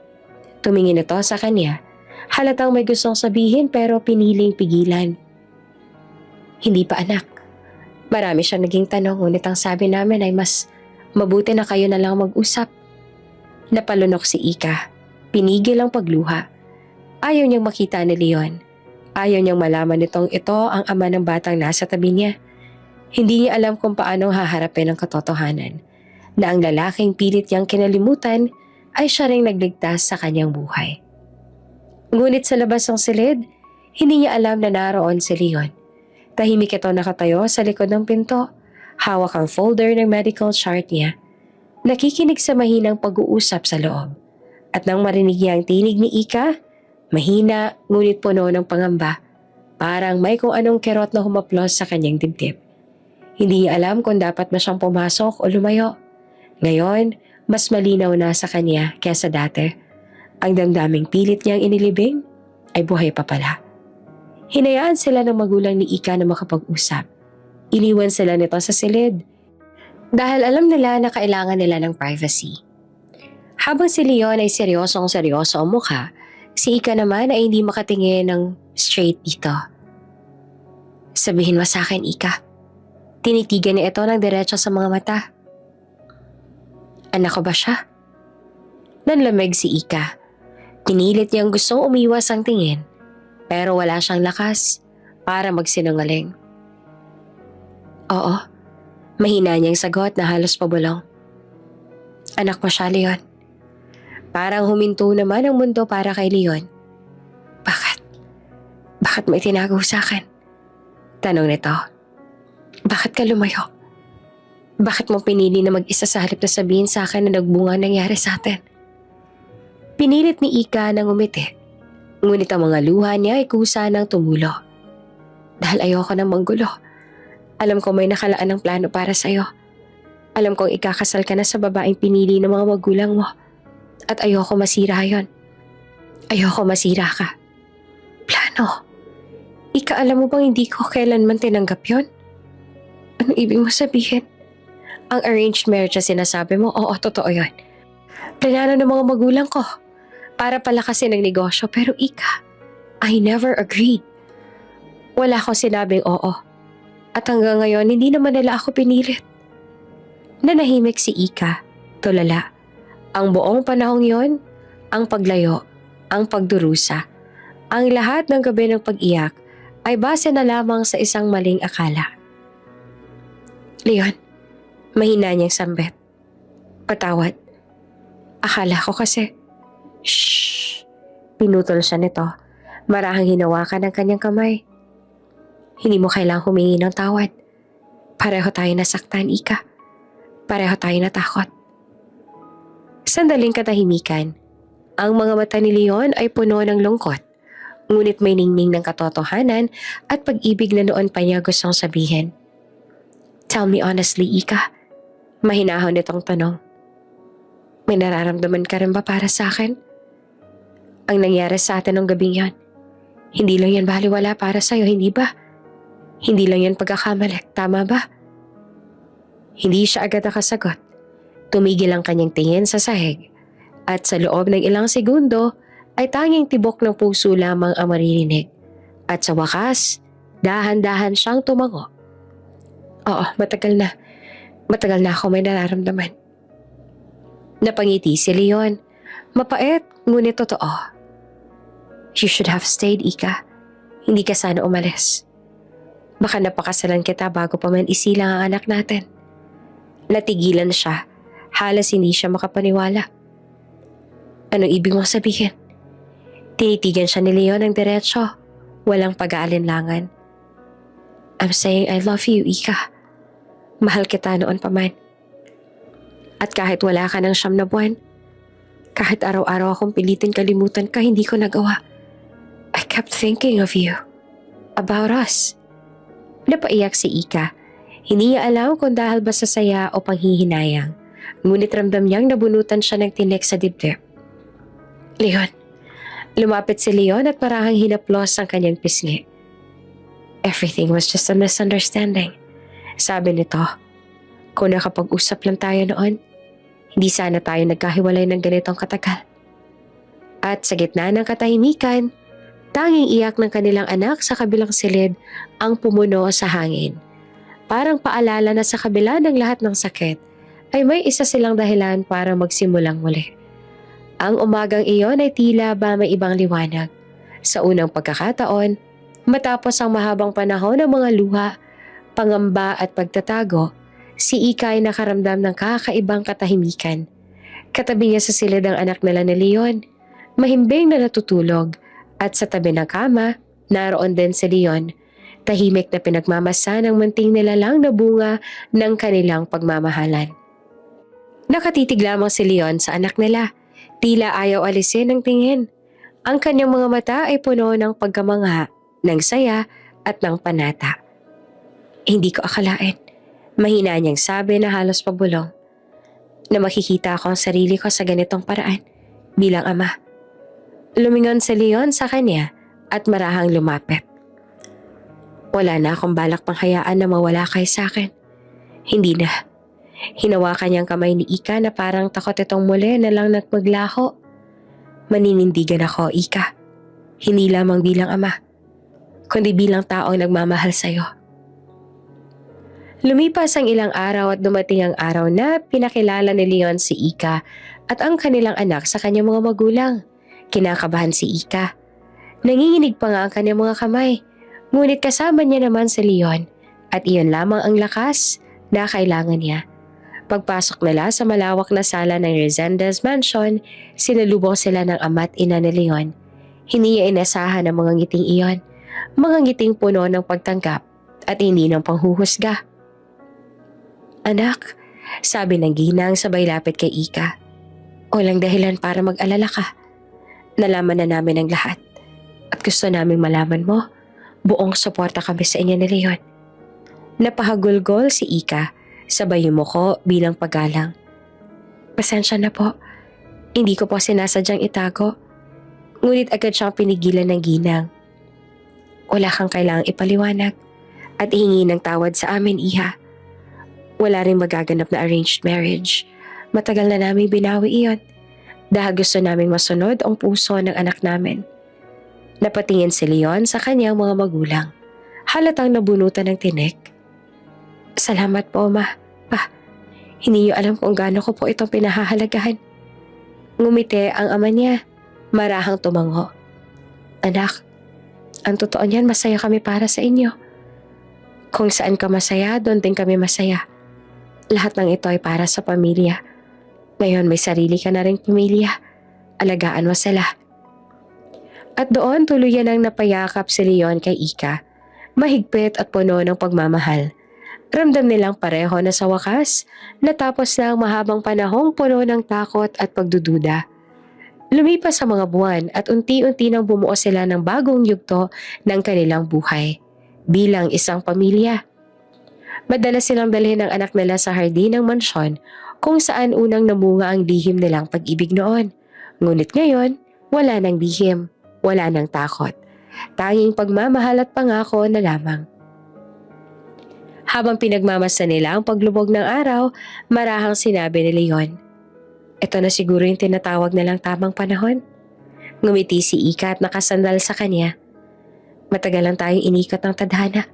Tumingin ito sa kanya. Halatang may gustong sabihin pero piniling pigilan. Hindi pa, anak. Marami siya naging tanong ngunit ang sabi namin ay mas mabuti na kayo na lang mag-usap. Napalunok si Ika. Pinigil ang pagluha. Ayaw niyang makita ni Leon. Ayaw niyang malaman nitong ito ang ama ng batang nasa tabi niya. Hindi niya alam kung paano haharapin ang katotohanan na ang lalaking pilit niyang kinalimutan ay siya ring nagligtas sa kanyang buhay. Ngunit sa labas ng silid, hindi niya alam na naroon si Leon. Tahimik ito nakatayo sa likod ng pinto, hawak ang folder ng medical chart niya. Nakikinig sa mahinang pag-uusap sa loob. At nang marinig niya ang tinig ni Ika, mahina ngunit puno ng pangamba, parang may kung anong kerot na humaplos sa kanyang dibdib. Hindi niya alam kung dapat ba siyang pumasok o lumayo. Ngayon, mas malinaw na sa kanya kaysa dati. Ang damdaming pilit niyang inilibing ay buhay pa pala. Hinayaan sila ng magulang ni Ika na makapag-usap. Iniwan sila nito sa silid. Dahil alam nila na kailangan nila ng privacy. Habang si Leon ay seryosong-seryoso ang mukha, si Ika naman ay hindi makatingin ng straight dito. Sabihin mo sa akin, Ika. Tinitigan niya ito ng diretso sa mga mata. Anak ko ba siya? Nanlamig si Ika. Pinilit niyang gustong umiwas ang tingin, pero wala siyang lakas para magsinungaling. Oo, mahina niyang sagot na halos pabulong. Anak mo siya, Leon. Parang huminto naman ang mundo para kay Leon. Bakit Bakit mo itinago sa akin? Tanong nito. Bakit ka lumayo? Bakit mo pinili na mag-isa sa halip na sabihin sa akin na nagbunga nangyari sa atin? Pinilit ni Ika na ngumiti. Ngunit ang mga luha niya ay kusa ng tumulo. Dahil ayoko nang manggulo. Alam ko may nakalaan ng plano para sa'yo. Alam kong ikakasal ka na sa babaeng pinili ng mga magulang mo. At ayoko masira yon. Ayoko masira ka. Plano? Ika, alam mo bang hindi ko kailanman tinanggap yon? Ano ibig mo sabihin? Ang arranged marriage na sinasabi mo, oo, totoo yon. Planano ng mga magulang ko para palakasin ang negosyo, pero Ika, I never agreed. Wala akong sinabing oo. At hanggang ngayon, hindi naman nila ako pinilit. Nanahimik si Ika, tulala. Ang buong panahong yon, ang paglayo, ang pagdurusa, ang lahat ng gabi ng pag-iyak ay base na lamang sa isang maling akala. Leon, mahina niyang sambit. Patawad. Akala ko kasi. Shhh! Pinutol siya nito. Marahang hinawakan ng kanyang kamay. Hindi mo kailangang humingi ng tawad. Pareho tayo nasaktan, Ika. Pareho tayo natakot. Sandaling katahimikan. Ang mga mata ni Leon ay puno ng lungkot. Ngunit may ningning ng katotohanan at pag-ibig na noon pa niya gustong sabihin. Tell me honestly, Ika. Mahinahon nitong tanong. May nararamdaman ka rin ba para sa akin? Ang nangyari sa atin ng gabing yan, hindi lang yan baliwala para sa'yo, hindi ba? Hindi lang yan pagkakamali, tama ba? Hindi siya agad nakasagot. Tumigil ang kanyang tingin sa sahig. At sa loob ng ilang segundo, ay tanging tibok ng puso lamang ang maririnig. At sa wakas, dahan-dahan siyang tumango. Oo, matagal na. Matagal na ako may nararamdaman. Napangiti si Leon. Mapait, ngunit totoo. You should have stayed, Ika. Hindi ka sana umalis. Baka napakasalan kita bago pa man isilang ang anak natin. Natigilan siya. Halos hindi siya makapaniwala. Anong ibig mong sabihin? Tinitigan siya ni Leon ng diretsyo. Walang pag-aalinlangan. I'm saying I love you, Ika. Mahal kita noon pa man. At kahit wala ka ng 9 na buwan, kahit araw-araw akong pilitin kalimutan ka, hindi ko nagawa. I kept thinking of you. About us. Napaiyak si Ika. Hindi niya alam kung dahil ba sa saya o panghihinayang. Ngunit ramdam niyang nabunutan siya ng tinik sa dibdib. Leon. Lumapit si Leon at parahang hinaplos ang kanyang pisngi. Everything was just a misunderstanding. Sabi nito, kung nakapag-usap lang tayo noon, hindi sana tayo nagkahiwalay ng ganitong katagal. At sa gitna ng katahimikan, tanging iyak ng kanilang anak sa kabilang silid ang pumuno sa hangin. Parang paalala na sa kabila ng lahat ng sakit, ay may isa silang dahilan para magsimulang muli. Ang umagang iyon ay tila ba may ibang liwanag. Sa unang pagkakataon, matapos ang mahabang panahon ng mga luha, pangamba at pagtatago, si Ika ay nakaramdam ng kakaibang katahimikan. Katabi niya sa silid ang anak nila ni Leon, mahimbing na natutulog, at sa tabi ng kama, naroon din si Leon, tahimik na pinagmamasa ng munting nilalang na bunga ng kanilang pagmamahalan. Nakatitig lamang si Leon sa anak nila, tila ayaw alisin ng tingin. Ang kanyang mga mata ay puno ng pagkamangha, ng saya at ng panata. Hindi ko akalain, mahina niyang sabi na halos pabulong, na makikita ako ang sarili ko sa ganitong paraan bilang ama. Lumingon si Leon sa kanya at marahang lumapit. Wala na akong balak panghayaan na mawala kay sa akin. Hindi na. Hinawakan niyang kamay ni Ika na parang takot itong muli na lang nagpaglaho. Maninindigan ako, Ika. Hindi lamang bilang ama, kundi bilang taong nagmamahal sa'yo. Lumipas ang ilang araw at dumating ang araw na pinakilala ni Leon si Ika at ang kanilang anak sa kanyang mga magulang. Kinakabahan si Ika. Nanginginig pa nga ang kanyang mga kamay, ngunit kasama niya naman si Leon at iyon lamang ang lakas na kailangan niya. Pagpasok nila sa malawak na sala ng Resendez Mansion, sinalubong sila ng ama't ina ni Leon. Hindi niya inasahan ang mga ngiting iyon. mga ngiting puno ng pagtanggap at hindi ng panghuhusga. Anak, sabi ng ginang sabay lapit kay Ika. Walang dahilan para mag-alala ka. Nalaman na namin ang lahat. At gusto naming malaman mo, buong suporta kami sa inyo ni Leon. Napahagulgol si Ika, sabay yumuko bilang paggalang. Pasensya na po. Hindi ko po sinasadyang itago. Ngunit agad siyang pinigilan ng ginang. Wala kang kailangang ipaliwanag at ihingi ng tawad sa amin, Iha. Wala rin magaganap na arranged marriage. Matagal na namin binawi iyon dahil gusto naming masunod ang puso ng anak namin. Napatingin si Leon sa kanyang mga magulang. Halatang nabunutan ng tinik. Salamat po, Ma. Pa, hindi niyo alam kung gaano ko po itong pinahahalagahan. Ngumiti ang ama niya. Marahang tumango. Anak, ang totoo niyan masaya kami para sa inyo. Kung saan ka masaya, doon din kami masaya. Lahat ng ito ay para sa pamilya. Ngayon may sarili ka na ring pamilya. Alagaan mo sila. At doon tuluyan ang napayakap si Leon kay Ika. Mahigpit at puno ng pagmamahal. Ramdam nilang pareho na sa wakas, natapos na ang mahabang panahong puno ng takot at pagdududa. Lumipas ang mga buwan at unti-unti nang bumuo sila ng bagong yugto ng kanilang buhay. Bilang isang pamilya. Madalas silang dalhin ng anak nila sa hardin ng mansyon kung saan unang namunga ang lihim nilang pag-ibig noon. Ngunit ngayon, wala nang lihim, wala nang takot. Tanging pagmamahal at pangako na lamang. Habang pinagmamasa nila ang paglubog ng araw, marahang sinabi ni Leon, "Ito na siguro yung tinatawag nilang tamang panahon." Ngumiti si Ika at nakasandal sa kanya. Matagal lang tayong inikot ng tadhana,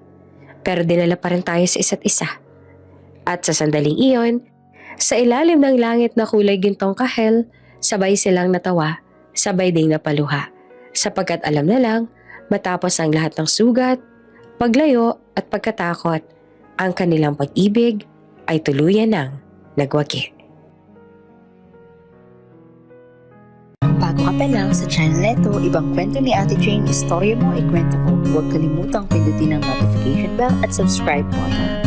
pero dinala pa rin tayo sa isa't isa. At sa sandaling iyon, sa ilalim ng langit na kulay gintong kahel, sabay silang natawa, sabay ding napaluha. Sapagkat alam na lang, matapos ang lahat ng sugat, paglayo at pagkatakot, ang kanilang pag-ibig ay tuluyan ng nagwagi. Bago ka pa lang sa channel neto, ibang kwento ni Ate Jane, istorya mo, ikwento ko. Huwag kalimutang pindutin ang notification bell at subscribe button.